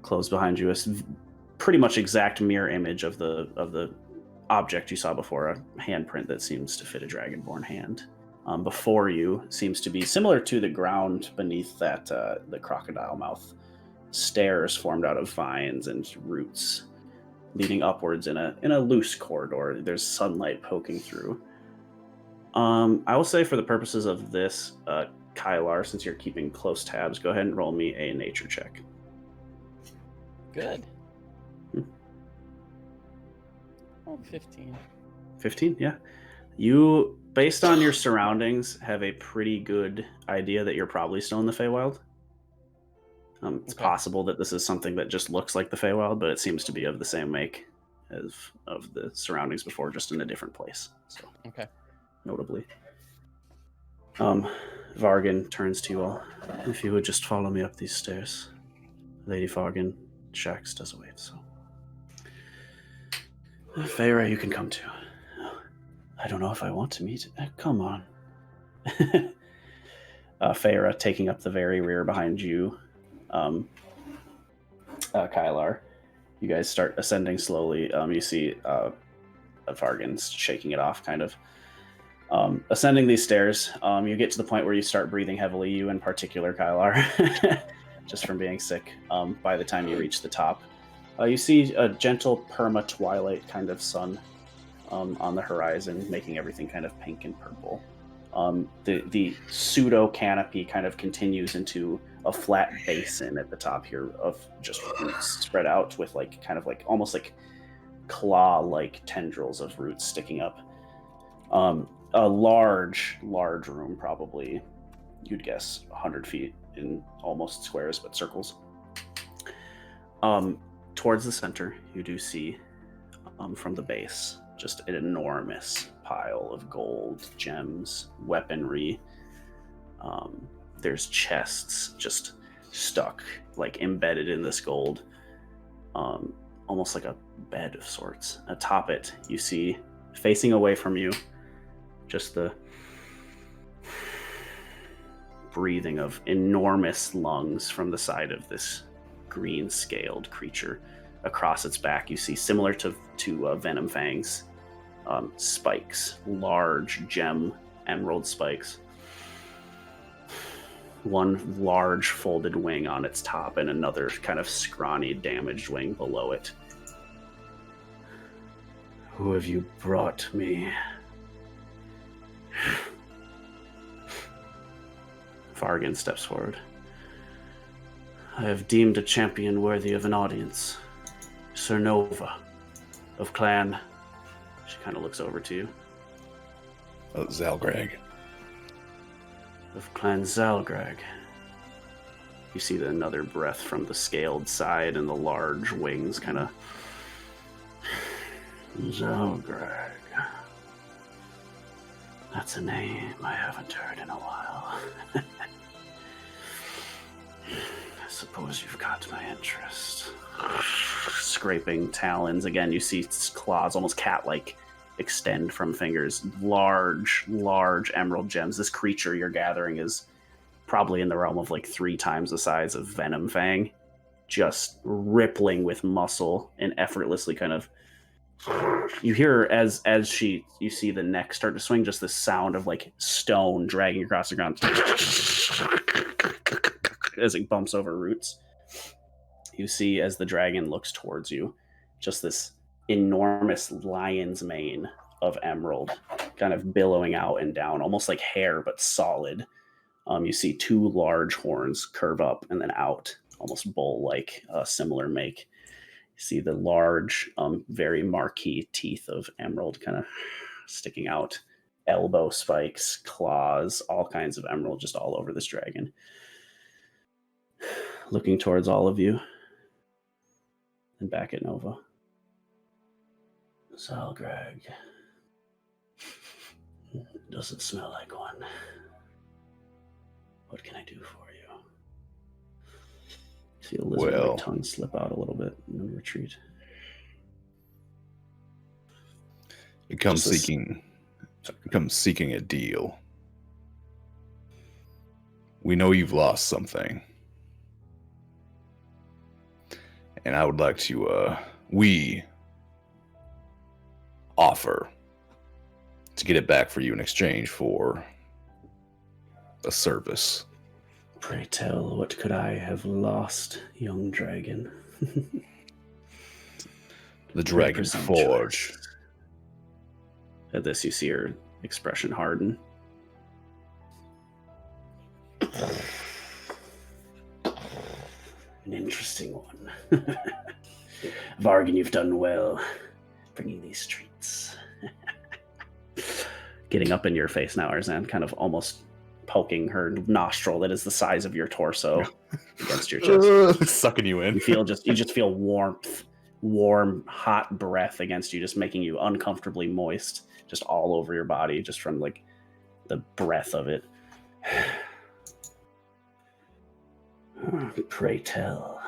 A: Closed behind you, a pretty much exact mirror image of the object you saw before, a handprint that seems to fit a dragonborn hand. Before you seems to be similar to the ground beneath that the crocodile mouth. Stairs formed out of vines and roots leading upwards in a loose corridor. There's sunlight poking through. I will say for the purposes of this, Kylar, since you're keeping close tabs, go ahead and roll me a nature check.
E: Good. Oh, 15.
A: 15, yeah. You, based on your surroundings, have a pretty good idea that you're probably still in the Feywild. It's
E: Okay.
A: possible that this is something that just looks like the Feywild, but it seems to be of the same make as of the surroundings before, just in a different place. So,
E: Okay.
A: notably. Vargan turns to you all. If you would just follow me up these stairs. Lady Vvargenshaxx does await, so. Feyre, you can come too. I don't know if I want to meet. Come on. Feyre taking up the very rear behind you. Kylar, you guys start ascending slowly. You see Vargan's shaking it off, kind of. Ascending these stairs, you get to the point where you start breathing heavily, you in particular, Kylar, just from being sick. By the time you reach the top, you see a gentle perma-twilight kind of sun on the horizon, making everything kind of pink and purple. The pseudo canopy kind of continues into a flat basin at the top here of just roots spread out with like kind of like almost like claw-like tendrils of roots sticking up. A large room, probably you'd guess 100 feet in almost squares, but circles. Towards the center, you do see from the base just an enormous pile of gold, gems, weaponry. There's chests just stuck, like embedded in this gold, almost like a bed of sorts. Atop it, you see, facing away from you, just the breathing of enormous lungs from the side of this green-scaled creature. Across its back, you see, similar to Venom Fangs, spikes, large gem emerald spikes. One large folded wing on its top and another kind of scrawny, damaged wing below it. Who have you brought me? Vvargen steps forward. I have deemed a champion worthy of an audience. Sir Nova of Clan. She kind of looks over to you.
D: Zalgrag.
A: Of Clan Zalgrag. You see another breath from the scaled side and the large wings kind of... Zalgrag. That's a name I haven't heard in a while. I suppose you've got my interest. Scraping talons. Again, you see claws, almost cat-like, extend from fingers. Large emerald gems. This creature you're gathering is probably in the realm of like 3 times the size of Venom Fang. Just rippling with muscle and effortlessly kind of... You hear as you see the neck start to swing, just this sound of like stone dragging across the ground as it bumps over roots. You see as the dragon looks towards you, just this enormous lion's mane of emerald kind of billowing out and down, almost like hair, but solid. You see 2 large horns curve up and then out, almost bull-like, similar make. You see the large, very marquee teeth of emerald kind of sticking out. Elbow spikes, claws, all kinds of emerald just all over this dragon. Looking towards all of you. And back at Nova. Zalgrag. Doesn't smell like one. What can I do for you? See a lizard-like tongue slip out a little bit and then retreat.
D: You come seeking a deal. We know you've lost something. And I would like to, we offer to get it back for you in exchange for a service.
A: Pray tell, what could I have lost, young dragon?
D: The Dragon Forge.
A: At this, you see her expression harden. An interesting one. Vargan, you've done well bringing these treats. Getting up in your face now, Arzan, kind of almost poking her nostril that is the size of your torso against your chest.
D: Sucking you in.
A: You just feel warm, hot breath against you, just making you uncomfortably moist, just all over your body, just from like the breath of it. Pray tell,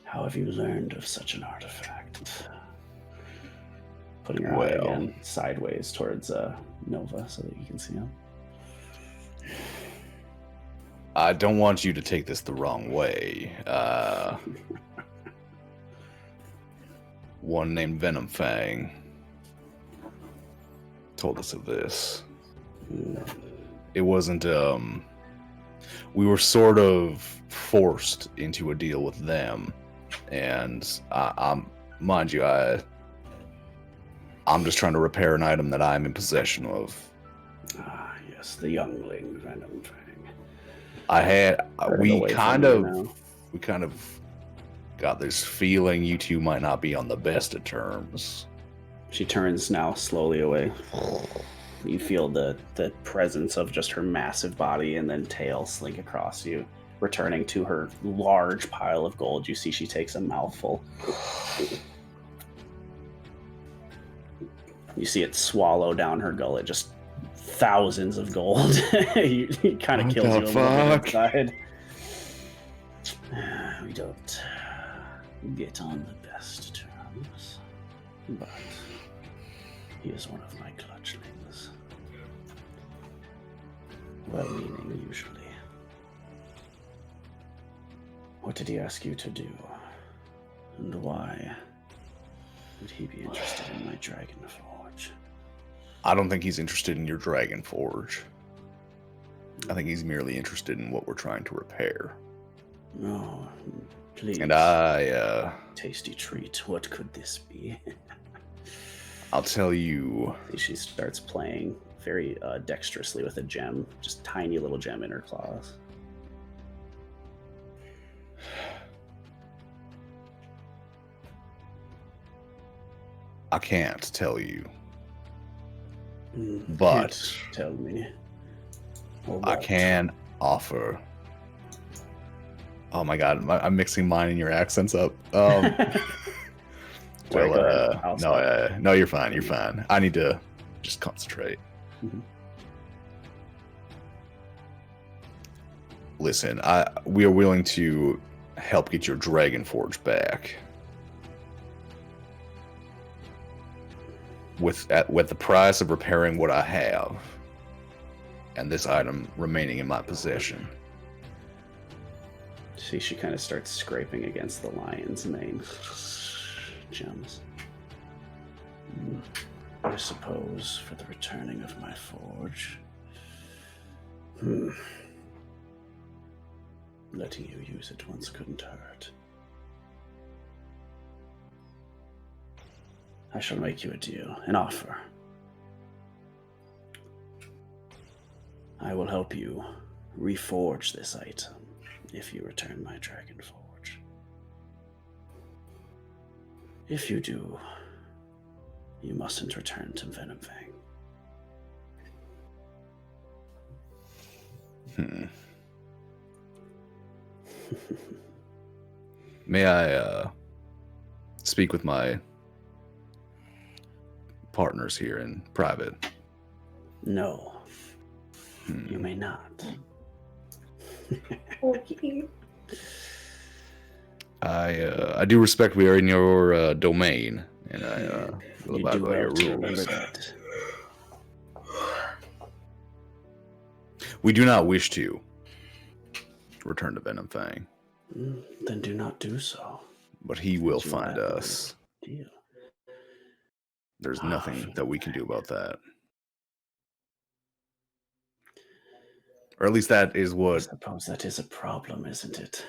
A: how have you learned of such an artifact? Putting her eye again sideways towards Nova so that you can see him.
D: I don't want you to take this the wrong way. One named Venom Fang told us of this. It wasn't, we were sort of forced into a deal with them. And mind you, I'm just trying to repair an item that I'm in possession of.
A: Ah, yes, the youngling Venom Fang.
D: We kind of got this feeling you two might not be on the best of terms.
A: She turns now slowly away. You feel the presence of just her massive body and then tail slink across you, returning to her large pile of gold. You see she takes a mouthful. You see it swallow down her gullet, just thousands of gold. It kind of kills you a little bit inside. We don't get on the best terms, but he is one of my clutchlings. Well-meaning, usually. What did he ask you to do? And why would he be interested in my Dragon Forge?
D: I don't think he's interested in your Dragon Forge. I think he's merely interested in what we're trying to repair.
A: Oh, please.
D: And
A: tasty treat. What could this be?
D: I'll tell you.
A: She starts playing very dexterously with a gem, just tiny little gem in her claws.
D: I can't tell you.
A: But
D: But
A: tell me.
D: I can offer. Oh my god, I'm mixing mine and your accents up.
A: Sorry, go ahead. I'll stop.
D: No, you're fine. You're fine. I need to just concentrate.
A: Mhm.
D: Listen, we are willing to help get your Dragon Forge back. With the price of repairing what I have, and this item remaining in my possession.
A: See, she kind of starts scraping against the lion's mane. Gems. I suppose for the returning of my forge. Letting you use it once couldn't hurt. I shall make you a deal, an offer. I will help you reforge this item if you return my Dragon Forge. If you do, you mustn't return to Venom Fang.
D: May I speak with my partners here in private?
A: No, you may not.
C: Okay.
D: I do respect we are in your domain, and I will
A: You
D: abide
A: do
D: by your
A: well to remember
D: rules.
A: that.
D: We do not wish to return to Venom Fang,
A: Then do not do so.
D: but he will
A: You will
D: find
A: have to
D: us.
A: Deal.
D: There's nothing that we can do about that. Or at least that is
A: I
D: what.
A: suppose that is a problem, isn't it?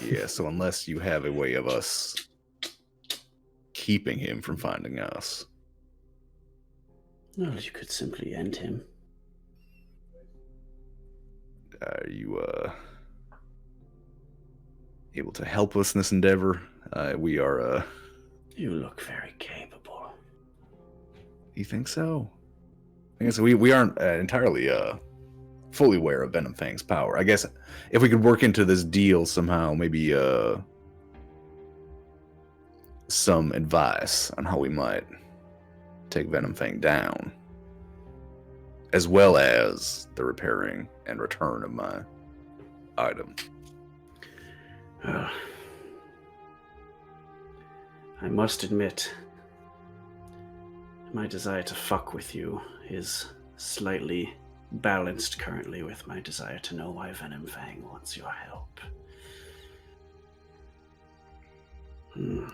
D: Yeah, so unless you have a way of us keeping him from finding us.
A: Well, you could simply end him.
D: Are you able to help us in this endeavor? We are.
A: You look very capable.
D: You think so? I guess we aren't entirely fully aware of Venom Fang's power. I guess if we could work into this deal somehow, maybe some advice on how we might take Venom Fang down, as well as the repairing and return of my item.
A: I must admit, my desire to fuck with you is slightly balanced currently with my desire to know why Venom Fang wants your help. Do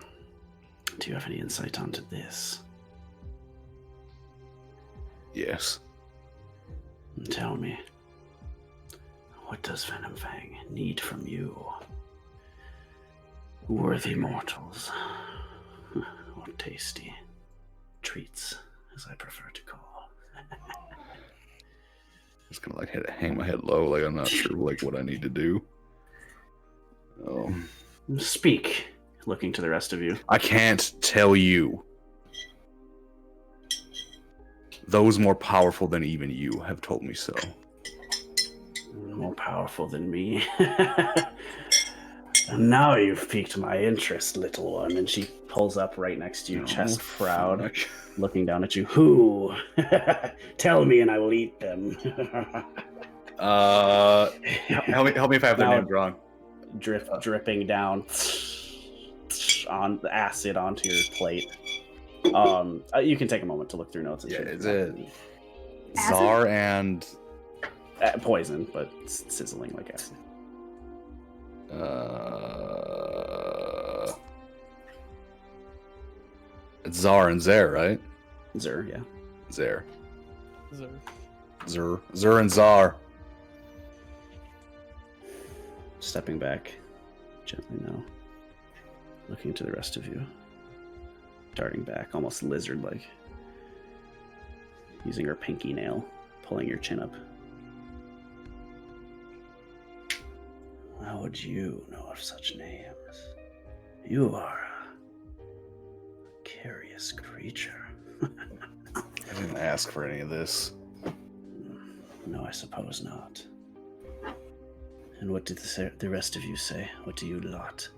A: you have any insight onto this?
D: Yes.
A: Tell me, what does Venom Fang need from you? Worthy mortals, or tasty treats, as I prefer to call.
D: Just gonna like hang my head low, like I'm not sure like what I need to do.
A: Speak, looking to the rest of you.
D: I can't tell you. Those more powerful than even you have told me so.
A: More powerful than me. And now you've piqued my interest, little one. And she pulls up right next to you, chest proud, looking down at you. Who? Tell me and I will eat them.
D: Help me if I have their
A: Now-
D: name wrong.
A: Dripping down on the acid onto your plate. You can take a moment to look through notes. And
D: Yeah,
A: shit.
D: is it Czar and
A: Poison, but sizzling like acid.
D: it's Czar and Zer, right?
A: Zer, yeah.
D: Zer.
E: Zer.
D: Zer and Czar.
A: Stepping back gently now, looking to the rest of you, darting back, almost lizard-like, using her pinky nail, pulling your chin up. How would you know of such names? You are a curious creature.
D: I didn't ask for any of this.
A: No, I suppose not. And what did the rest of you say? What do you lot?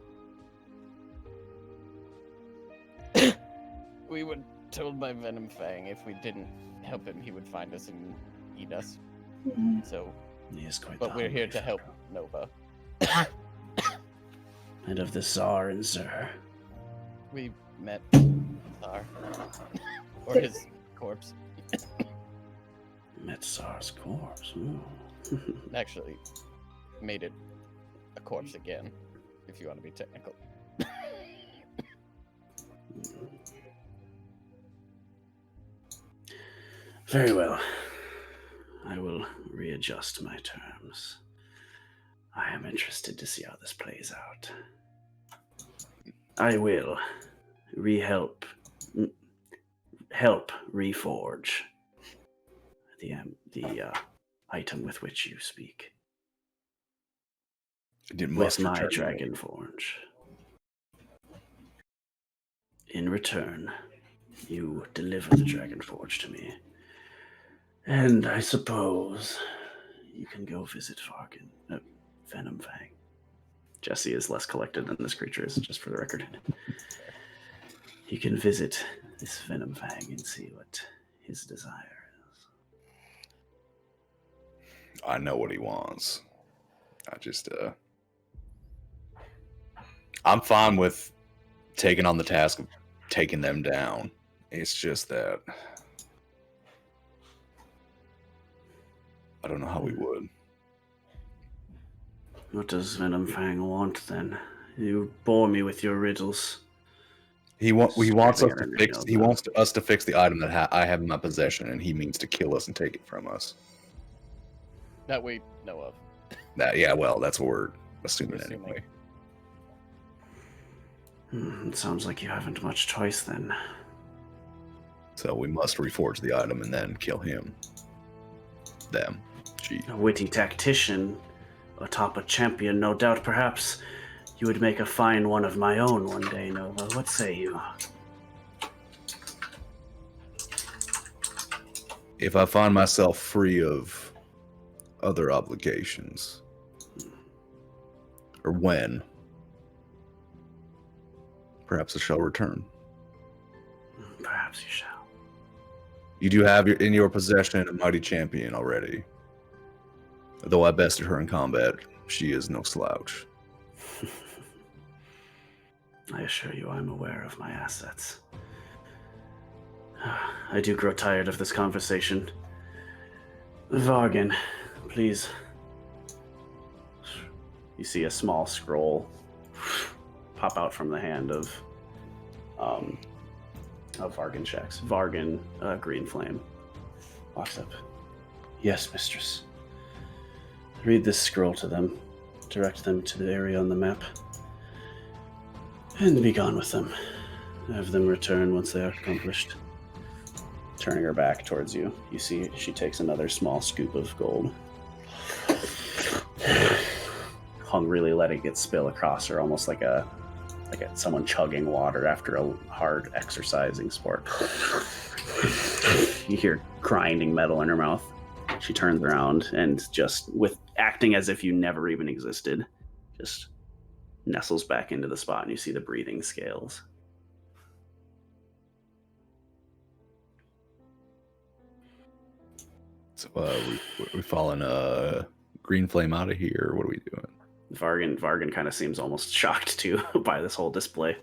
E: We were told by Venom Fang if we didn't help him, he would find us and eat us. So,
A: He is quite
E: but
A: the
E: we're here
A: hungry
E: to help
A: fellow.
E: Nova.
A: And of the Tsar and Zer.
E: We met Czar. Or his corpse.
A: Met Tsar's corpse.
E: Actually, made it a corpse again, if you want to be technical.
A: Very well. I will readjust my terms. I am interested to see how this plays out. I will help reforge the item with which you speak.
D: I didn't
A: With
D: must
A: my
D: return
A: Dragon Forge. In return, you deliver the Dragon Forge to me. And I suppose you can go visit Venom Fang. Jesse is less collected than this creature is, just for the record. You can visit this Venom Fang and see what his desire is.
D: I know what he wants. I just I'm fine with taking on the task of taking them down. It's just that I don't know how we would.
A: What does Venom Fang want then? You bore me with your riddles.
D: He wants us
A: Staring
D: to
A: at
D: fix.
A: your
D: He
A: nails
D: wants us to fix the item that I have in my possession, and he means to kill us and take it from us.
E: That we know of.
D: Well, that's what we're assuming anyway.
A: It sounds like you haven't much choice then.
D: So we must reforge the item and then kill him. Them. She.
A: A witty tactician atop a champion, no doubt. Perhaps you would make a fine one of my own one day, Nova. What say you?
D: If I find myself free of other obligations, or when, perhaps I shall return.
A: Perhaps you shall.
D: You do have in your possession a mighty champion already. Though I bested her in combat, she is no slouch.
A: I assure you I'm aware of my assets. I do grow tired of this conversation. Vvargen, please. You see a small scroll pop out from the hand of Vvargenshaxx. Vvargen, Green Flame, walks up. Yes, mistress. Read this scroll to them. Direct them to the area on the map. And be gone with them. Have them return once they are accomplished. Turning her back towards you, you see she takes another small scoop of gold. Hungrily letting it spill across her, almost like someone chugging water after a hard exercising sport. You hear grinding metal in her mouth. She turns around and just, with acting as if you never even existed, just nestles back into the spot, and you see the breathing scales.
D: So we following Green Flame out of here. What are we doing?
A: Vvargen kind of seems almost shocked too by this whole display.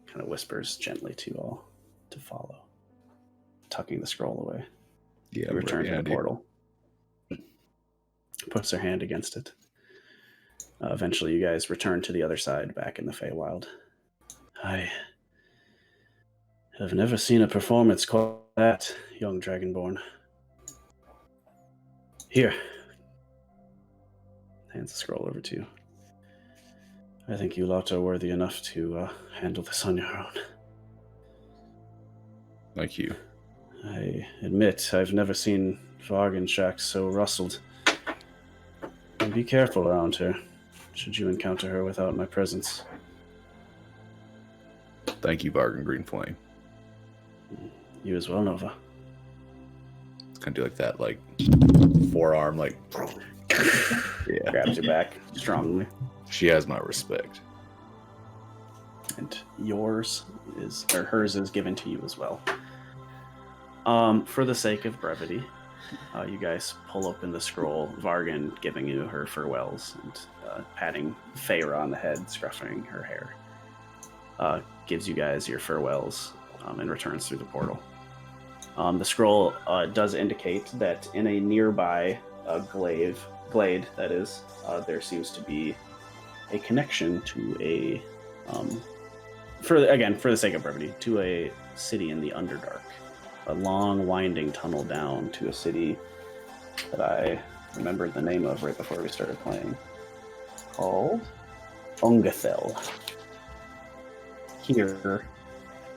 A: Kind of whispers gently to all to follow, tucking the scroll away.
D: Yeah,
A: You return to the portal. Puts her hand against it. Eventually, you guys return to the other side, back in the Feywild. I have never seen a performance quite that, young Dragonborn. Here. Hands the scroll over to you. I think you lot are worthy enough to handle this on your own.
D: Thank you.
A: I admit I've never seen Vvargenshaxx so rustled. And be careful around her, should you encounter her without my presence.
D: Thank you, Vvargen Green Flame.
A: You as well, Nova.
D: It's kind of do like that, like forearm, like yeah.
A: Grabs your back strongly.
D: She has my respect.
A: And yours is, or hers is given to you as well. For the sake of brevity, you guys pull open the scroll, Vvargen giving you her farewells and patting Feyre on the head, scruffing her hair. Gives you guys your farewells and returns through the portal. The scroll does indicate that in a nearby glade, that is, there seems to be a connection to a, for the sake of brevity, to a city in the Underdark. A long, winding tunnel down to a city that I remembered the name of right before we started playing, called Ungathel. Here,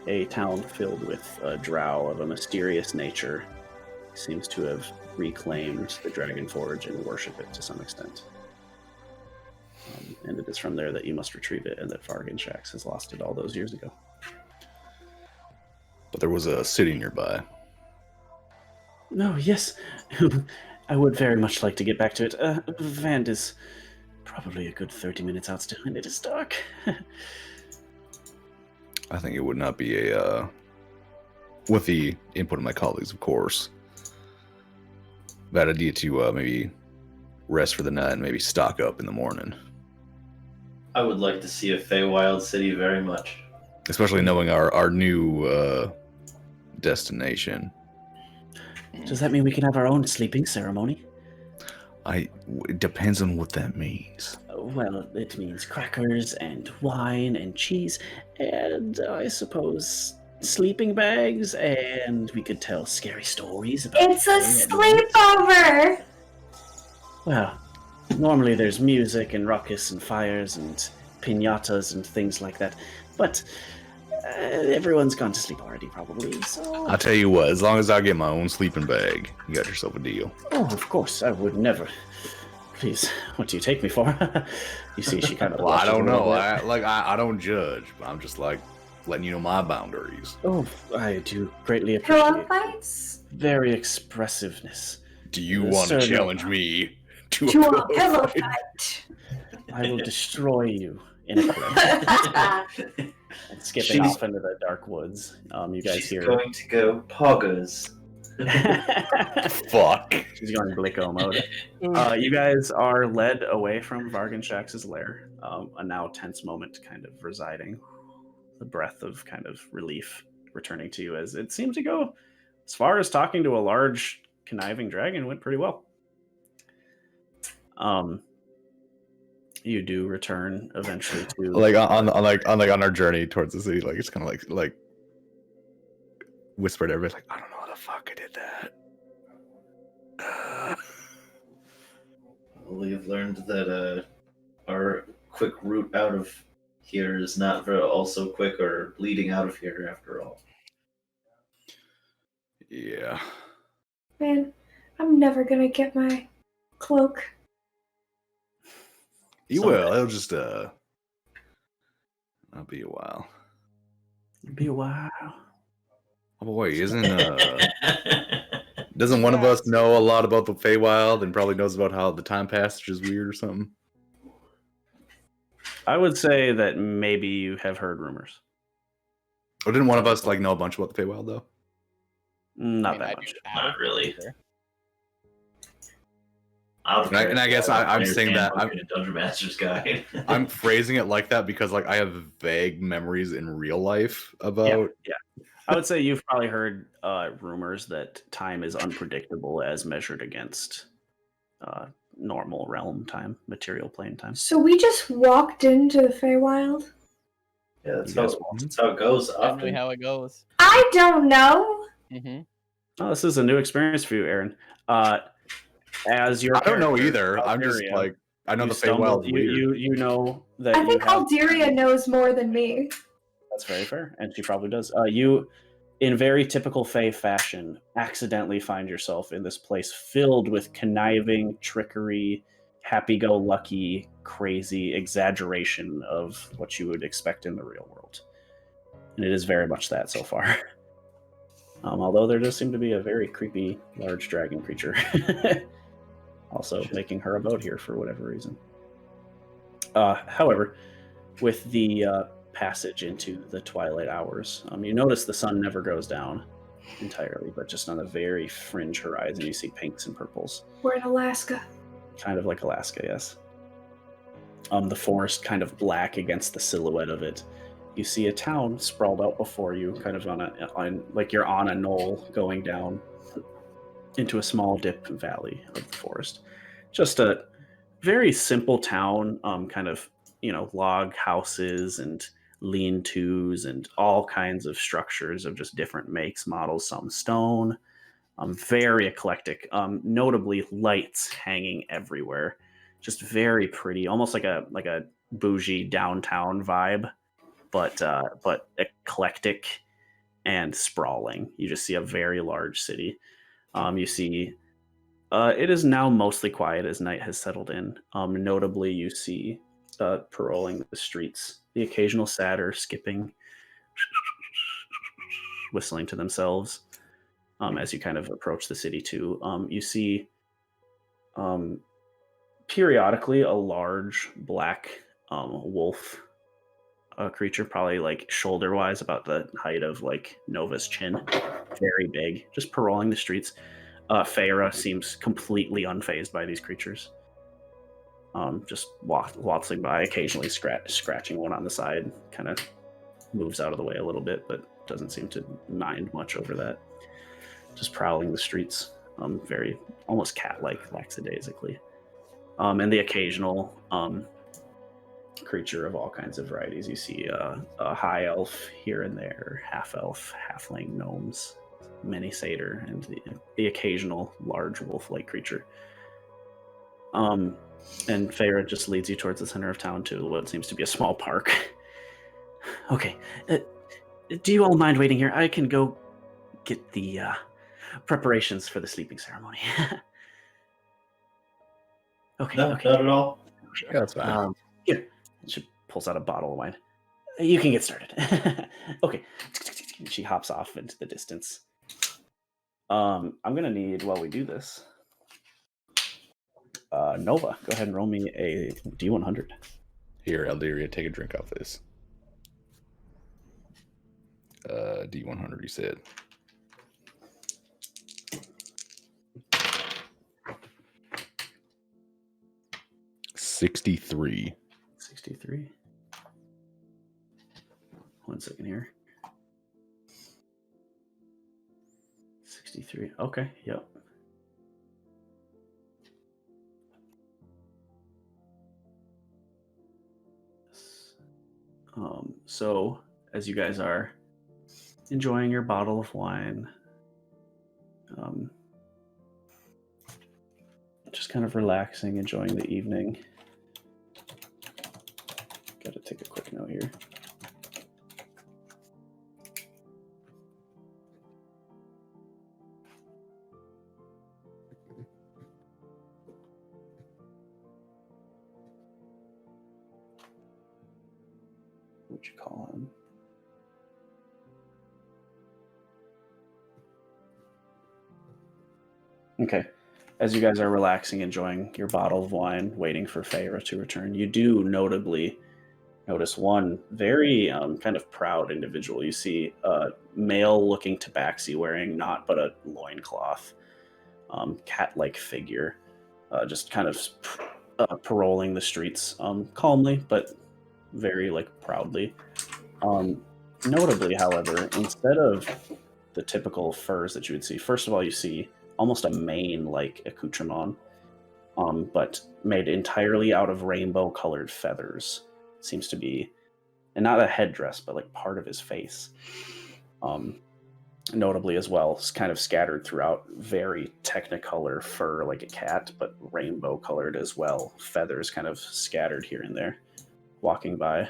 A: a town filled with a drow of a mysterious nature seems to have reclaimed the Dragon Forge and worship it to some extent. And it is from there that you must retrieve it, and that Vvargenshaxx has lost it all those years ago.
D: But there was a city nearby.
A: No, yes. I would very much like to get back to it. Vand is probably a good 30 minutes out still, and it is dark.
D: I think it would not be a, with the input of my colleagues, of course, bad idea to maybe rest for the night and maybe stock up in the morning.
B: I would like to see a Feywild city very much.
D: Especially knowing our new destination.
A: Does that mean we can have our own sleeping ceremony?
D: It depends on what that means.
A: Well, it means crackers and wine and cheese, and I suppose sleeping bags, and we could tell scary stories about
C: It's a sleepover!
A: Well, normally there's music and ruckus and fires and piñatas and things like that, but Everyone's gone to sleep already, probably. So.
D: I'll tell you what, as long as I get my own sleeping bag, you got yourself a deal.
A: Oh, of course, I would never. Please, what do you take me for? You see, she kind of.
D: Well, I don't know. I don't judge, but I'm just like letting you know my boundaries.
A: Oh, I do greatly
C: Pillow
A: appreciate
C: fights?
A: very expressive-ness.
D: Do you want to challenge me to
C: To a
D: a
C: pillow
D: fight?
C: fight.
A: I will destroy you in a cliff. And skipping off into the dark woods. You guys
B: She's
A: hear.
B: going to go poggers.
D: Fuck.
A: She's going Blicko mode. You guys are led away from Vvargenshaxx's lair. A now tense moment kind of residing. The breath of kind of relief returning to you as it seemed to go as far as talking to a large conniving dragon went pretty well. You do return eventually to
D: on our journey towards the city, like it's kind of like whispered everybody, like, I don't know how the fuck I did that.
B: We've learned that our quick route out of here is not very also quick or leading out of here after all.
D: Yeah.
C: Man, I'm never gonna get my cloak.
D: You will. It'll just that'll be a while.
A: be a while.
D: Oh boy, doesn't one of us know a lot about the Feywild and probably knows about how the time passage is weird or something?
A: I would say that maybe you have heard rumors.
D: Or didn't one of us like know a bunch about the Feywild though?
A: Not
E: I
A: that
E: do
A: much.
B: Not really.
E: either.
D: And I guess I'm saying that I'm
B: a Dungeon Master's Guide.
D: I'm phrasing it like that because like I have vague memories in real life about.
A: Yeah. I would say you've probably heard rumors that time is unpredictable as measured against normal realm time, material plane time.
C: So we just walked into the Feywild?
B: Yeah, that's
A: You guys
B: how it goes.
E: Generally
B: Often.
E: how it goes.
C: I don't know.
E: Mm-hmm.
A: Oh, this is a new experience for you, Erinn. As your
D: I don't know
A: character,
D: either. I'm just
A: Algeria,
D: like I know
A: you
D: the
A: stumble-
D: Feywild.
A: you know that
C: I
A: you
C: think
A: have-
C: Algeria knows more than me.
A: That's very fair, and she probably does. You, in very typical Fey fashion, accidentally find yourself in this place filled with conniving, trickery, happy-go-lucky, crazy exaggeration of what you would expect in the real world. And it is very much that so far. Although there does seem to be a very creepy, large dragon creature also making her abode here for whatever reason. However, with the passage into the twilight hours, you notice the sun never goes down entirely, but just on the very fringe horizon you see pinks and purples.
C: We're in Alaska.
A: Kind of like Alaska, yes. The forest kind of black against the silhouette of it. You see a town sprawled out before you, kind of like you're on a knoll going down into a small dip valley of the forest. Just a very simple town, kind of, log houses and lean-tos and all kinds of structures of just different makes, models, some stone. Very eclectic. Notably lights hanging everywhere. Just very pretty, almost like a bougie downtown vibe, but eclectic and sprawling. You just see a very large city. You see it is now mostly quiet as night has settled in. Notably, you see paroling the streets, the occasional satyr skipping, whistling to themselves. As you kind of approach the city too, you see periodically a large black wolf creature, probably like shoulder-wise about the height of like Nova's chin, very big, just paroling the streets. Feyre seems completely unfazed by these creatures. Just waltzing by, occasionally scratching one on the side, kind of moves out of the way a little bit, but doesn't seem to mind much over that. Just prowling the streets, very almost cat-like, lackadaisically. And the occasional creature of all kinds of varieties. You see a high elf here and there, half elf, halfling, gnomes, mini satyr, and the occasional large wolf-like creature. And Feyre just leads you towards the center of town to what seems to be a small park. Okay, Do you all mind waiting here? I can go get the preparations for the sleeping ceremony. Okay.
B: No,
A: okay.
B: not at all.
D: Yeah, that's fine.
A: Here. She pulls out a bottle of wine. You can get started. Okay. She hops off into the distance. I'm gonna need, while we do this, Nova, go ahead and roll me a D100.
D: Here, Elderia, take a drink off this. D100, you said. $63.
A: 63. 1 second here. 63. Okay, yep. So as you guys are enjoying your bottle of wine, just kind of relaxing, enjoying the evening. Gotta take a quick note here. What'd you call him? Okay. As you guys are relaxing, enjoying your bottle of wine, waiting for Feyre to return, you do notably notice one very kind of proud individual. You see a male-looking tabaxi wearing not but a loincloth, cat-like figure, just kind of paroling the streets calmly, but very proudly. Notably, however, instead of the typical furs that you would see, first of all, you see almost a mane-like accoutrement, but made entirely out of rainbow-colored feathers. Seems to be, and not a headdress, but part of his face. Notably as well, it's kind of scattered throughout, very technicolor fur like a cat, but rainbow-colored as well. Feathers kind of scattered here and there. Walking by.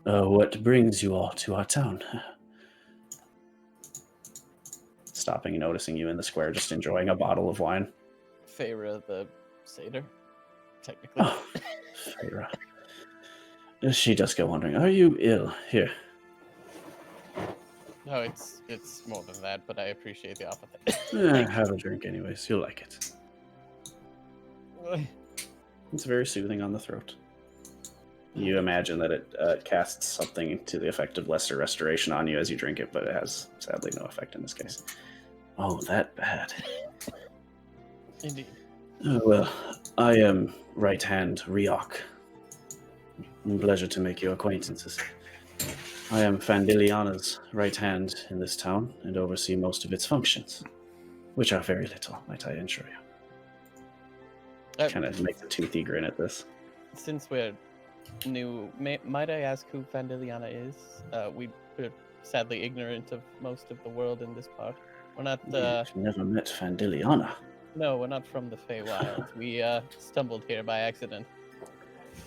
A: What brings you all to our town? Stopping and noticing you in the square, just enjoying a bottle of wine.
E: Feyre the satyr, technically.
A: Oh, Feyre. She does go wondering, are you ill? Here.
E: No, it's more than that, but I appreciate the offer.
A: Have a drink anyways. You'll like it. It's very soothing on the throat. You imagine that it casts something to the effect of lesser restoration on you as you drink it, but it has sadly no effect in this case. Oh, that bad.
E: Indeed.
A: Well, I am right-hand Riok. Pleasure to make your acquaintances. I am Fandiliana's right hand in this town and oversee most of its functions, which are very little, might I assure you. Kind of makes a toothy grin at this.
E: Since we're new, might I ask who Fandiliana is? We're sadly ignorant of most of the world in this part. We're not.
A: You've never met Fandiliana.
E: No, we're not from the Feywild. We stumbled here by accident.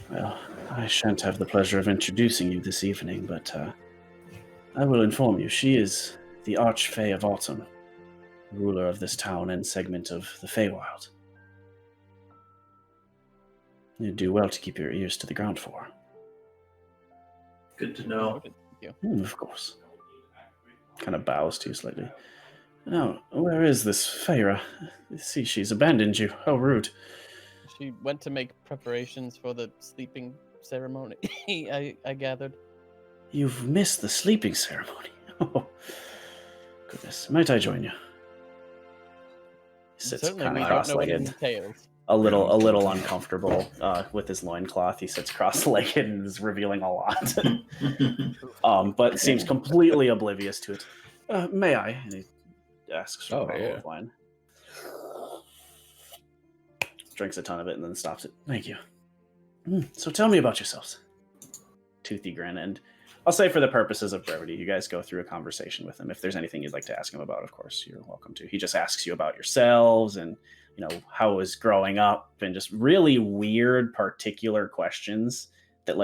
A: Well, I shan't have the pleasure of introducing you this evening, but I will inform you. She is the Archfey of Autumn, ruler of this town and segment of the Feywild. You do well to keep your ears to the ground for her.
B: Good to know.
E: Thank you.
A: Of course. Kind of bows to you slightly. Now, where is this Feyre? See, she's abandoned you. How rude.
E: She went to make preparations for the sleeping ceremony, I gathered.
A: You've missed the sleeping ceremony. Oh, goodness. Might I join you? He sits
E: Certainly,
A: kind
E: we
A: of
E: don't know what it
A: cross-legged.
E: entails.
A: A little uncomfortable with his loincloth. He sits cross-legged and is revealing a lot. But seems completely oblivious to it. May I? And he asks for a bottle of wine. Drinks a ton of it and then stops it. Thank you. So tell me about yourselves. Toothy grin. And I'll say for the purposes of brevity, you guys go through a conversation with him. If there's anything you'd like to ask him about, of course, you're welcome to. He just asks you about yourselves and, how it was growing up and just really weird, particular questions that,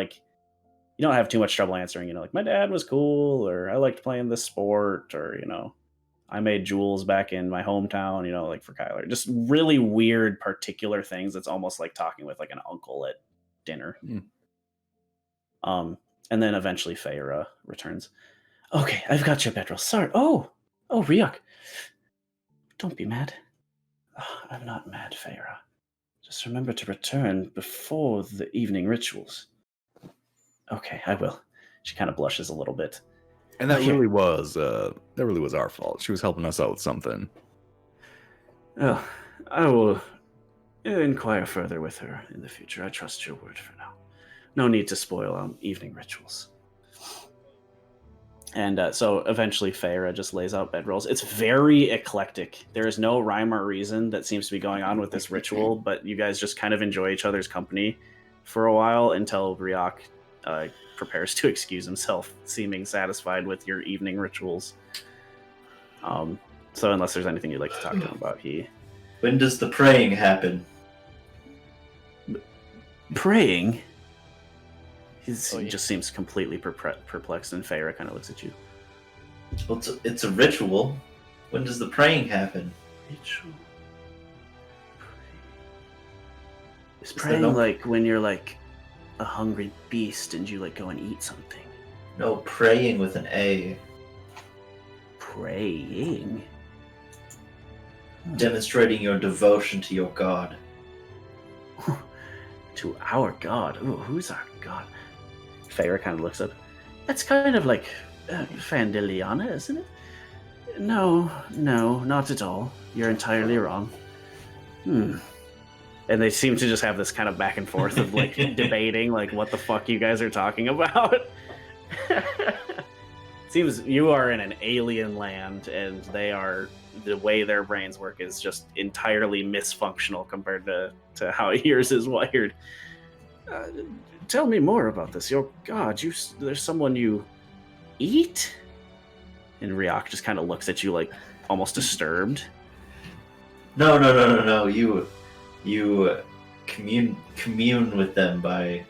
A: you don't have too much trouble answering, like my dad was cool, or I liked playing this sport, or I made jewels back in my hometown, like for Kyler. Just really weird, particular things. It's almost like talking with like an uncle at dinner. And then eventually Feyre returns. Okay, I've got your bedroll. Sorry. Oh, Ryuk. Don't be mad. Oh, I'm not mad, Feyre. Just remember to return before the evening rituals. Okay, I will. She kind of blushes a little bit.
D: And that really was our fault. She was helping us out with something.
A: Oh, I will inquire further with her in the future. I trust your word for now. No need to spoil evening rituals. And so eventually Feyre just lays out bedrolls. It's very eclectic. There is no rhyme or reason that seems to be going on with this ritual, but you guys just kind of enjoy each other's company for a while until Ryuk prepares to excuse himself, seeming satisfied with your evening rituals. So unless there's anything you'd like to talk to him about,
B: When does the praying happen?
A: Praying? He just seems completely perplexed, and Feyre kind of looks at you.
B: Well, it's a ritual. When does the praying happen?
A: Ritual? Is praying like when you're like a hungry beast and you like go and eat something?
B: No, praying with an A.
A: Praying?
B: Demonstrating your devotion to your god.
A: To our god? Ooh, who's our god? Feyre kind of looks up. That's kind of like Fandeliana, isn't it? No, not at all. You're entirely wrong. And they seem to just have this kind of back and forth of like debating like what the fuck you guys are talking about. Seems you are in an alien land, and the way their brains work is just entirely misfunctional compared to how yours is wired. Tell me more about this. Your god, there's someone you eat? And Ryuk just kind of looks at you like almost disturbed.
B: No. You commune with them by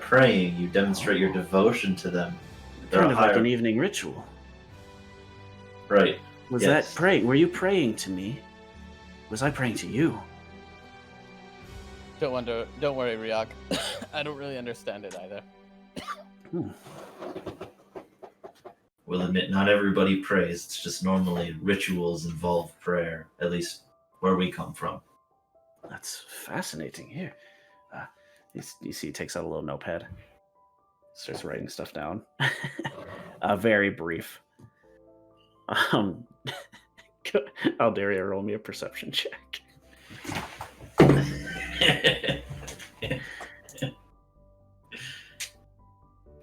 B: praying. You demonstrate your devotion to them.
A: Kind of like an evening ritual.
B: Right.
A: Was that praying? Were you praying to me? Was I praying to you?
E: Don't worry, Ryuk. I don't really understand it either.
B: We'll admit not everybody prays. It's just normally rituals involve prayer, at least where we come from.
A: That's fascinating. Here. You see he takes out a little notepad. Starts writing stuff down. Very brief. Aldaria, roll me a perception check.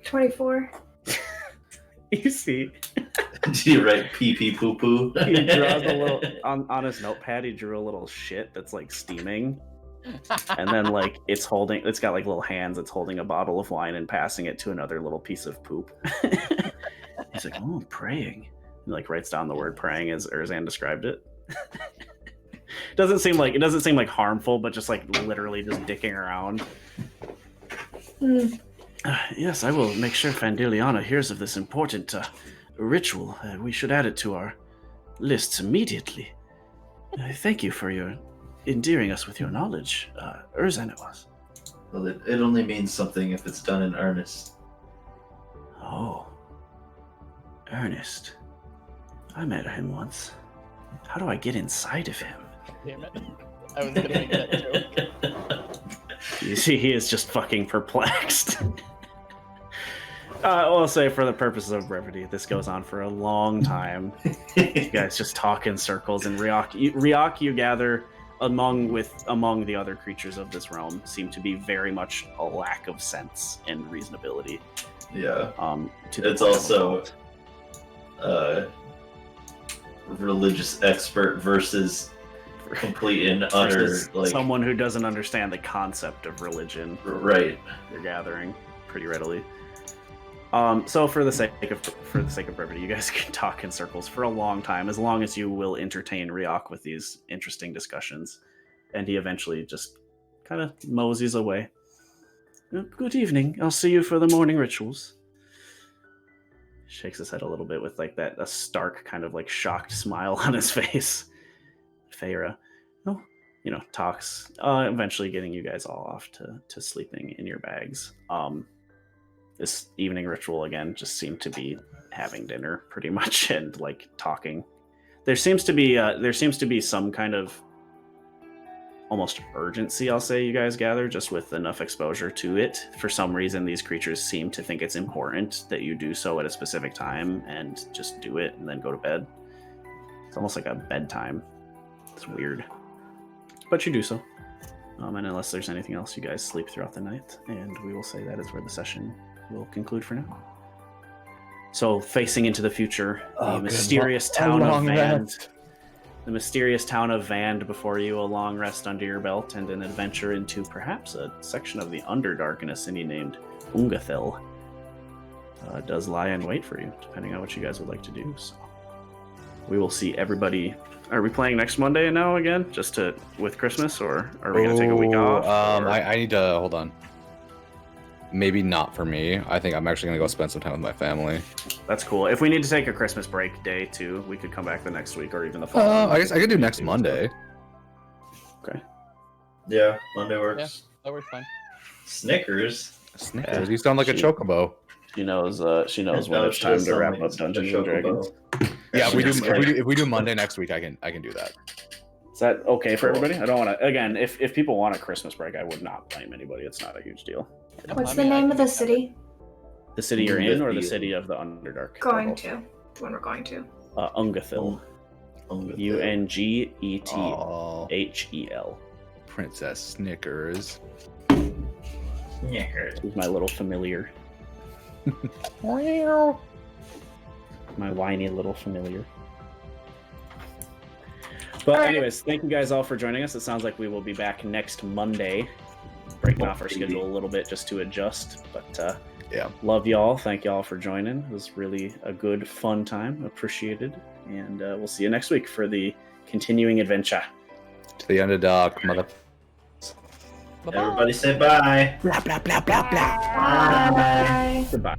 C: 24.
A: You see,
B: Did you write pee pee poo poo?
A: he draws a little on his notepad. He drew a little shit that's like steaming, and then like it's got like little hands. It's holding a bottle of wine and passing it to another little piece of poop. He's like, "Oh, praying." He like writes down the word "praying" as Erzan described it. It doesn't seem like harmful, but just like literally just dicking around. Yes, I will make sure Fandeliana hears of this important ritual. We should add it to our lists immediately. Thank you for your endearing us with your knowledge, Erzan it was.
B: Well, it only means something if it's done in earnest.
A: Oh, Ernest. I met him once. How do I get inside of him?
E: Damn it. I was gonna make that joke.
A: You see, he is just fucking perplexed. I'll say for the purposes of brevity, this goes on for a long time. You guys just talk in circles, and Ryuk, you gather among the other creatures of this realm seem to be very much a lack of sense and reasonability.
B: Yeah.
A: It's
B: also religious expert versus complete and utter like
A: someone who doesn't understand the concept of religion.
B: Right.
A: You're gathering pretty readily. So for the sake of brevity, you guys can talk in circles for a long time, as long as you will entertain Ryuk with these interesting discussions, and he eventually just kind of moseys away. Good evening. I'll see you for the morning rituals. Shakes his head a little bit with like a stark kind of like shocked smile on his face. Feyre, talks, eventually getting you guys all off to sleeping in your bags. This evening ritual again just seemed to be having dinner pretty much and like talking. There seems to be some kind of almost urgency, I'll say, you guys gather just with enough exposure to it. For some reason, these creatures seem to think it's important that you do so at a specific time and just do it and then go to bed. It's almost like a bedtime. It's weird. But you do so. And unless there's anything else, you guys sleep throughout the night, and we will say that is where the session will conclude for now. So, facing into the future, the mysterious town of Vand. The mysterious town of Vand before you, a long rest under your belt, and an adventure into perhaps a section of the Underdark in a city named Ungathil does lie in wait for you, depending on what you guys would like to do. So, we will see everybody. Are we playing next Monday now again, with Christmas, or are we going to take a week off?
D: I need to hold on. Maybe not for me. I think I'm actually going to go spend some time with my family.
A: That's cool. If we need to take a Christmas break day too, we could come back the next week or even the following.
D: I guess I could do next Monday.
A: Okay.
B: Yeah, Monday works.
E: Yeah, that works fine.
B: Snickers.
D: Snickers. You sound like a chocobo.
A: She knows when it's time to wrap up Dungeons and Dragons.
D: Yeah, if we do Monday next week, I can do that.
A: Is that okay for everybody? I don't want to. Again, if people want a Christmas break, I would not blame anybody. It's not a huge deal.
C: What's the name of the city?
A: The city you're in, or the city of the Underdark?
C: When we're going to.
A: Ungathil. Ungathel.
D: Princess Snickers.
B: Snickers.
A: Who's my little familiar? My whiny little familiar. But anyways, thank you guys all for joining us. It sounds like we will be back next Monday, breaking off our schedule a little bit just to adjust. But
D: yeah,
A: love y'all. Thank y'all for joining. It was really a good, fun time. Appreciated. And we'll see you next week for the continuing adventure.
D: To the Underdark, mother.
B: Everybody say bye.
D: Blah, blah, blah, blah, blah.
C: Bye.
A: Goodbye.